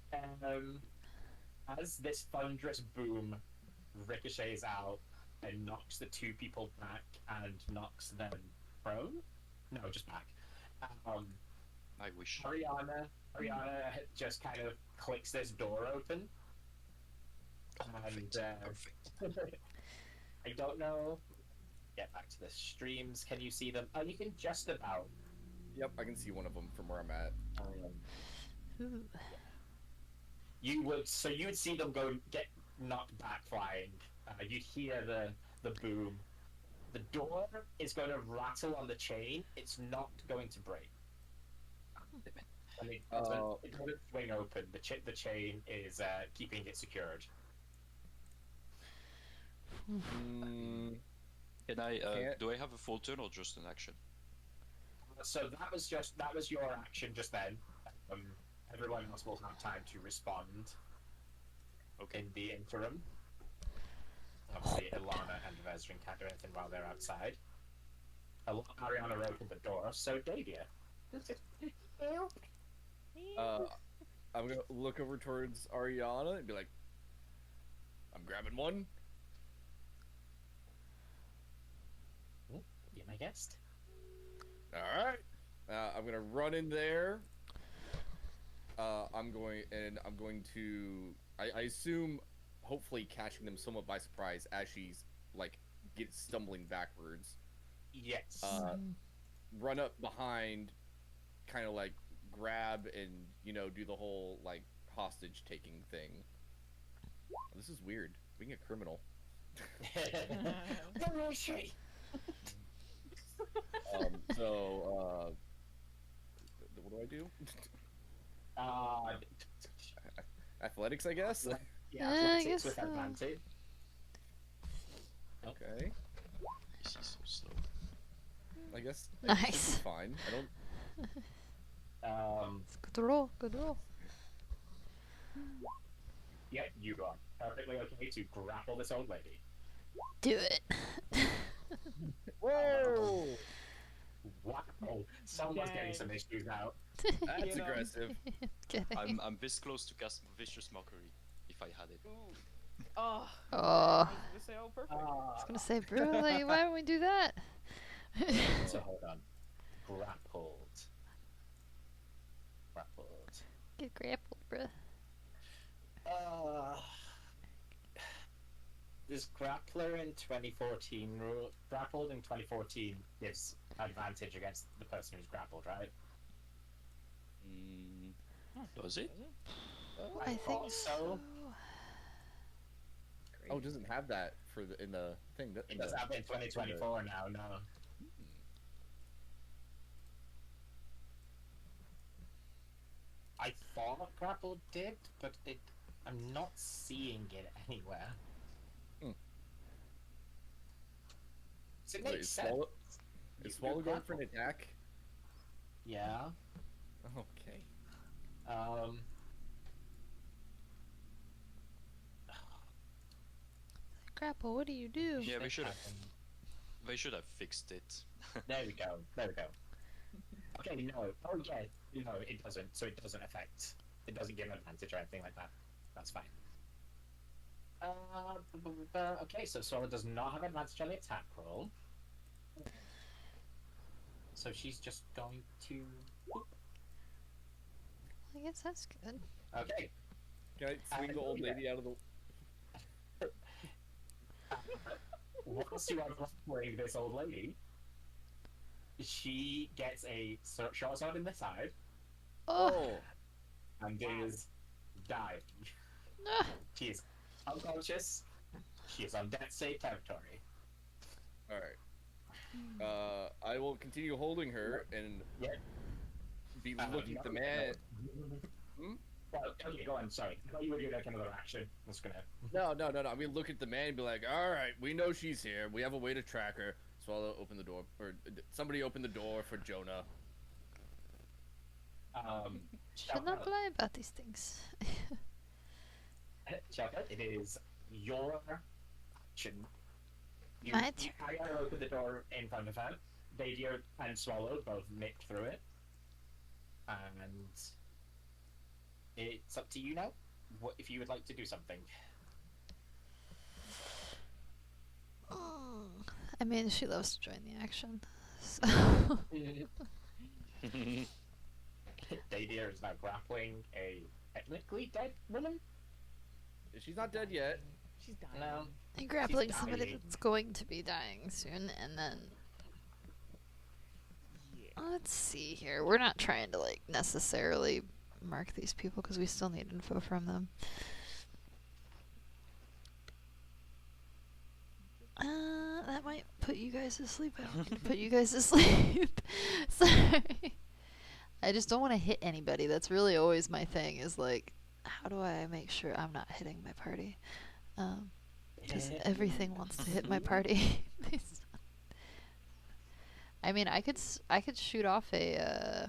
as this thunderous boom ricochets out and knocks the two people back and knocks them prone, no, just back. I wish. Ariana just kind of clicks this door open, Perfect. and Perfect. I don't know. Get back to the streams. Can you see them? Oh, you can just about. Yep, I can see one of them from where I'm at. Ooh. You would see them get knocked back flying. You'd hear the boom. The door is going to rattle on the chain. It's not going to break. I mean, it doesn't swing open. The chain is keeping it secured. Can I? Can't- Do I have a full turn or just an action? So that was your action just then. Everyone else will have time to respond. Okay. In the interim. Obviously, Ilana and Vezrin can't do anything while they're outside. Ariana opened the door, so Davia. I'm gonna look over towards Ariana and be like, I'm grabbing one. Be my guest. Alright. I'm gonna run in there. I'm going to I assume hopefully catching them somewhat by surprise as she's like stumbling backwards. Yes. Run up behind, kind of like grab and do the whole like hostage taking thing. This is weird. Being a criminal. Where is she? So what do I do? Athletics, I guess. Yeah, I athletics guess with so. advantage. Okay. This is so slow. I guess. Nice. It should be fine. I don't. Good roll. Good roll. Yeah, you are perfectly okay to grapple this old lady. Do it. Whoa! Wow, someone's getting some issues out. That's aggressive. Kidding. I'm this close to cast vicious mockery if I had it. Oh. Oh. I was gonna say, oh, perfect. I was gonna say, brutally, why don't we do that? So hold on. Grappled. Get grappled, bruh. This grappler in 2014 rule grappled in 2014 gives advantage against the person who's grappled, right? Does it? I think thought so. Oh, it doesn't have that in the thing. It does have it in 2024 now. No. I thought grappled did, but I'm not seeing it anywhere. So it Wait, makes sense. Is swallow going for an attack? Yeah. Okay. Grapple, what do you do? Yeah, they should have fixed it. There we go. Okay, no. Oh yeah, no, it doesn't. So it doesn't affect. It doesn't give advantage or anything like that. That's fine. Okay, so Sora does not have advantage on the attack roll. So she's just going to. I guess that's good. Okay. Can I swing the old lady out of the? Once you are grappling this old lady, she gets a short sword in the side Oh. and is dying. Ah. She is unconscious. She is on death save territory. All right. I will continue holding her and be looking at the man. Well, okay, go on. Sorry, I thought you were doing like another action. I was gonna. No. I mean, look at the man and be like, all right, we know she's here. We have a way to track her. Swallow, open the door, or somebody open the door for Jonah. Should not lie about these things. Shelka, it is your action. You My carry her open the door in front of her. Davier and Swallow both nick through it. And it's up to you now. What if you would like to do something? I mean, she loves to join the action. So. Davier is now grappling a technically dead woman. She's not dead yet. She's dying. No. And grappling She's somebody dying. that's going to be dying soon, and then Yeah. let's see here. We're not trying to like necessarily mark these people because we still need info from them. That might put you guys to sleep. I don't need to put you guys to sleep. Sorry. I just don't want to hit anybody. That's really always my thing. Is like, how do I make sure I'm not hitting my party? Because everything wants to hit my party. I mean, I could shoot off a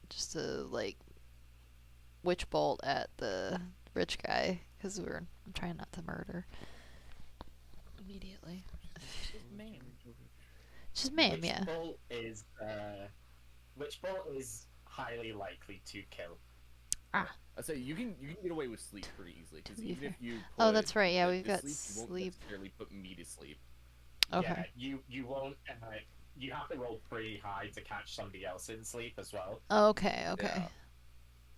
just a like witch bolt at the rich guy because I'm trying not to murder immediately. Just maim. Just maim, yeah. Witch bolt is highly likely to kill. I say you can get away with sleep pretty easily because To be even if fair. you Oh, put that's right. Yeah, the we've got sleep, you won't sleep. necessarily put me to sleep. Okay. Yeah, you won't. You have to roll pretty high to catch somebody else in sleep as well. Okay. Yeah.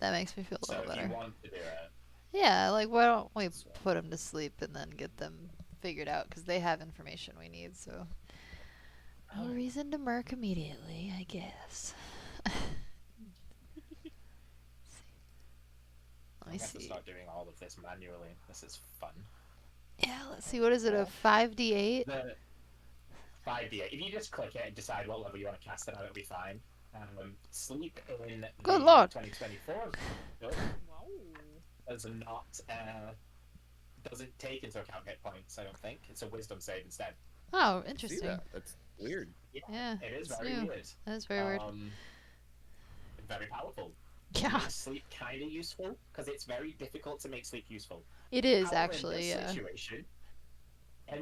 That makes me feel a So little if better. you want to do it, Yeah, like why don't we So- put them to sleep and then get them figured out because they have information we need. So no reason to murk immediately, I guess. Let me I have to see. start doing all of this manually. This is fun. Yeah, let's see. What is it? A 5d8? The 5d8. If you just click it and decide what level you want to cast it at, it'll be fine. Sleep in Good the lord. 2024 Wow. does not doesn't take into account hit points. I don't think it's a wisdom save instead. Oh, See interesting. that? That's weird. Yeah, It is it's very new. weird. That is very weird. Very powerful. Yeah, Makes sleep kind of useful because it's very difficult to make sleep useful. it is However, actually. In Yeah.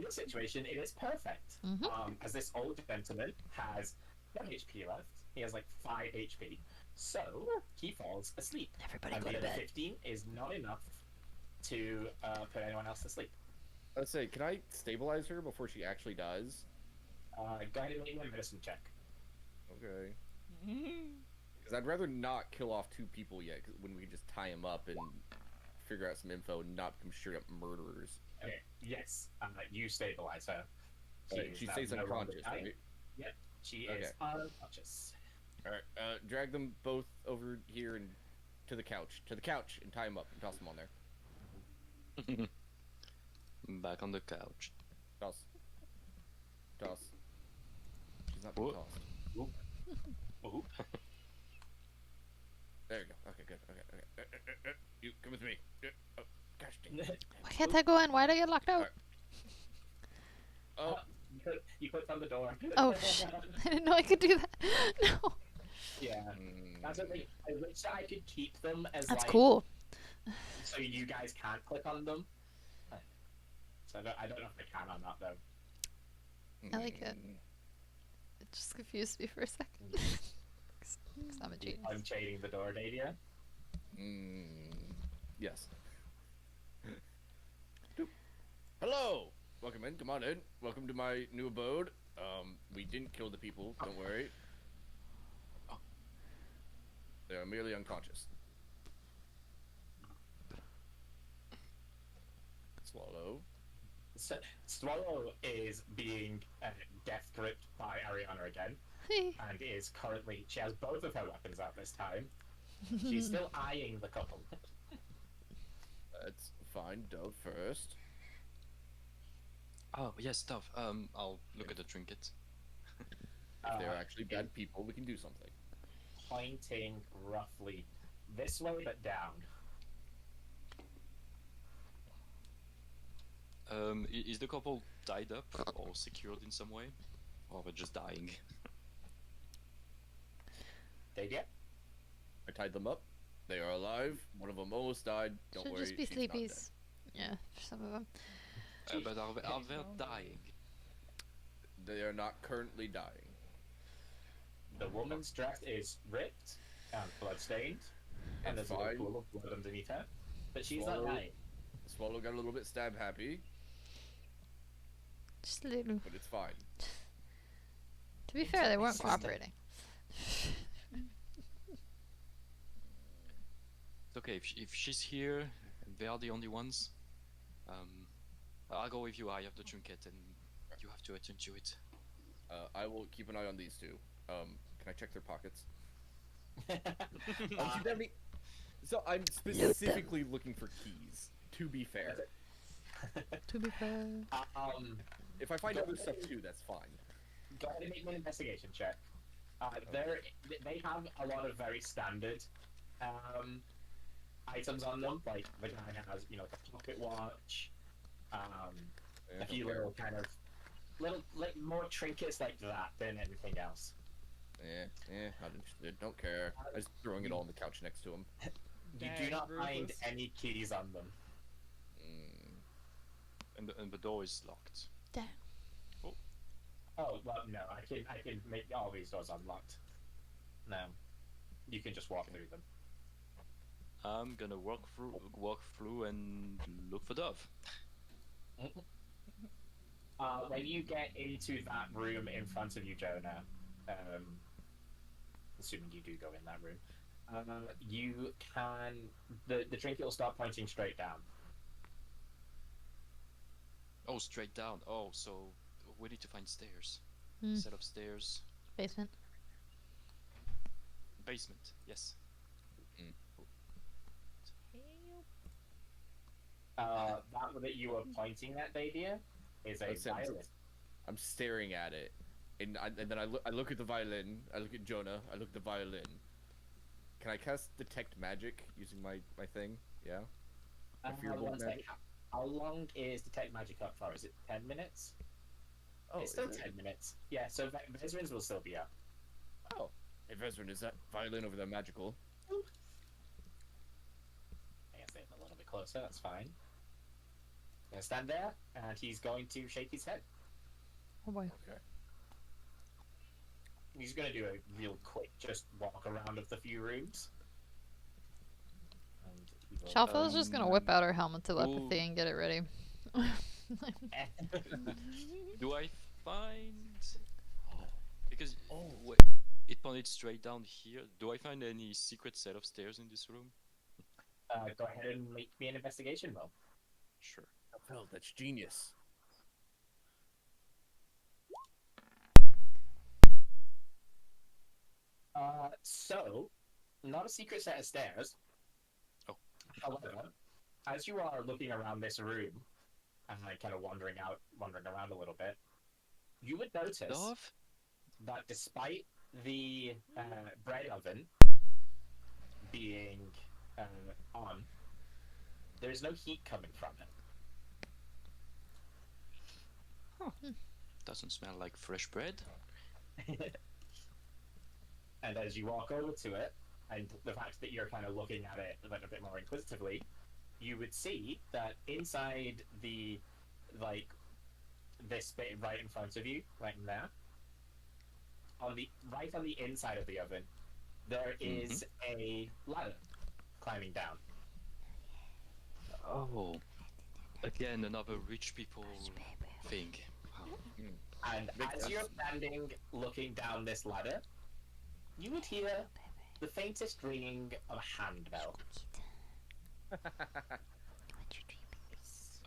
this situation, it is perfect. Mhm. As this old gentleman has no HP left, he has like 5 HP, so he falls asleep. Everybody And go the to other bed. 15 is not enough to put anyone else to sleep. Let's say, can I stabilize her before she actually dies? Go ahead and make a medicine check. Okay. Because I'd rather not kill off 2 people yet, 'cause when we can just tie them up and figure out some info and not become straight up murderers. Okay. Yes, you stabilize her. She is stays now no longer unconscious, dying. right? Yep, she is Okay. unconscious. Alright, drag them both over here and to the couch, and tie them up and toss them on there. Back on the couch. Toss. She's not being Whoa. tossed. Ooh. There you go. Okay, good. Okay. You come with me. Oh, gosh dang it. Why can't I go in? Why'd I get locked out? Alright. Oh, You clicked on the door. Oh shit! I didn't know I could do that. No. Yeah. That's the thing. I wish I could keep them as That's like, cool. so you guys can't click on them. So I don't know if I can or not though. I like it. It just confused me for a second. 'Cause I'm a genius. I'm chaining the door, Nadia. Yes. Hello! Welcome in, come on in. Welcome to my new abode. We didn't kill the people, don't worry. They're merely unconscious. Swallow. So, Swallow is being death gripped by Ariana again, and she has both of her weapons out this time. She's still eyeing the couple. Let's find Dove first. Oh yes, Dove. I'll look at the trinket. If they're actually bad people, we can do something. Pointing roughly this way but down. Is the couple tied up or secured in some way? Or they're just dying? They get. I tied them up. They are alive. One of them almost died. Don't Should worry. just be she's not dead. sleepies. Yeah, for some of them. But are they dying? They are not currently dying. The woman's dress is ripped and bloodstained, and It's there's a fine. pool of blood underneath her. But she's not Swallow. dying. Swallow got a little bit stab happy, Just a little. but it's fine. To be fair, they weren't Sister. cooperating. It's okay if she's here and they are the only ones. I'll go with you. I have the trinket and you have to attend to it. I will keep an eye on these two. Can I check their pockets? Uh, So I'm specifically looking for keys. To be fair, To be fair. if I find other stuff too, that's fine. Go ahead and make me an investigation check. They have a lot of very standard items on them. Like the guy has, a pocket watch, Yeah, a few okay. little kind of like more trinkets like that than anything else. Not interested. Don't care. I'm just throwing it all on the couch next to him. You do Dang, not find Rufus. any keys on them. And the door is locked. Damn. Oh well, no, I can make all these doors unlocked. No, you can just walk through them. I'm gonna walk through and look for Dove. When you get into that room in front of you, Jonah, assuming you do go in that room, you can the trinket will start pointing straight down. Oh, straight down. Oh, so we need to find stairs. Hmm. Set of stairs. Basement. Basement. Yes. That you were pointing at, Dadia, is a That sounds- violin. I'm staring at it, and then I look at the violin. I look at Jonah. I look at the violin. Can I cast detect magic using my thing? Yeah. Fearful One sec. magic? How long is detect magic up for? Is it 10 minutes? It's still is it? 10 minutes. Yeah, so Vezrins will still be up. Oh, hey Vezrin, is that violin over there magical? I guess they're a little bit closer, that's fine. Gonna stand there, and he's going to shake his head. Oh boy. Okay. He's gonna do a real quick, just walk around of the few rooms. And he will- Shalfell's just gonna whip out her helmet telepathy Ooh. and get it ready. Do I find? Because it pointed straight down here. Do I find any secret set of stairs in this room? Go ahead and make me an investigation roll. Sure. Oh, that's genius. So, not a secret set of stairs. Oh. However, as you are looking around this room and like kind of wandering around a little bit, you would notice Dove? that despite the bread oven being on, there's no heat coming from it. Doesn't smell like fresh bread. And as you walk over to it, and the fact that you're kind of looking at it a little bit more inquisitively, you would see that inside the, like, this bit right in front of you, right in there, on the inside of the oven, there is a ladder climbing down. Oh. Again, another rich people thing. Wow. And as you're standing looking down this ladder, you would hear the faintest ringing of a handbell.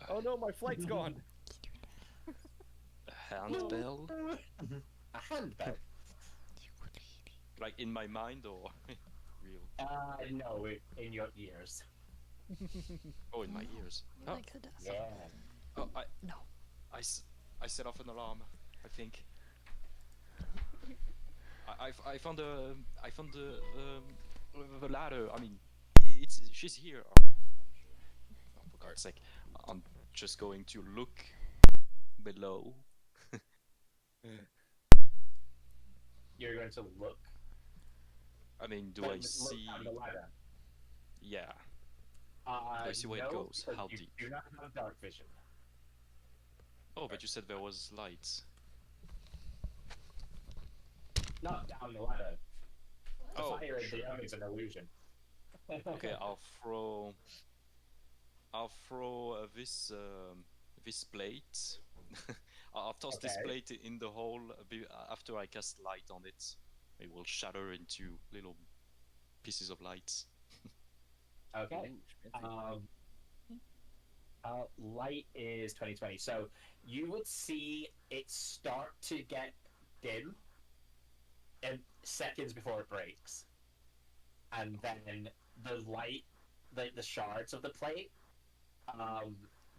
Oh no, my flight's gone. A handbell? A handbell? Like in my mind or real? No, in your ears. Oh, in my ears. Oh, Like the dust. Yeah. oh No. I set off an alarm. I think. I found the ladder. I mean, she's here. Oh, for God's sake, I'm just going to look below. You're going to look. I mean, do look I see? down the ladder. Yeah. Do I see where it No, goes? because How you deep? do not have dark vision. Oh, but you said there was lights. Not down the ladder. The Oh, fire in sure. the is an illusion. Okay, I'll throw this plate. I'll toss this Okay. plate in the hole after I cast light on it. It will shatter into little pieces of lights. Okay. Ooh, fancy. Light is 2020, so you would see it start to get dim in seconds before it breaks, and then the light, the shards of the plate,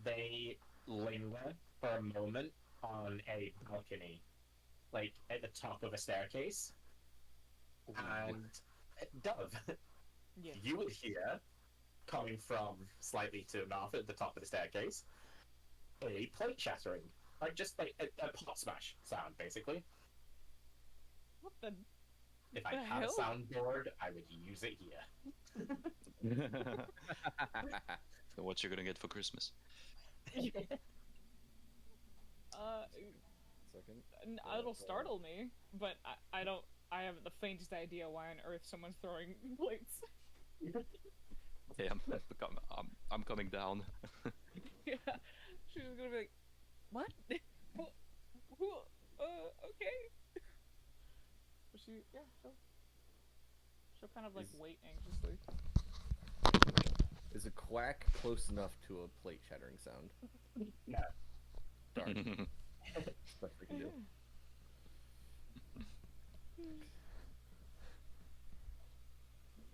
they linger for a moment on a balcony, like at the top of a staircase, and Dove, Yeah. you would hear coming from slightly to the north at the top of the staircase a plate shattering, like just like a pot smash sound, basically. What the? If I The had a hell? soundboard, I would use it here. So what you're gonna get for Christmas? Second. It'll startle me, but I don't. I haven't the faintest idea why on earth someone's throwing plates. Hey, I'm coming down. Yeah, she's gonna be like, "What? Who? Okay." But she'll kind of like wait anxiously. Is a quack close enough to a plate shattering sound? No. Darn. Best we can do.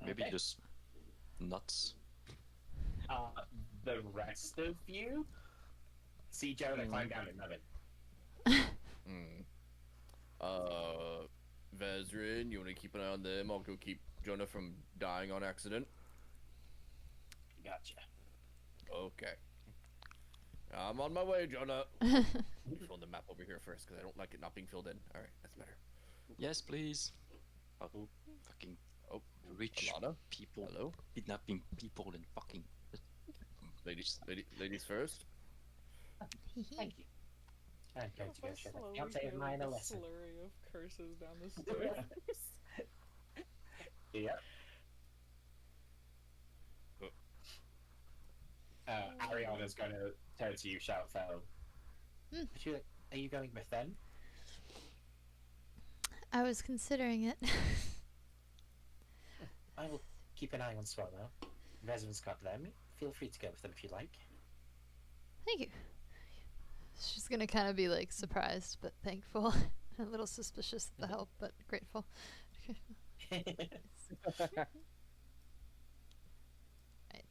Maybe Okay. just nuts. The rest of you see Jonah climb down another. Vezrin, you want to keep an eye on them? I'll go keep Jonah from dying on accident. Gotcha. Okay. I'm on my way, Jonah. Just on the map over here first, because I don't like it not being filled in. Alright, that's better. Yes, please. Fucking rich Alana? people Hello? kidnapping people and fucking. Ladies first. Thank you. I'm going to go show my Slowly fiance hear, of mine a like, a lesson. slurry of curses down the stairs. Yep. Ariana's going to turn to you, shout fellow. Are you going with them? I was considering it. I will keep an eye on Swallow. Residence got them. Feel free to go with them if you like. Thank you. She's gonna kind of be like surprised but thankful. A little suspicious of the help, but grateful. Right.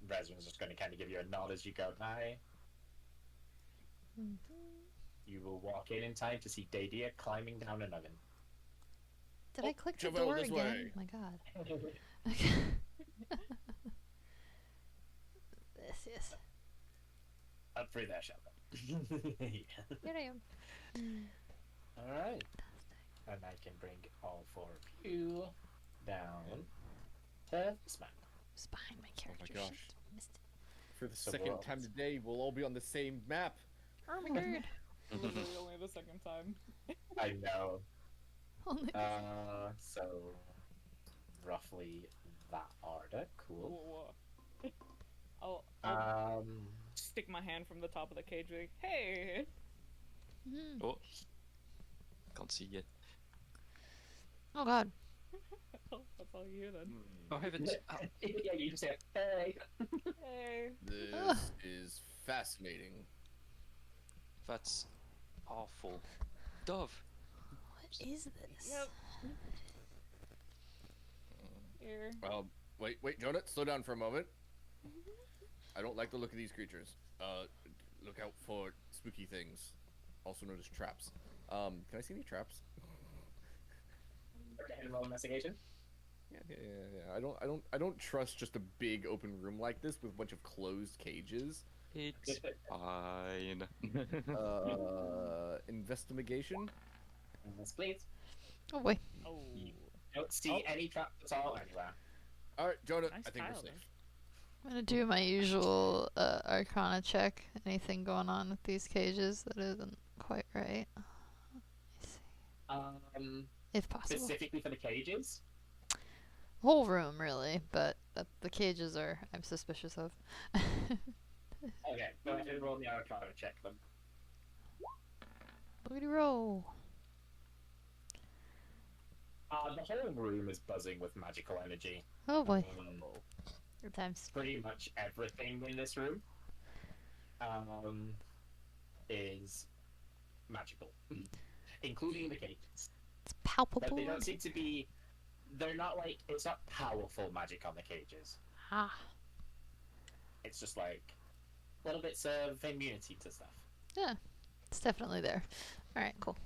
Residence just going to kind of give you a nod as you go by. You will walk in time to see Dadia climbing down an oven. Did I click the Javel door this again? way. Oh my god. Okay. Yes. Up through there, Shelby. Yeah. Here I am. Alright. And I can bring all four of you down to this map. It's behind my character gosh. sheet. Missed it. For the So second we're time all- today, we'll all be on the same map. Oh my god. Literally only the second time. I know. Only So roughly that order. Cool. I'll stick my hand from the top of the cage like, hey! Mhm. Oh, can't see yet. Oh god. That's all you hear then. Oh heavens! Ow. Yeah, you just say, hey. Hey! This is fascinating. That's awful. Dove. What is this? Yep. Here. Wait, Jonah, slow down for a moment. I don't like the look of these creatures. Look out for spooky things, also known as traps. Can I see any traps? Okay, roll investigation. Yeah. I don't trust just a big open room like this with a bunch of closed cages. It's fine. Investigation. Yes, please. Oh boy. Oh, Don't see any traps at all anywhere. All right, Jonah. Nice I think we're tile, safe. I'm gonna do my usual Arcana check. Anything going on with these cages that isn't quite right? Let me see. If possible. Specifically for the cages. Whole room, really, but the cages are I'm suspicious of. Okay, go ahead and roll the Arcana check them. Boogity roll. The whole room is buzzing with magical energy. Oh boy. Good times. Pretty much everything in this room is magical, including the cages. It's But palpable. they don't seem to be. They're not like it's not powerful magic on the cages. Ah. It's just like little bits of immunity to stuff. Yeah. It's definitely there. Alright, cool.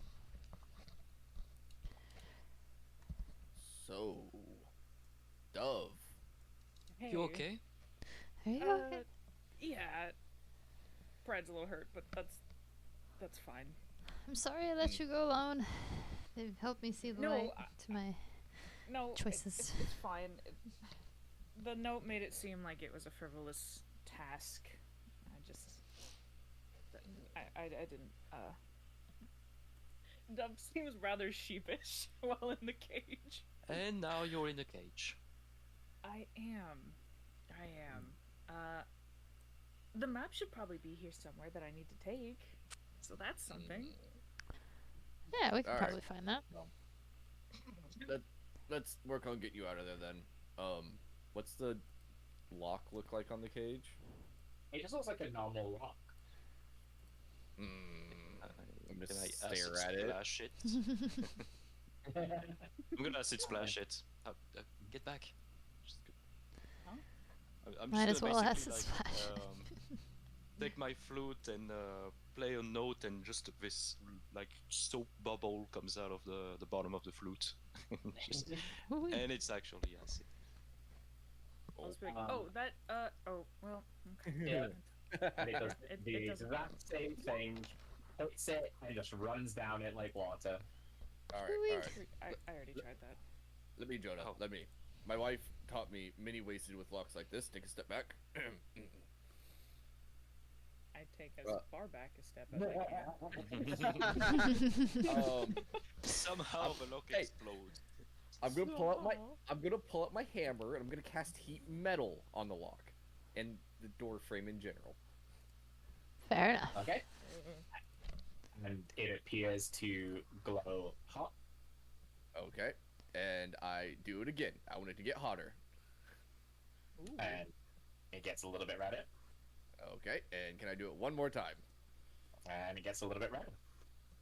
So, Dove. hey. You okay? Are you Uh, okay? yeah. Pride's a little hurt, but that's fine. I'm sorry I let you go alone. They've helped me see the No, light to my No, choices. it's fine. The note made it seem like it was a frivolous task. I didn't. Dove seems rather sheepish while in the cage. And now you're in the cage. I am. The map should probably be here somewhere that I need to take. So that's something. Yeah, we can Alright. probably find that. Let's work on getting you out of there then. What's the lock look like on the cage? It just looks like a normal rock. I'm gonna Can I stare acid at it. splash it? I'm gonna acid splash it. Get back. Just go. Huh? I'm Might just as gonna well basically, acid splash. take my flute and play a note, and just this like soap bubble comes out of the bottom of the flute. Just- Ooh-wee. and it's actually acid. I was like, Um, oh, well, okay. Yeah. And it does It the doesn't exact same thing. Hits it and just runs down it like water. All Wait. right. I already tried that. Let me, Jonah. Oh. Let me. My wife taught me many ways to do with locks like this. Take a step back. I take as Uh. far back a step as I can. Somehow the lock Hey. explodes. I'm gonna pull out my hammer and I'm gonna cast heat metal on the lock and the door frame in general. Fair enough. Okay. And it appears to glow hot. Okay. And I do it again. I want it to get hotter. Ooh. And it gets a little bit redder. Okay. And can I do it one more time? And it gets a little bit redder.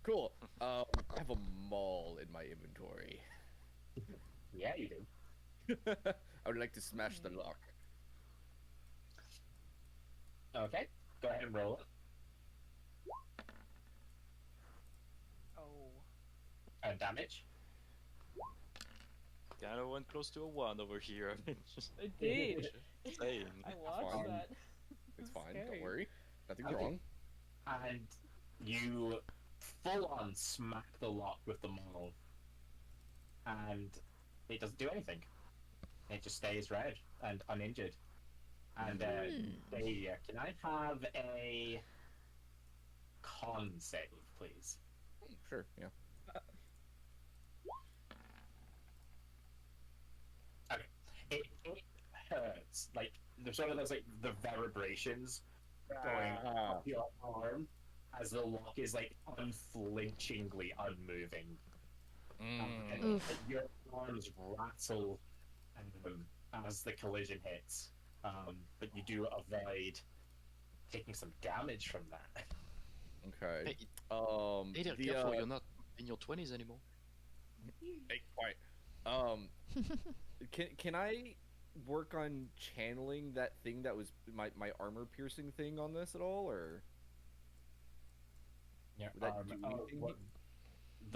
Cool. I have a maul in my inventory. Yeah, you do. I would like to smash the lock. Okay. Go ahead and roll it. Oh. Damage. Kinda went close to a 1 over here. I mean, just I did. saying. I watched fine. that. It's fine. Scary. Don't worry. Nothing's Okay. wrong. And you full on smack the lock with the maul. And it doesn't do anything. It just stays red and uninjured. And Dahlia, can I have a con save, please? Sure. Yeah. It hurts. Like there's sort of those like the vibrations going up your arm as the lock is like unflinchingly unmoving. And Oof. your arms rattle as the collision hits. But you do avoid taking some damage from that. Okay. Hey, The, careful, you're not in your 20s anymore. Hey, quiet. Can I work on channeling that thing that was my armor piercing thing on this at all, or Yeah. would that do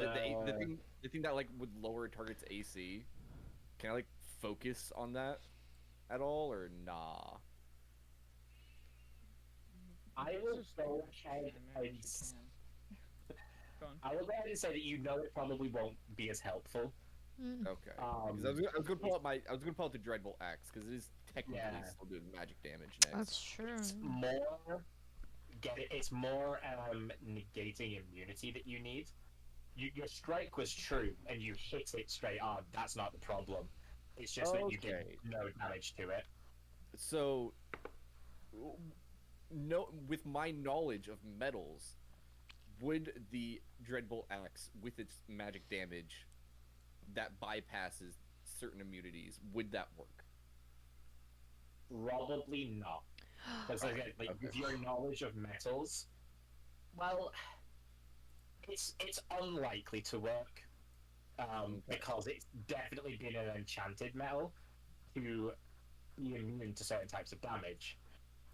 anything? The thing that like would lower a target's AC. Can I like focus on that at all, or nah? I will Just go trying ahead to manage and you can. Go on. I will go ahead and say that you know it probably won't be as helpful. Mm. Okay. Because I was gonna pull out the Dreadbolt Axe because it is technically Yeah. still doing magic damage That's next. true. It's more It's more negating immunity that you need. Your strike was true, and you hit it straight on. That's not the problem. It's just that you did Okay. no damage to it. So, w- no, with my knowledge of metals, would the Dreadbolt Axe, with its magic damage that bypasses certain immunities, would that work? Probably not, because again, like Okay. with your knowledge of metals, well, it's unlikely to work. Because it's definitely been an enchanted metal to be immune to certain types of damage,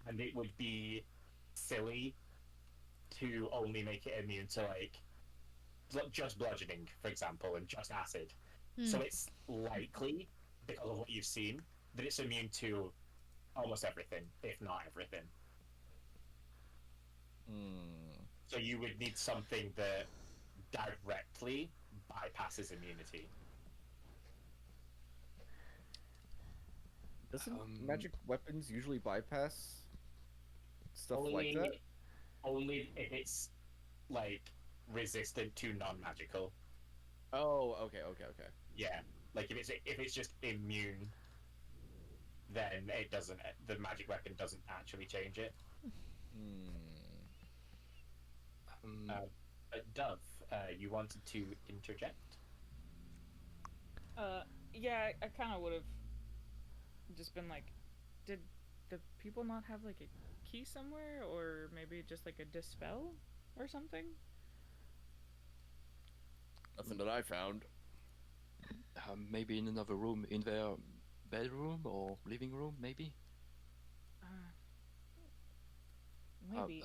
and it would be silly to only make it immune to like just bludgeoning, for example, and just acid. So it's likely, because of what you've seen, that it's immune to almost everything, if not everything. So you would need something that directly bypasses immunity. Doesn't magic weapons usually bypass stuff only, like that? Only if it's like resistant to non-magical. Oh, okay. Yeah, like if it's just immune, then it doesn't. The magic weapon doesn't actually change it. Dove, you wanted to interject? Yeah, I kind of would have just been like, did the people not have like a key somewhere, or maybe just like a dispel or something? Nothing that I found. Maybe in another room, in their bedroom or living room, maybe. Maybe.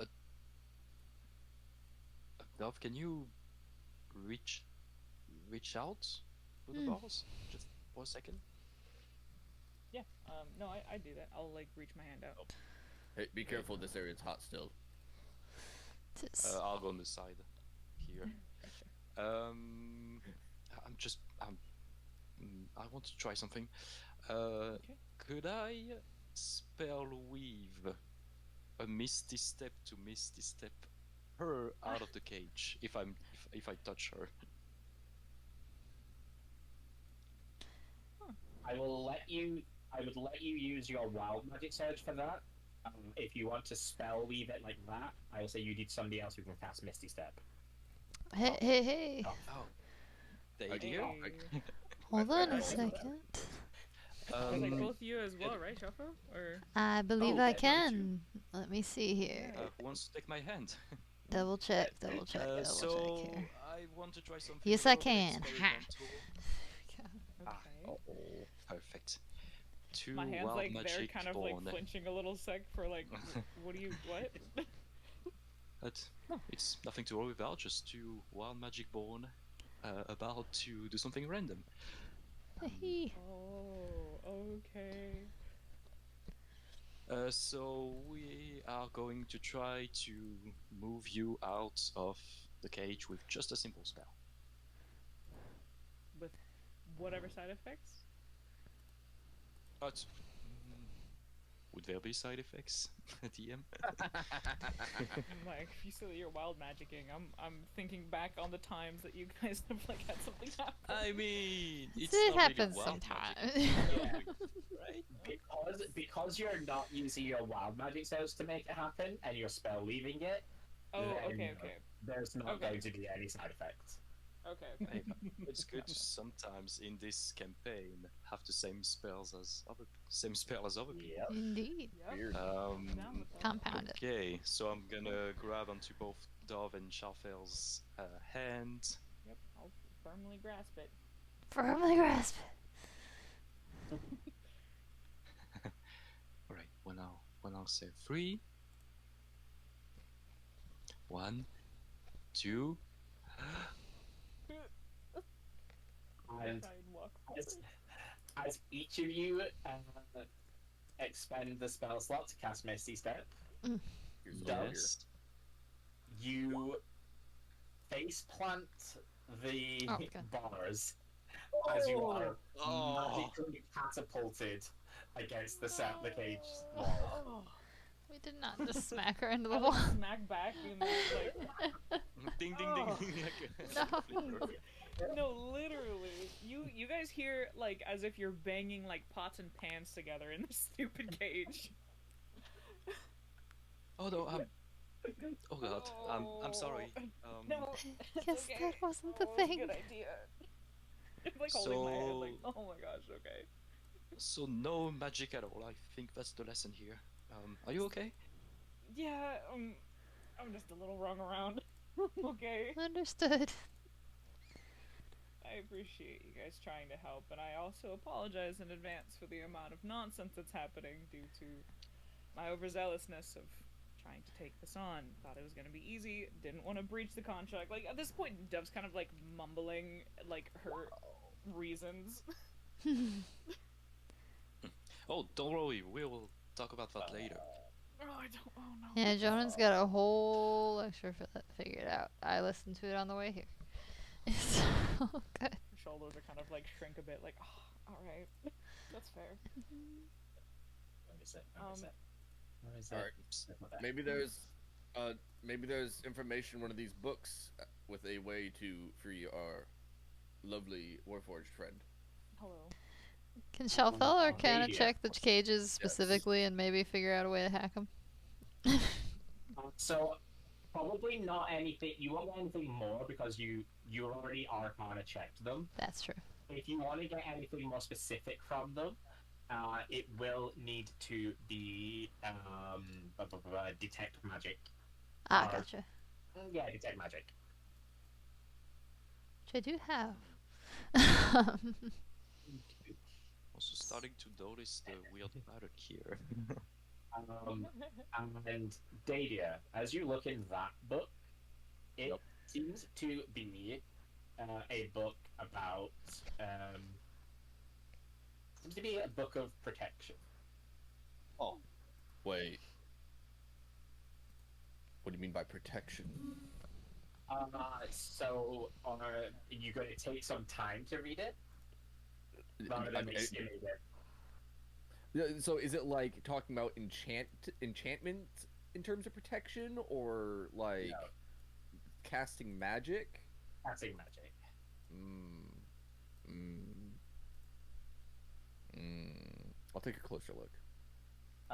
Dove, can you reach out to the bars just for a second? Yeah. No, I do that. I'll like reach my hand out. Hey, be careful. This area's hot still. I'll go on the side here. I want to try something. Okay. Could I spell weave a misty step to misty step her out of the cage if I touch her? I will let you. I would let you use your wild magic surge for that. If you want to spell weave it like that, I will say you need somebody else who can cast Misty Step. Hey. Oh, the I idea. Hey. Hold on I a think second. It's like both you as well, right, Shuffle? Or I believe Oh, I yeah, can. Let me see here. Who wants to take my hand? Double check here. I want to try something. Yes, a I little bit can. Ha. experimental. okay. Perfect. Two My hands wild like they're magic kind of born. like flinching a little sec for like, what? It's nothing to worry about. Just two wild magic born, about to do something random. Oh, okay. So we are going to try to move you out of the cage with just a simple spell. With whatever side effects. But would there be side effects, DM? Like, if you say that you're wild magicking, I'm thinking back on the times that you guys have like had something happen. I mean, it's It not really happens wild sometimes. magic, Yeah. right? Because you're not using your wild magic surge to make it happen, and you're spell weaving it. Oh, then, okay. There's not Okay. going to be any side effects. Okay. Hey, it's good to sometimes in this campaign have the same spell as other people. Yep. Indeed. Yep. Weird. Down with that. Compounded. Okay, so I'm gonna grab onto both Dove and Sharfel's hand. Yep. I'll firmly grasp it. Firmly grasp it. All right, when I'll say 3, 1, 2. And Try and walk as each of you expend the spell slot to cast Misty Step, Here's what I hear. Yes. You face plant the Oh, God. bars as you are Oh. magically catapulted against the cage wall. We did not just smack her into I the like wall. smack back and like Ding ding ding Oh. like a No. flipper. no, literally. You guys hear like as if you're banging like pots and pans together in this stupid cage. Oh no, oh god, I'm sorry. No, it's Guess okay. that wasn't the Oh, it's a thing. good idea. I'm like holding my head like, So- oh my gosh, okay. So no magic at all. I think that's the lesson here. Are you okay? Yeah, I'm just a little wrong around. Okay. Understood. I appreciate you guys trying to help, and I also apologize in advance for the amount of nonsense that's happening due to my overzealousness of trying to take this on. Thought it was gonna be easy, didn't want to breach the contract. Like, at this point, Dove's kind of like mumbling, like, her reasons. Oh, don't worry. We'll talk about that later. Oh, I don't. Oh no. Yeah, Jonah's got a whole lecture for that figured out. I listened to it on the way here. It's so good. Her shoulders are kind of like shrink a bit, like, oh, alright. That's fair. Where is it? Where is Um, it? Where is it? Alright. Maybe there's information in one of these books with a way to free our lovely Warforged friend. Hello. Can Shelfell or Arcana Media. check the cages specifically and maybe figure out a way to hack them? So probably not anything. You won't get anything more because you already Arcana checked them. That's true. If you want to get anything more specific from them, it will need to be detect magic. Ah, Or- gotcha. Yeah, detect magic. Which I do have. Also starting to notice the weird pattern here. And Dadia, as you look in that book, it Yep. seems to be a book about seems to be a book of protection. Oh. Wait. What do you mean by protection? So are you going to take some time to read it? Rather than just skimming it? So is it like talking about enchantment in terms of protection, or like No. casting magic? Casting magic. I'll take a closer look.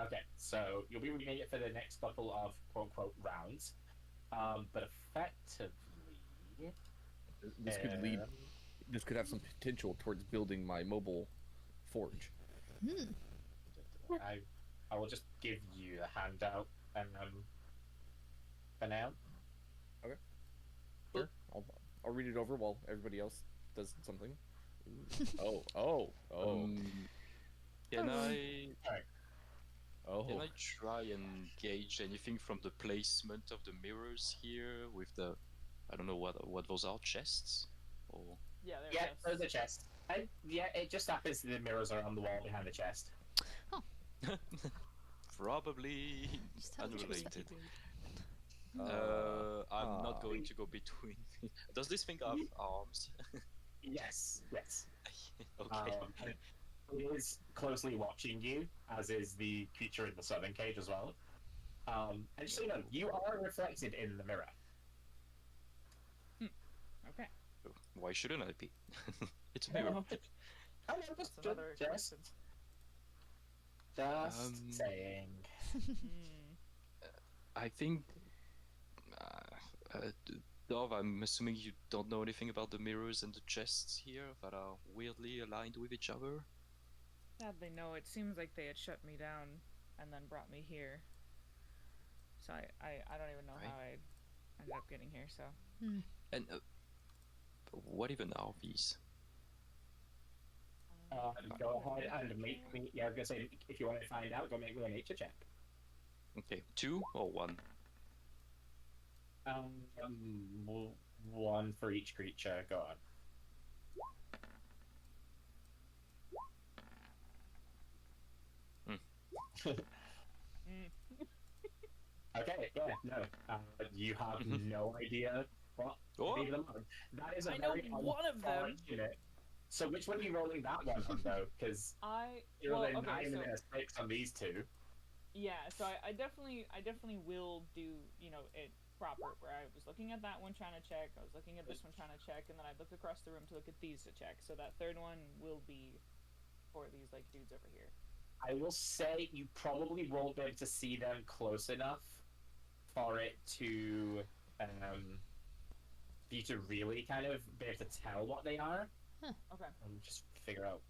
Okay, so you'll be reading it for the next couple of quote-unquote rounds. But effectively... This could lead. This could have some potential towards building my mobile forge. I will just give you the handout for now. Sure. I'll read it over while everybody else does something. Can I Oh. try and gauge anything from the placement of the mirrors here with the, I don't know what those are, chests? Or Yeah, there Yeah, it is. there's a chest. And yeah, it just happens that the mirrors are on the wall behind the chest. probably Just have to choose unrelated. one. I'm not going to go between. Does this thing have arms? Yes, yes. Okay. And it is closely watching you, as is the creature in the southern cage as well. And just so you know, you are reflected in the mirror. Okay. Why shouldn't I be? It's a mirror. Oh, no, That's just, another just, question. just saying. I think, Dov, I'm assuming you don't know anything about the mirrors and the chests here that are weirdly aligned with each other. Sadly, no. It seems like they had shut me down and then brought me here. So I don't even know Right. how I ended up getting here. So And what even are these? Go ahead and make me. Yeah, I was gonna say, if you want to find out, go make me a nature check. Okay, 2 or 1? One for each creature. Go on. Okay, yeah, no. You have no idea what Oh. any of them are. That is a I know very one of them. unfortunate. So which one are you rolling that one on, though? Because you're Well, rolling okay, 9 so and a 6 on these two. yeah, so I definitely will do, it proper, where I was looking at that one trying to check, I was looking at this one trying to check, and then I look across the room to look at these to check. So that third one will be for these like dudes over here. I will say you probably won't be able to see them close enough for it to for you to really kind of be able to tell what they are. Okay. And just figure out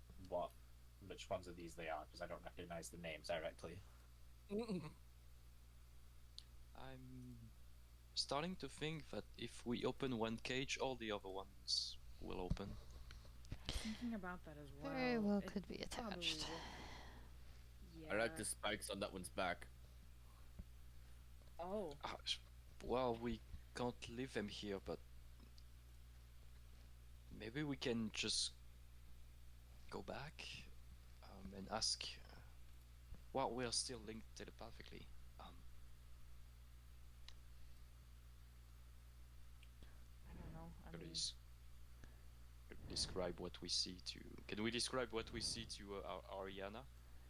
which ones of these they are, because I don't recognize the names directly. I'm starting to think that if we open one cage, all the other ones will open. Thinking about that as well. Very well It could be probably attached. will. I Yeah. like the spikes on that one's back. Oh. Well, we can't leave them here, but maybe we can just go back and ask. Well, we are still linked telepathically. I don't know. I mean, describe what we see to. Can we describe what we see to Ariana?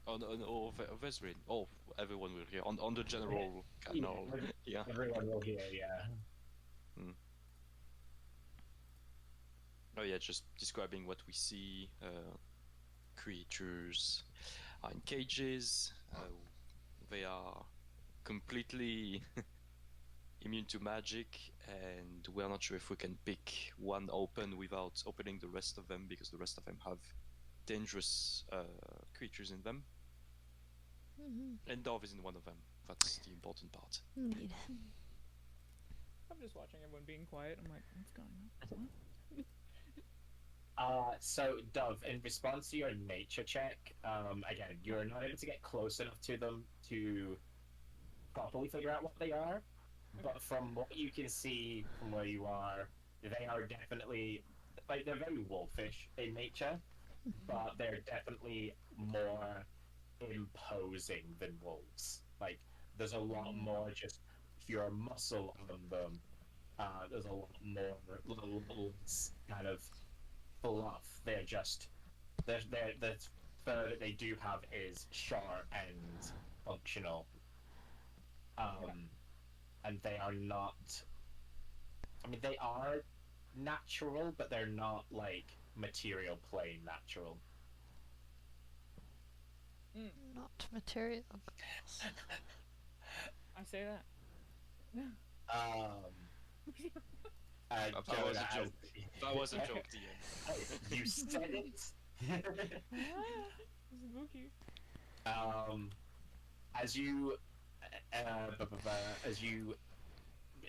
Or Vezrin? Oh, everyone will hear. On the general canal. Yeah. Everyone will hear, yeah. Oh yeah, just describing what we see. Creatures are in cages. They are completely immune to magic, and we're not sure if we can pick one open without opening the rest of them, because the rest of them have dangerous creatures in them. And Dove isn't one of them. That's the important part. Indeed. I'm just watching everyone being quiet. I'm like, what's going on? So, Dove, in response to your nature check, again, you're not able to get close enough to them to properly figure out what they are. But from what you can see from where you are, they are definitely, like, they're very wolfish in nature, but they're definitely more imposing than wolves. Like, there's a lot more just pure muscle on them. There's a lot more little kind of fluff. They're just the fur that they do have is sharp and functional. And they are not. I mean, they are natural, but they're not like material plane natural. Not material. I say that. That was a joke. That was a joke, DM. You said it. Spooky. As you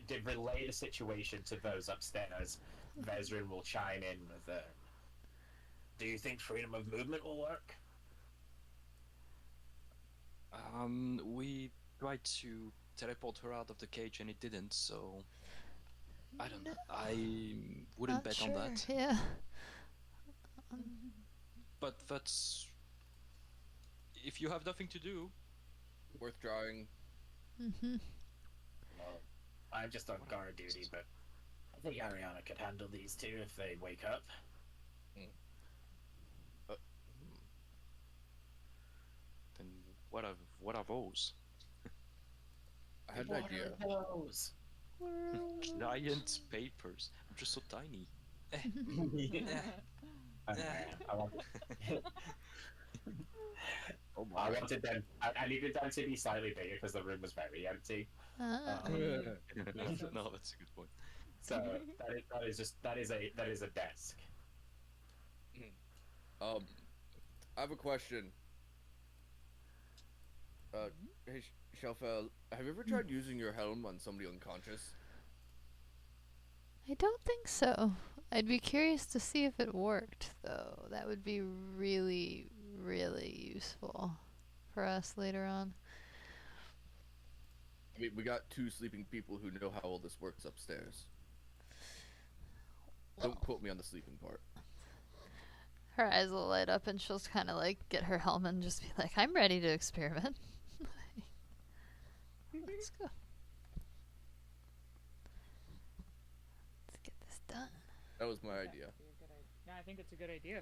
did relay the situation to those upstairs, Vezrin will chime in with do you think freedom of movement will work? We tried to teleport her out of the cage and it didn't, so I don't know. I wouldn't Not bet sure. on that. Yeah. But that's if you have nothing to do. Worth trying. Well, I'm just on guard duty, but I think Ariana could handle these two if they wake up. Then what are those? I had an idea. Those? Giant papers. I'm just so tiny. Oh I my. wanted them. I needed them to be slightly bigger because the room was very empty. No, that's a good point. So that is a desk. I have a question. Hey, Shelfel, have you ever tried using your helm on somebody unconscious? I don't think so. I'd be curious to see if it worked, though. That would be really, really useful for us later on. I mean, we got 2 sleeping people who know how all this works upstairs. Don't quote me on the sleeping part. Her eyes will light up and she'll kind of like get her helmet and just be like, I'm ready to experiment. Let's go. That was my That idea. would be a good idea. Yeah, I think it's a good idea.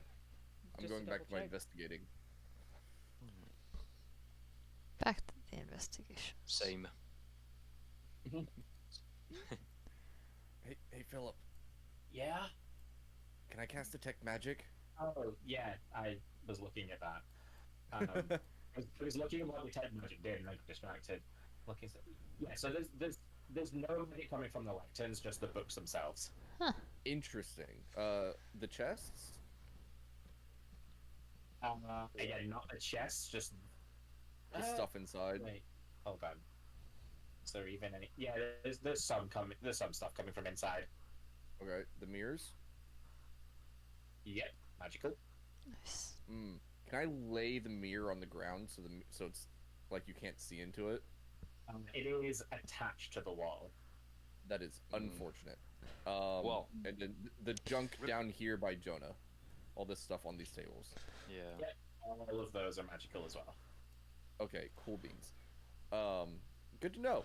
I'm Just going back to my double-check. investigating. Back to the investigation. Same. Hey, Philip. Yeah. Can I cast detect magic? Oh, yeah. I was looking at that. I was looking at what the tech magic did, and I got distracted. Looking, yeah. So there's no magic coming from the lecterns, just the books themselves. Interesting. The chests? Again, not the chests, just The stuff inside. Wait, hold on. Is there even any? Yeah, there's some coming. There's some stuff coming from inside. Okay, the mirrors? Yep, magical. Nice. Can I lay the mirror on the ground so it's like you can't see into it? It is attached to the wall. That is unfortunate. Well, and then the junk down here by Jonah. All this stuff on these tables. yeah. Yep, all of those are magical as well. Okay, cool beans. Good to know.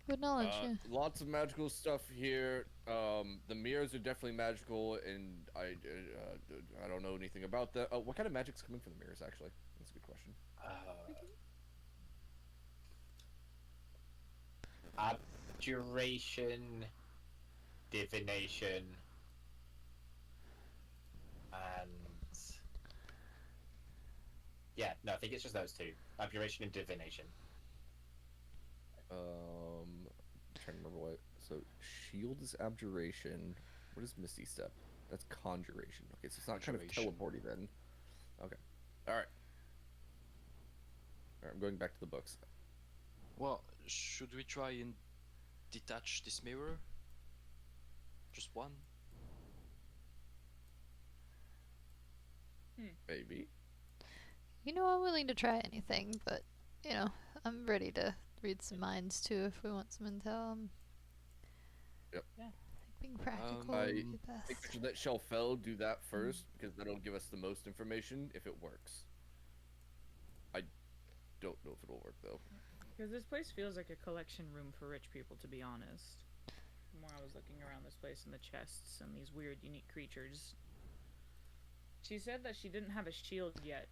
Good knowledge, yeah. Lots of magical stuff here. The mirrors are definitely magical, and I don't know anything about that. What kind of magic's coming from the mirrors? Actually, that's a good question. Abjuration, divination, and yeah, no, I think it's just those two: abjuration and divination. Trying to remember what. So shield is abjuration. What is Misty Step? That's conjuration. Okay, so it's not kind of Conjuration. teleporty then. Okay. All right. All right. I'm going back to the books. Well, should we try and detach this mirror? Just one? Maybe. You know, I'm willing to try anything, but, you know, I'm ready to read some minds too if we want some intel. Yep. Yeah. I think being practical I would be I think we best. should let Shelfell do that first because that'll give us the most information if it works. I don't know if it'll work though. Because this place feels like a collection room for rich people, to be honest. The more I was looking around this place and the chests and these weird, unique creatures. She said that she didn't have a shield yet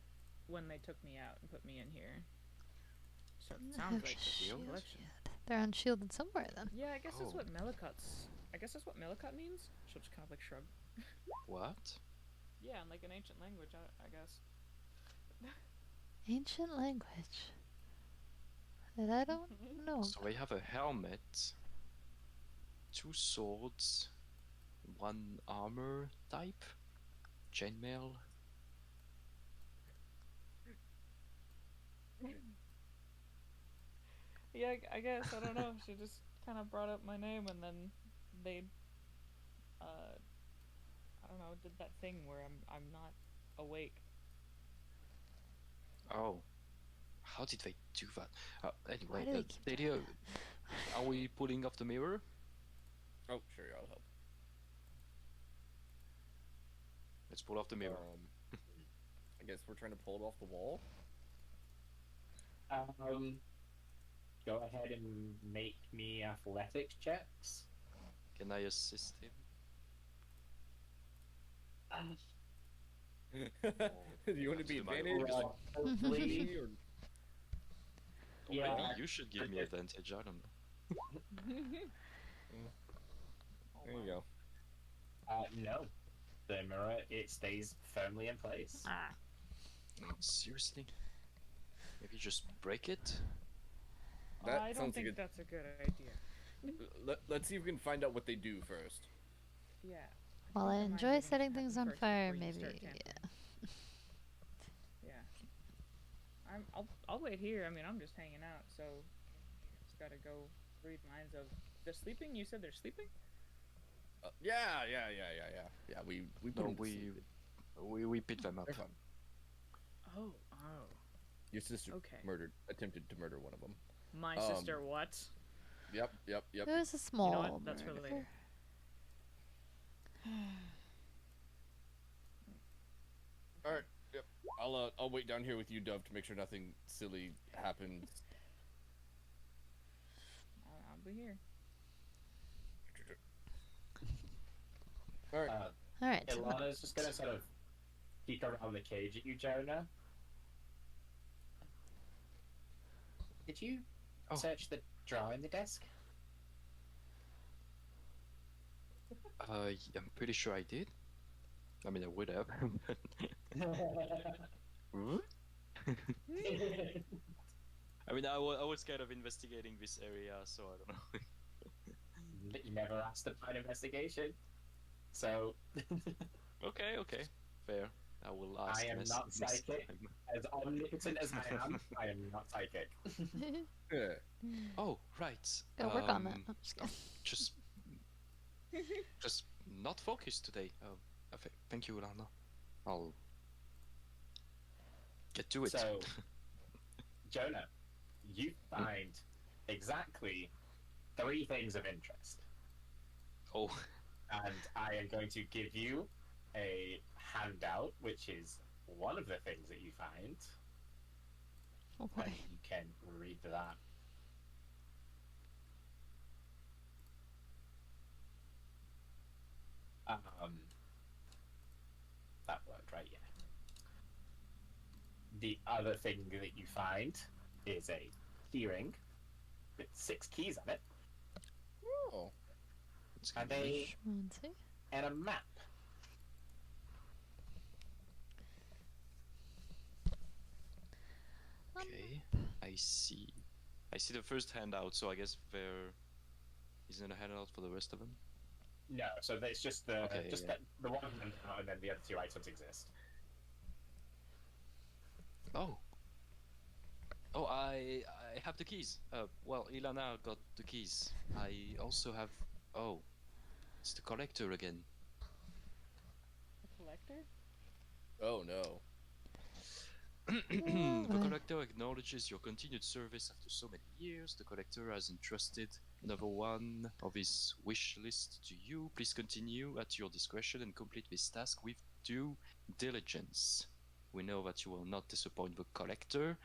when they took me out and put me in here. So it I sounds have like a a shield collection. yet. They're unshielded somewhere then. Yeah, I guess that's Oh. what Melicut's. I guess that's what Melicut means. She'll just kind of like shrug. What? Yeah, in like an ancient language, I guess. Ancient language that I don't know. So we have a helmet, 2 swords, 1 armor type, chainmail. Yeah, I guess, I don't know. She just kind of brought up my name and then they, I don't know, did that thing where I'm not awake. Oh, how did they do that? Why Anyway, do they keep doing Lydia, are we pulling off the mirror? Oh, sure, I'll help. Let's pull off the mirror. I guess we're trying to pull it off the wall. Go ahead and make me athletics checks. Can I assist him? Do you want to be To my advantage? Hopefully, Or Yeah. maybe you should give me advantage, I don't know. There you go. no. The mirror, it stays firmly in place. Seriously? Maybe just break it? That I don't sounds think like that's a good idea. Let's see if we can find out what they do first. Yeah. Well, I think enjoy mind setting reading things happen on first fire, before you maybe. start camping. Yeah. Yeah. I'll wait here. I mean, I'm just hanging out, so just gotta go read minds of. They're sleeping. You said they're sleeping. Yeah. We No, put them to we sleep. beat them up. They're fine. Oh. Your sister Okay. attempted to murder one of them. My sister. What? Yep. It was a small You know what? That's for murder. later. All right. Yep. I'll wait down here with you, Dove, to make sure nothing silly happens. I'll be here. All right. All right. Ilana's just gonna sort of peek around the cage at you, Jonah. Did you Oh. search the drawer in the desk? I'm pretty sure I did. I mean, I would have. I mean, I was kind of investigating this area, so I don't know. You never asked about an investigation. So, Okay, fair. I will ask. I am not next psychic. time. As omnipotent as I am not psychic. Yeah. Oh, right. Gotta work on that. I'm just kidding. Just, just not focused today. Thank you, Lana. I'll get to it. So, Jonah, you find exactly 3 things of interest. Oh, And I am going to give you a handout, which is one of the things that you find. Oh boy. And you can read that. That worked, right? Yeah. The other thing that you find is a keyring with 6 keys on it Oh. it's and gonna be- Schmancy. a map. Okay, I see. I see the first handout, so I guess there isn't a handout for the rest of them. No, so it's just the Okay, yeah. the one handout, and then the other 2 items exist. Oh. Oh, I have the keys. Well, Ilana got the keys. I also have. Oh, it's the collector again. A collector? Oh no. The boy. collector acknowledges your continued service after so many years. The collector has entrusted another one of his wish list to you. Please continue at your discretion and complete this task with due diligence. We know that you will not disappoint the collector,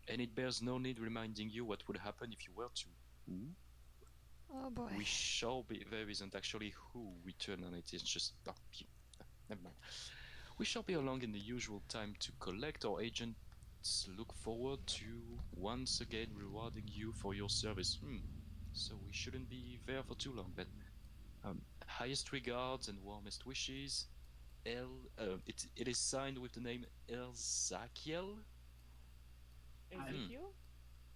and it bears no need reminding you what would happen if you were to. Who? Oh boy. We shall be. There isn't actually who return on it. It's just. Oh, never mind. We shall be along in the usual time to collect. Our agents look forward to once again rewarding you for your service. So we shouldn't be there for too long, but highest regards and warmest wishes. It is signed with the name Elzakiel. Ezekiel?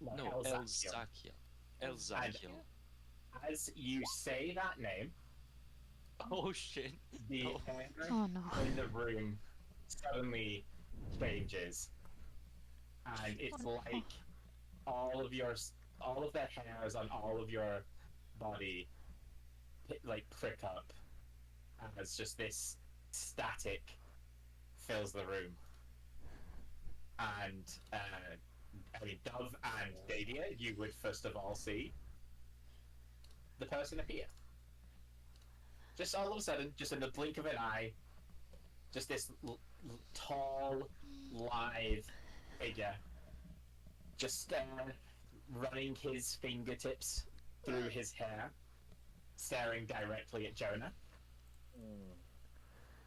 No, Elzakiel. Elzakiel. Elzakiel. As you say that name, Oh shit. the Oh. air Oh no. in the room suddenly changes, and it's Wonderful. like all of the hairs on all of your body prick up as just this static fills the room. And I mean, Dove and Dadia, you would first of all see the person appear. Just all of a sudden, just in the blink of an eye, just this tall, lithe figure, just running his fingertips through his hair, staring directly at Jonah.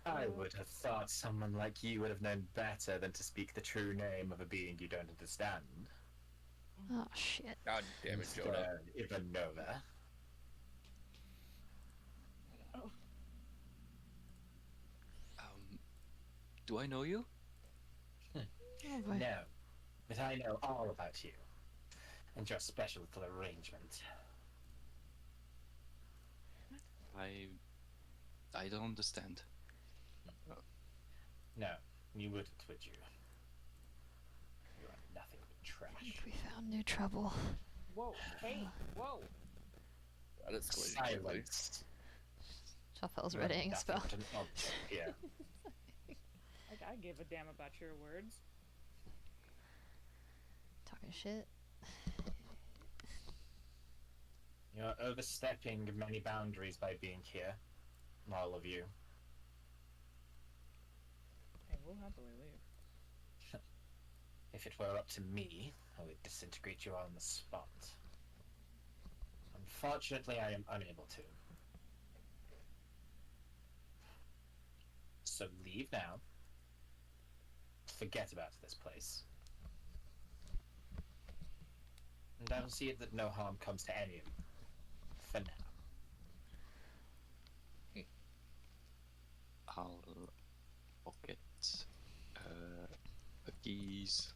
I would have thought someone like you would have known better than to speak the true name of a being you don't understand. Oh shit. God damn it, Jonah. Mr. Ivanova. Do I know you? Oh boy. No, but I know all about you and your special little arrangement. I don't understand. No, you wouldn't, would you? You are nothing but trash. We found new trouble. Whoa, hey, whoa. That escalated quickly. Silence. Shaffel's You are readying a nothing spell. but an object here. Like, I give a damn about your words. Talking shit. You're overstepping many boundaries by being here. All of you. I will happily leave. If it were up to me, I would disintegrate you on the spot. Unfortunately, I am unable to. So leave now. Forget about this place. And I will see that no harm comes to any of you. For now. I'll pocket the keys,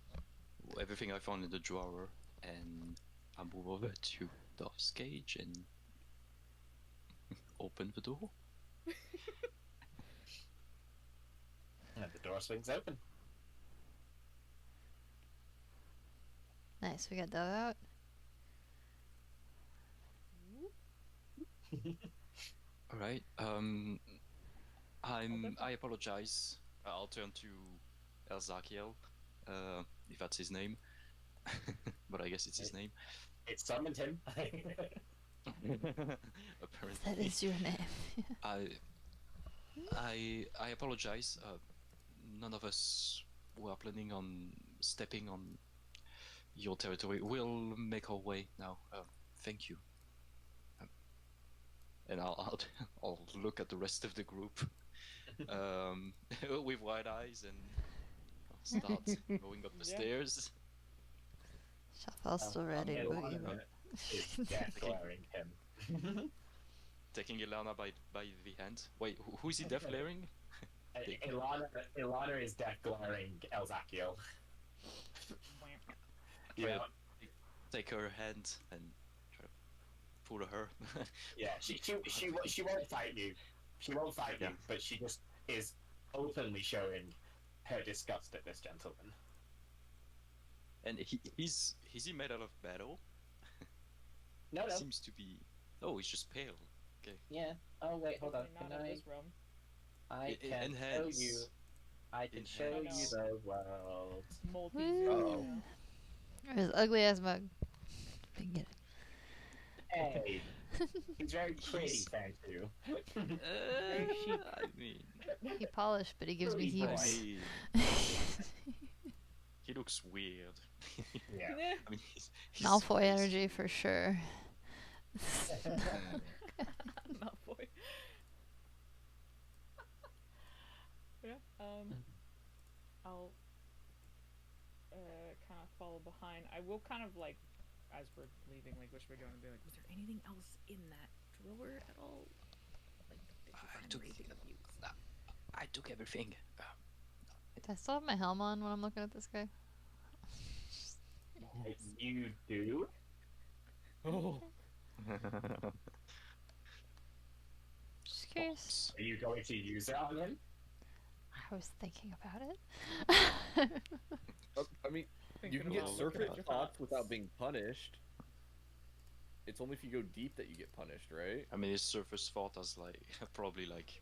everything I found in the drawer, and I'll move over to Duff's cage and open the door. And the door swings open. Nice, we got Dove out. All right. I apologize. I'll turn to Elzakiel, if that's his name. But I guess it's his name. It summoned him. Apparently. That is your name. I apologize. None of us were planning on stepping on your territory. We'll make our way now. Thank you. And I'll look at the rest of the group with wide eyes, and I'll start going up the stairs. Shuffle's still ready to boogie. Is death glaring him. Taking Ilana by the hand. Wait, who is he deaf glaring? Ilana is death glaring Elzakiel. Yeah. Take her hand and try to pull her. Yeah, she won't fight you. She won't fight you, but she just is openly showing her disgust at this gentleman. And is he made out of metal? No. Seems to be. Oh, he's just pale. Okay. Yeah. Oh wait, hold on. Not Can in I? this realm. I can Enhance. show you. I can show you Enhance. the world. Multi. Oh. His ugly ass mug. We can get it. Hey, he's very pretty, thank you. I mean, He polished, but he gives me Pretty boy. heaves. he looks weird. Yeah. I mean, he's Malfoy energy for sure. Malfoy. Yeah. I'll kind of follow behind. I will kind of like, as we're leaving, like whisper down and be like, was there anything else in that drawer at all? Like, did you find anything of use? I took everything. Do I still have my helm on when I'm looking at this guy? You do? Oh. Just curious. Are you going to use it on him? I was thinking about it. I mean, you can Thinking get about surface looking at your thoughts without being punished. It's only if you go deep that you get punished, right? I mean, his surface thought as like probably like.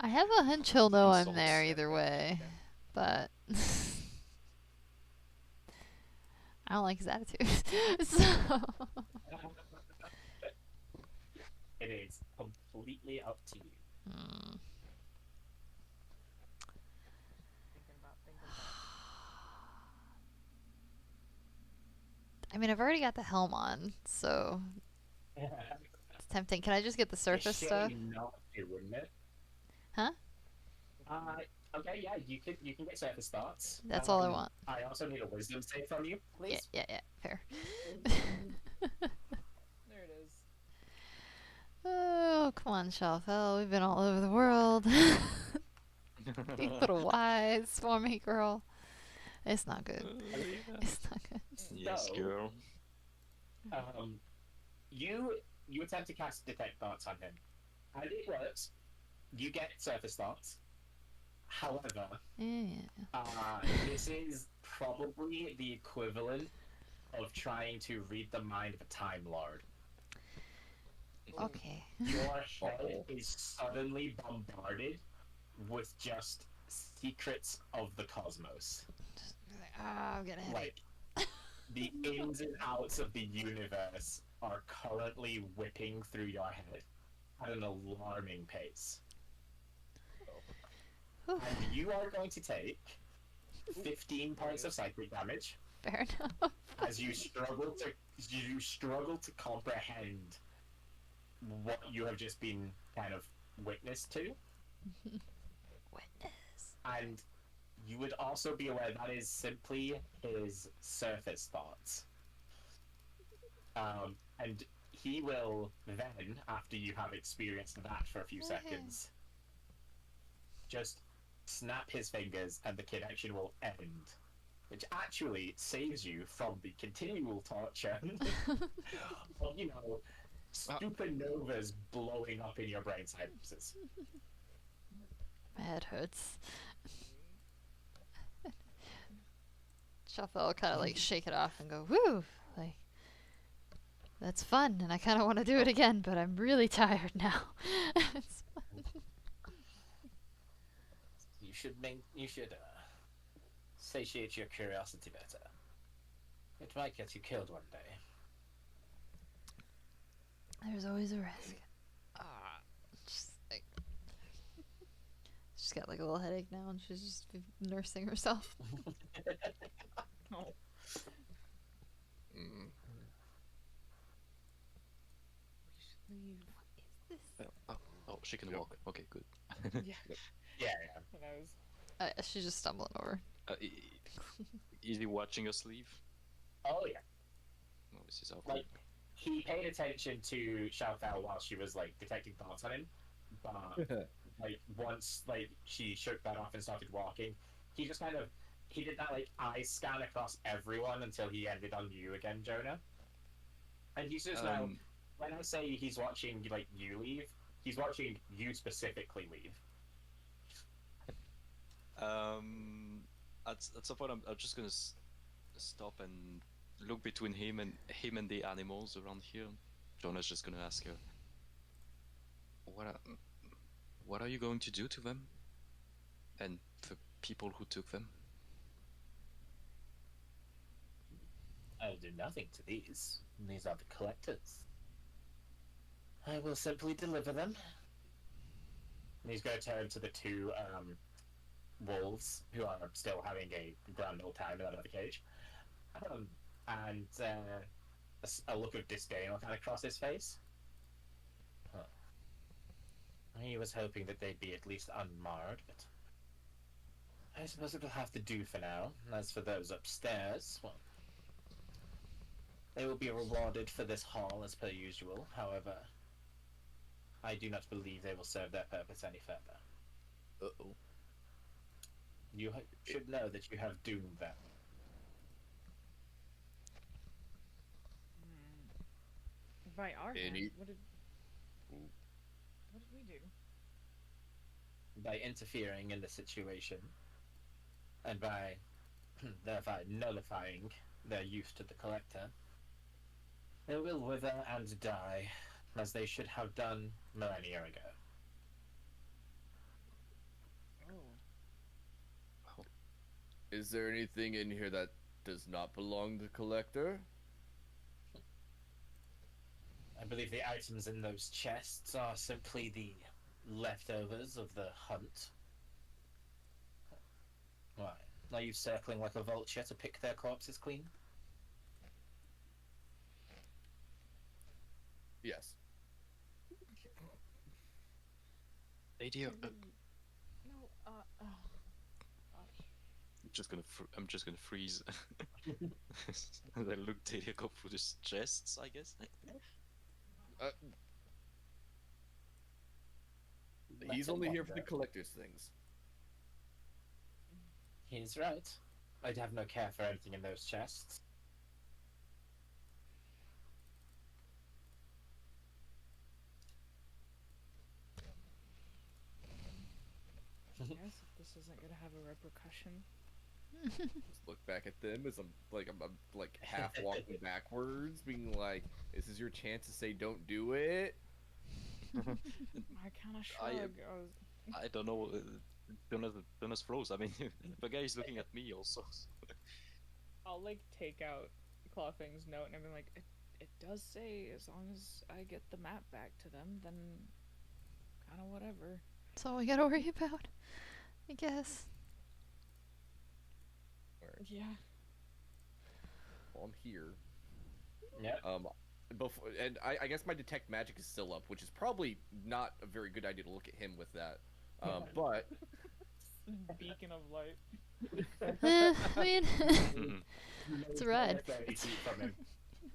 I have a hunch he'll know I'm Insults. there either way, but I don't like his attitude. So It is completely up to you. Thinking about. I mean, I've already got the helm on, so it's tempting. Can I just get the surface It's stuff? shame not to, wouldn't it? Huh? Okay, yeah, you can get surface thoughts. That's all I want. I also need a wisdom save from you, please. Yeah, fair. There it is. Oh, come on, Shalfel. We've been all over the world. You little wise for me, girl. It's not good. It's not good. Yes, So, girl. You attempt to cast detect thoughts on him, and it works. You get surface thoughts. However, Yeah. this is probably the equivalent of trying to read the mind of a Time Lord. Okay. Your head is suddenly bombarded with just secrets of the cosmos. I'm gonna hit Like, the ins and outs of the universe are currently whipping through your head at an alarming pace. Whew. And you are going to take 15 points of psychic damage Fair enough. as you struggle to comprehend what you have just been kind of witness to. Witness. And you would also be aware that is simply his surface thoughts. And he will then, after you have experienced that for a few seconds, just snap his fingers and the connection will end. Which actually saves you from the continual torture of, supernovas blowing up in your brain synapses. My head hurts. Shuffle kind of like shake it off and go, woo! Like, that's fun, and I kind of want to do it again, but I'm really tired now. You should satiate your curiosity better. It might get you killed one day. There's always a risk. Just like, she's got like a little headache now, and she's just nursing herself. Oh. Mm. We should leave. What is this? Oh, she can Yep. walk. Okay, good. Yeah. Yeah. And I was. She's just stumbling over. Is he watching us leave? Oh, yeah. No, this is awful. Like, he paid attention to Xiaofao while she was, like, detecting thoughts on him. But, like, once, like, she shook that off and started walking, he just kind of... He did that, like, eye scan across everyone until he ended on you again, Jonah. And he's just now... When I say he's watching, like, you leave, he's watching you specifically leave. At some point, I'm just gonna stop and look between him and the animals around here. Jonah's just gonna ask her, "What are you going to do to them, and the people who took them?" I'll do nothing to these. These are the collectors. I will simply deliver them. And he's going to turn to the two wolves who are still having a grand old time in that other cage. And a look of disdain will kind of cross his face. He was hoping that they'd be at least unmarred, but I suppose it will have to do for now. As for those upstairs, well, they will be rewarded for this haul as per usual. However, I do not believe they will serve their purpose any further. Uh-oh. You should know that you have doomed them. By our hand, Any- what did we do? By interfering in the situation, and by thereby nullifying their use to the collector, they will wither and die, as they should have done millennia ago. Oh. Is there anything in here that does not belong to the collector? I believe the items in those chests are simply the leftovers of the hunt. Why? Are you circling like a vulture to pick their corpses clean? Yes. Lady, No, I'm just gonna freeze. And I look Delia go through the chests, I guess. He's Let only him here for the wander. collector's things. He's right. I'd have no care for anything in those chests. I guess if this isn't gonna have a repercussion. Just look back at them as I'm like half walking backwards, being like, "This is your chance to say don't do it." I kind of shrug. I don't know. Jonas froze. I mean, the guy is looking at me also. I'll like take out Clawfing's note and I'm like, it does say as long as I get the map back to them, then kind of whatever. That's all we gotta worry about, I guess. Yeah. Well, I'm here. Yeah. Before, and I guess my detect magic is still up, which is probably not a very good idea to look at him with that. But beacon of light. I mean, Mhm. it's a ride. 30 feet from him.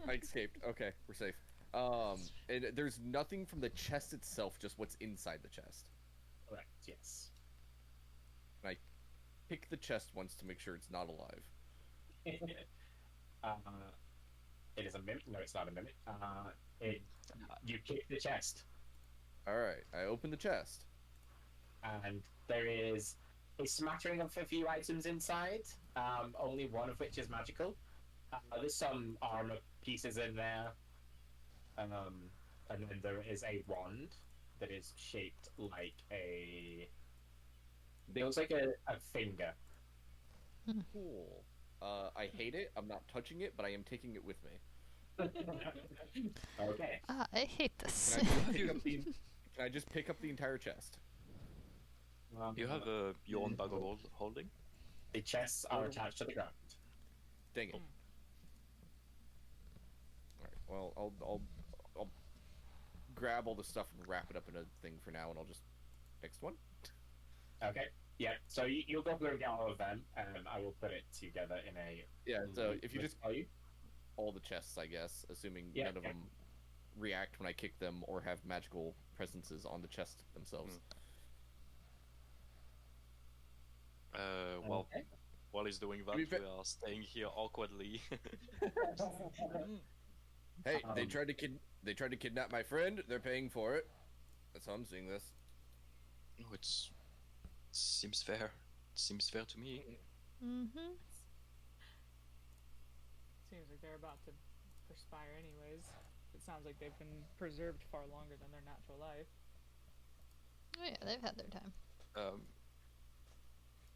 I escaped. Okay, we're safe. And there's nothing from the chest itself, just what's inside the chest. Correct, yes. Pick the chest once to make sure it's not alive. It is a mimic. No, it's not a mimic. You kick the chest, Alright, I open the chest. and there is a smattering of a few items inside, only one of which is magical. There's some armor pieces in there, and then there is a wand that is shaped like a. It looks like a finger. Cool. I hate it. I'm not touching it, but I am taking it with me. Okay. I hate this. Can I just pick up the entire chest? You have your own bag of holding? The chests are attached to the ground. Dang it. Alright, well, I'll grab all the stuff and wrap it up in a thing for now, and I'll just... Next one? Okay. Yeah. So you'll go through and get all of them, and I will put it together in a. Yeah, so if you just... Are you? All the chests, I guess, assuming Yeah, none of them react when I kick them or have magical presences on the chest themselves. Well, Okay. while he's doing that, To be we fair- are staying here awkwardly. Hey, they Um, tried to kidnap my friend. They're paying for it. That's how I'm seeing this. Oh, seems fair. Seems fair to me. Mm-hmm. Seems like they're about to perspire anyways. It sounds like they've been preserved far longer than their natural life. Oh yeah, they've had their time.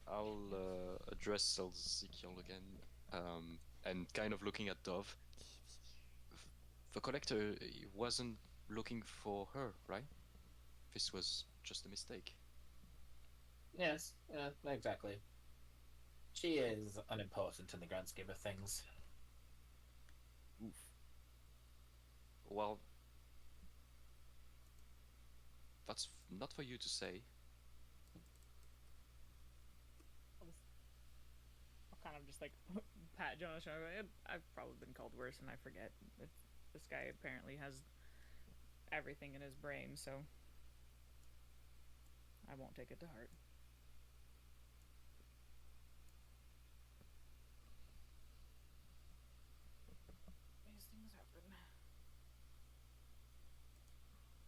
I'll address Ezekiel again, and kind of looking at Dove. The collector wasn't looking for her, right? This was just a mistake. Yes. Exactly. She is unimportant in the grand scheme of things. Oof. Well, that's not for you to say. I'll kind of just like pat Jonas. I've probably been called worse, and I forget. This guy apparently has everything in his brain, so I won't take it to heart. These things happen.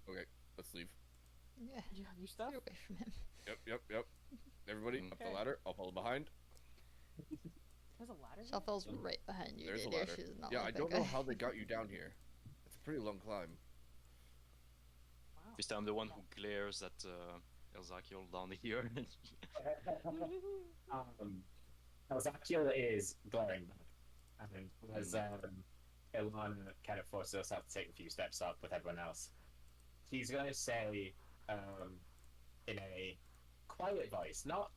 Okay, let's leave. Yeah, You have your stuff? get away from him. Yep. Everybody, up the Okay. ladder. I'll follow behind. There's a ladder. here? Shuffle's right behind you. There's a Dader. ladder. She's not Yeah, like I that don't guy. know how they got you down here. It's a pretty long climb. Wow. This time, the one who glares at Ezekiel down here. Ezekiel is glaring back, and as Ilana kind of forces herself to take a few steps up with everyone else, he's going to say, in a quiet voice, he's not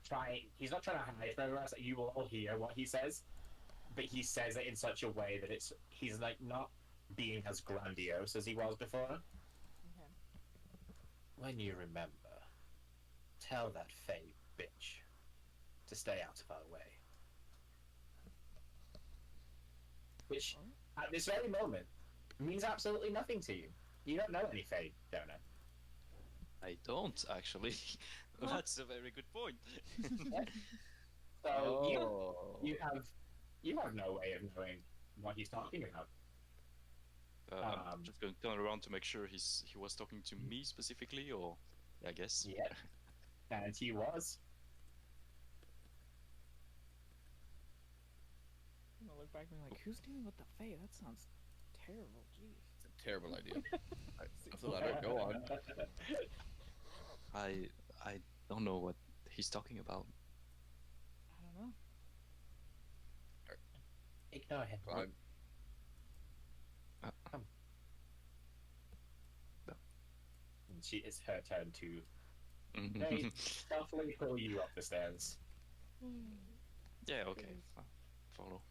trying to hide from everyone else. You will all hear what he says, but he says it in such a way that he's like not being as grandiose as he was before. Okay. When you remember, tell that Fae bitch to stay out of our way. Which, at this very moment, means absolutely nothing to you. You don't know any Fae, don't know. I don't actually. That's a very good point. So Oh. you have no way of knowing what he's talking about. I'm just going to turn around to make sure he was talking to me specifically, or I guess. Yeah, and he was. I'm gonna look back and be like, who's dealing with the Fae? That sounds terrible. Jeez. It's a terrible idea. Up the ladder. Go on. I don't know what he's talking about. I don't know. Ignore him. Climb. And it's her turn to very stealthily pull you up the stairs. Yeah, okay. Follow.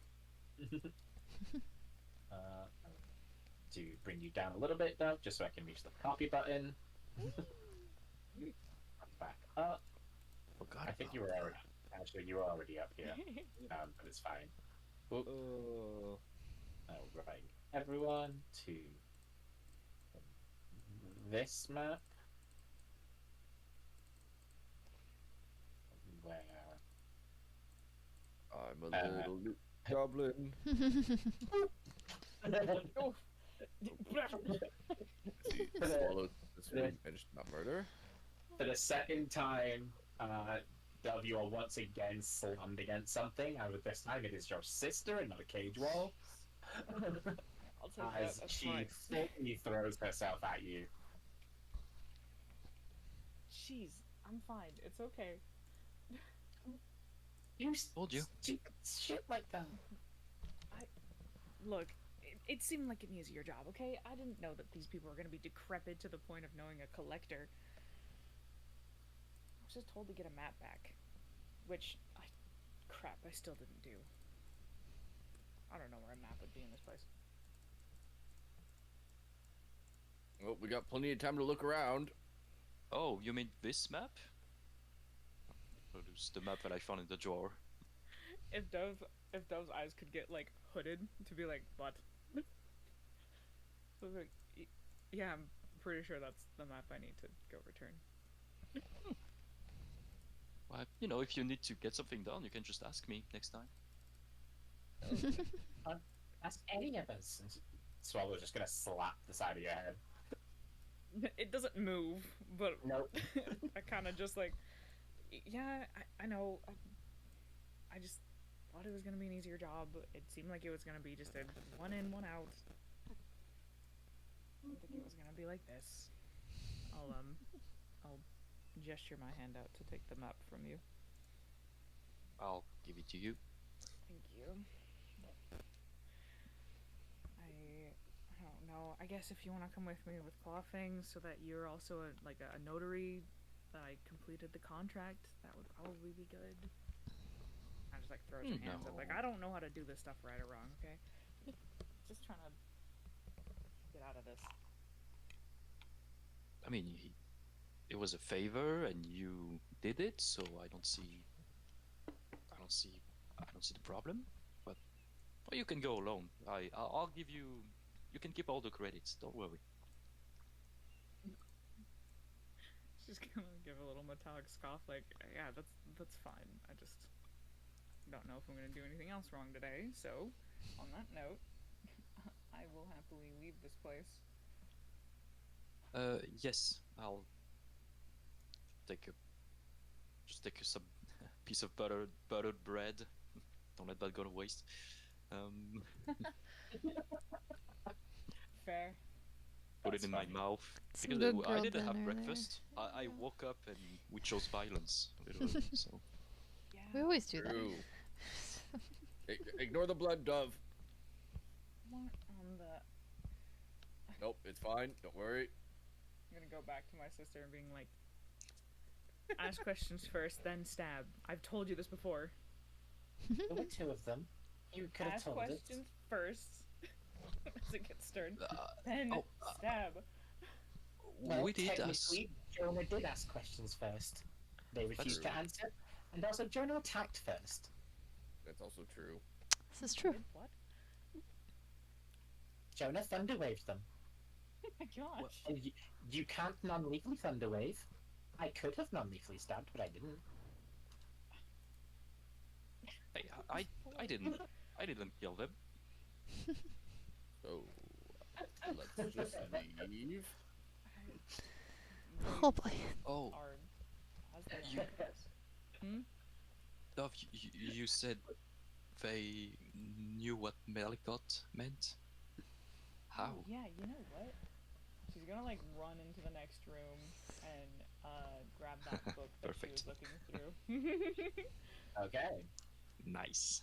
To bring you down a little bit though, just so I can reach the copy button. Back up. Forgot I think about you were that. already. Actually, you were already up here, but it's fine. Uh, All right, everyone to this map where I'm a Uh, little goblin. Oh. He swallows this one and not murder. for the second time, W are once again slammed against something, and this time it is your sister and not a cage wall. I'll take that. As That's she fine. fully throws herself at you. Jeez, I'm fine. It's okay. You Told you. stupid shit like that. Look, it seemed like an easier job, okay? I didn't know that these people were going to be decrepit to the point of knowing a collector. I was just told to get a map back. Which, crap, I still didn't do. I don't know where a map would be in this place. Well, we got plenty of time to look around. Oh, you mean this map? Produce the map that I found in the drawer. If Dove's eyes could get, like, hooded to be like, what? So, like, yeah, I'm pretty sure that's the map I need to go return. Well, you know, if you need to get something done, you can just ask me next time. Ask any of us. And Swallow's just gonna slap the side of your head. It doesn't move, but Nope. I kind of just like, yeah, I know. I just thought it was gonna be an easier job. It seemed like it was gonna be just a one in, one out. I didn't think it was gonna be like this. I'll gesture my hand out to take the map from you. I'll give it to you. Thank you. I don't know. I guess if you want to come with me with clothing so that you're also a notary that I completed the contract, that would probably be good. I just like throws her hands up like, No. I don't know how to do this stuff right or wrong, okay? Just trying to get out of this. I mean, it was a favor, and you did it, so I don't see the problem. But well, you can go alone. I'll give you. You can keep all the credits. Don't worry. Just gonna give a little metallic scoff like, yeah, that's fine. I just don't know if I'm gonna do anything else wrong today. So, on that note, I will happily leave this place. Yes, I'll take some piece of buttered bread. Don't let that go to waste. Fair. Put it That's in fine. my mouth. Some Because good I grilled didn't have dinner there. breakfast. I woke up and we chose violence. Literally, so Yeah. We always do that. True. Ignore the blood, Dove. What on the? Nope, it's fine. Don't worry. I'm gonna go back to my sister and being like, ask questions first, then stab. I've told you this before. There were two of them. You could have Ask told questions first. As it gets stirred, uh, then oh, stab. it. Well, we did ask. technically, Jonah did ask questions first. They refused to true. answer, and also Jonah attacked first. That's also true. This is true. What? Jonah thunderwaved them. Oh my gosh. And you can't non-lethally thunderwave. I could have non-lethally stabbed, but I didn't. Hey, I didn't kill them. So let's just leave. Oh boy. Oh, Are as they You- are. Dove, you said they knew what Melikot meant. How? Oh, yeah, you know what? She's gonna like run into the next room and grab that book that she was Perfect. looking through. Okay. Nice.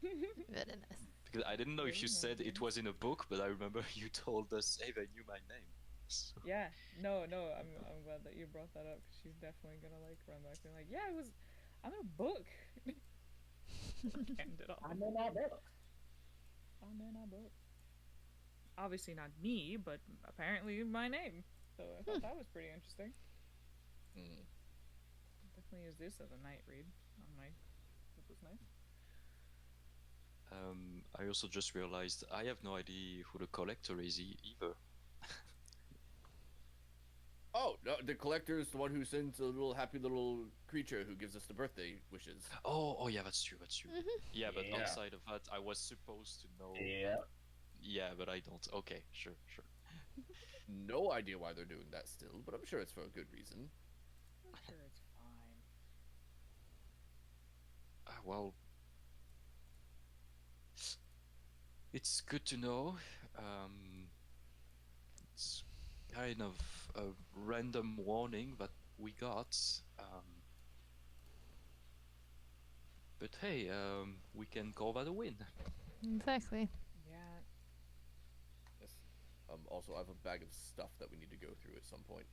Very nice. Because I didn't know if you Very said it nice. was in a book, but I remember you told us, hey, they knew my name. So, Yeah, no, I'm glad that you brought that up because she's definitely gonna like run back and be like, yeah, I'm in a book. End it off. I'm in our book. I'm in a book. Obviously not me, but apparently my name. So I thought that was pretty interesting. Hmm. Definitely definitely use this as a night read on my Opus Knife. I also just realized I have no idea who the collector is either. Oh, no, the collector is the one who sends a little happy little creature who gives us the birthday wishes. Oh, yeah, that's true. Yeah, but Yeah. outside of that, I was supposed to know. Yeah. Yeah, but I don't. Okay, sure. No idea why they're doing that still, but I'm sure it's for a good reason. I'm sure it's fine. Well, it's good to know. It's kind of a random warning that we got. But hey, we can call that a win. Exactly. Yeah. Yes. Also, I have a bag of stuff that we need to go through at some point.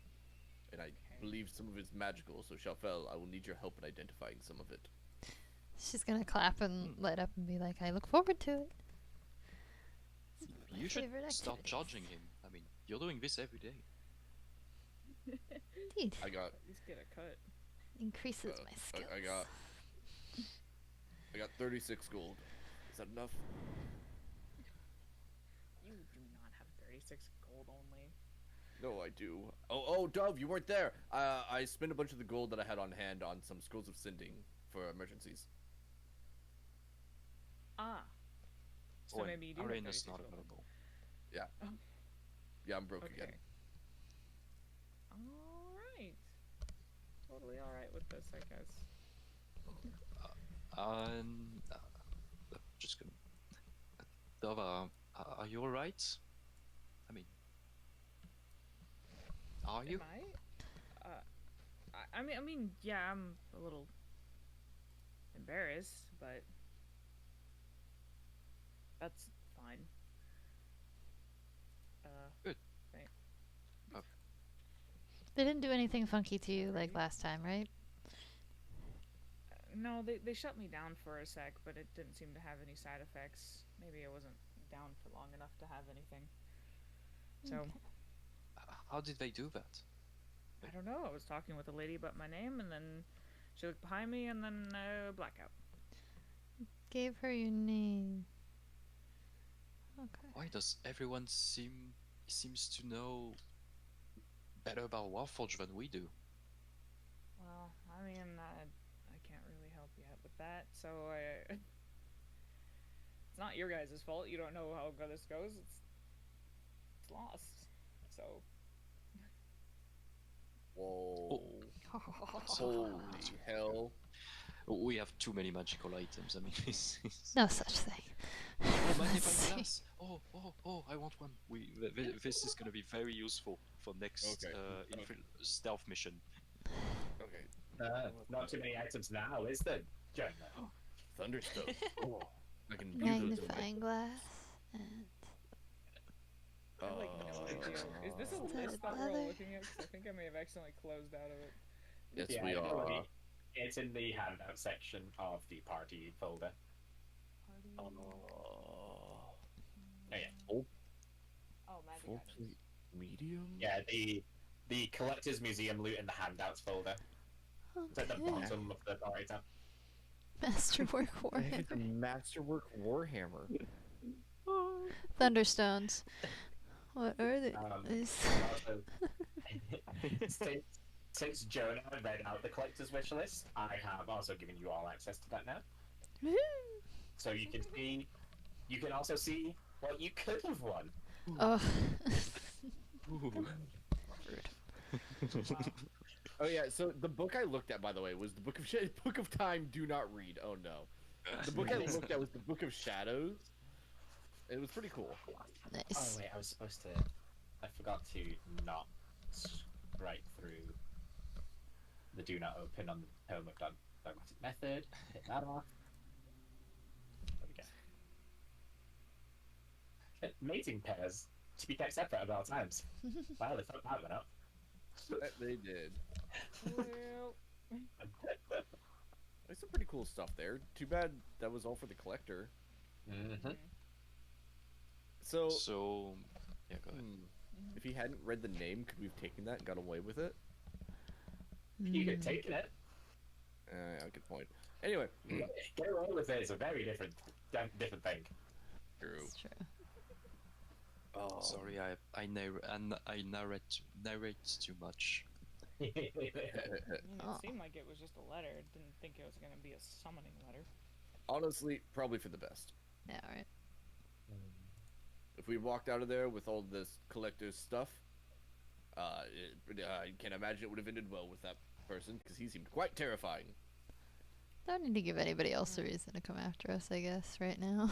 And I believe some of it's magical, so Shafel, I will need your help in identifying some of it. She's gonna clap and light up and be like, I look forward to it. It's one of my You should favorite start activities. charging him. I mean, you're doing this every day. Indeed. I got At least get a cut. Increases my skills. I got 36 gold. Is that enough? You do not have 36 gold only. No, I do. Oh, Dove, you weren't there. I spent a bunch of the gold that I had on hand on some scrolls of sending for emergencies. Ah. So maybe you do have Arena's 36 not gold. available. Yeah, I'm broke Okay. again. Alright. Totally alright with this, I guess. Just gonna. Dova, are you alright? I mean, are you? Am I? I mean, yeah, I'm a little embarrassed, but that's fine. Good. Thanks. They didn't do anything funky to you like last time, right? No, they shut me down for a sec, but it didn't seem to have any side effects. Maybe I wasn't down for long enough to have anything. So, Okay. How did they do that? I don't know. I was talking with a lady about my name, and then she looked behind me, and then blackout. Gave her your name. Okay. Why does everyone seems to know better about Warforged than we do? Well, I mean, I can't really help yet with that, so it's not your guys' fault. You don't know how this goes. It's lost. So. Whoa. Oh, Holy hell. we have too many magical items. I mean, No such thing. Oh, magnifying Let's see. glass! Oh! I want one. This is gonna be very useful for next Okay. stealth mission. Okay. Not too many items now, is there, Jonah? Thunderstone. Oh, I can view those in my- Magnifying glass. And I have like no idea. Is this a Is that list that we're another? all looking at? 'Cause I think I may have accidentally closed out of it. Yes, Yeah, we it'll are. be- It's in the handout section of the party folder. Party. Oh, yeah. Oh, magic Full items. plate medium? Yeah, the Collector's Museum loot in the handouts folder. It's at the okay. bottom of the party tab. Masterwork It's a Warhammer. Masterwork Warhammer. Thunderstones. What are they? Is- Also, since Jonah read out the collector's wish list, I have also given you all access to that now. So you can also see what you could have won. Oh. Ooh. Oh yeah, so the book I looked at, by the way, was the Book of Time. Do not read. Oh no, the book I looked at was the Book of Shadows. It was pretty cool. Oh Nice. wait, I forgot to not write through the do not open on the home of dogmatic method. Hit that off. There we go. Mating pairs to be kept separate at all times. Wow, they fucked that one up. They did. Well, There's some pretty cool stuff there. Too bad that was all for the collector. Mm-hmm. So, So, yeah, go ahead. if he hadn't read the name, could we have taken that and got away with it? You could Mm. take it. Good point. Anyway, Get away with it is a very different thing. true. It's true. Oh, Sorry, I narrate too much. I mean, it Oh. seemed like it was just a letter. Didn't think it was gonna be a summoning letter. Honestly, probably for the best. Yeah, right. If we walked out of there with all this collector's stuff, I can't imagine it would have ended well with that person because he seemed quite terrifying. Don't need to give anybody else a reason to come after us, I guess, right now.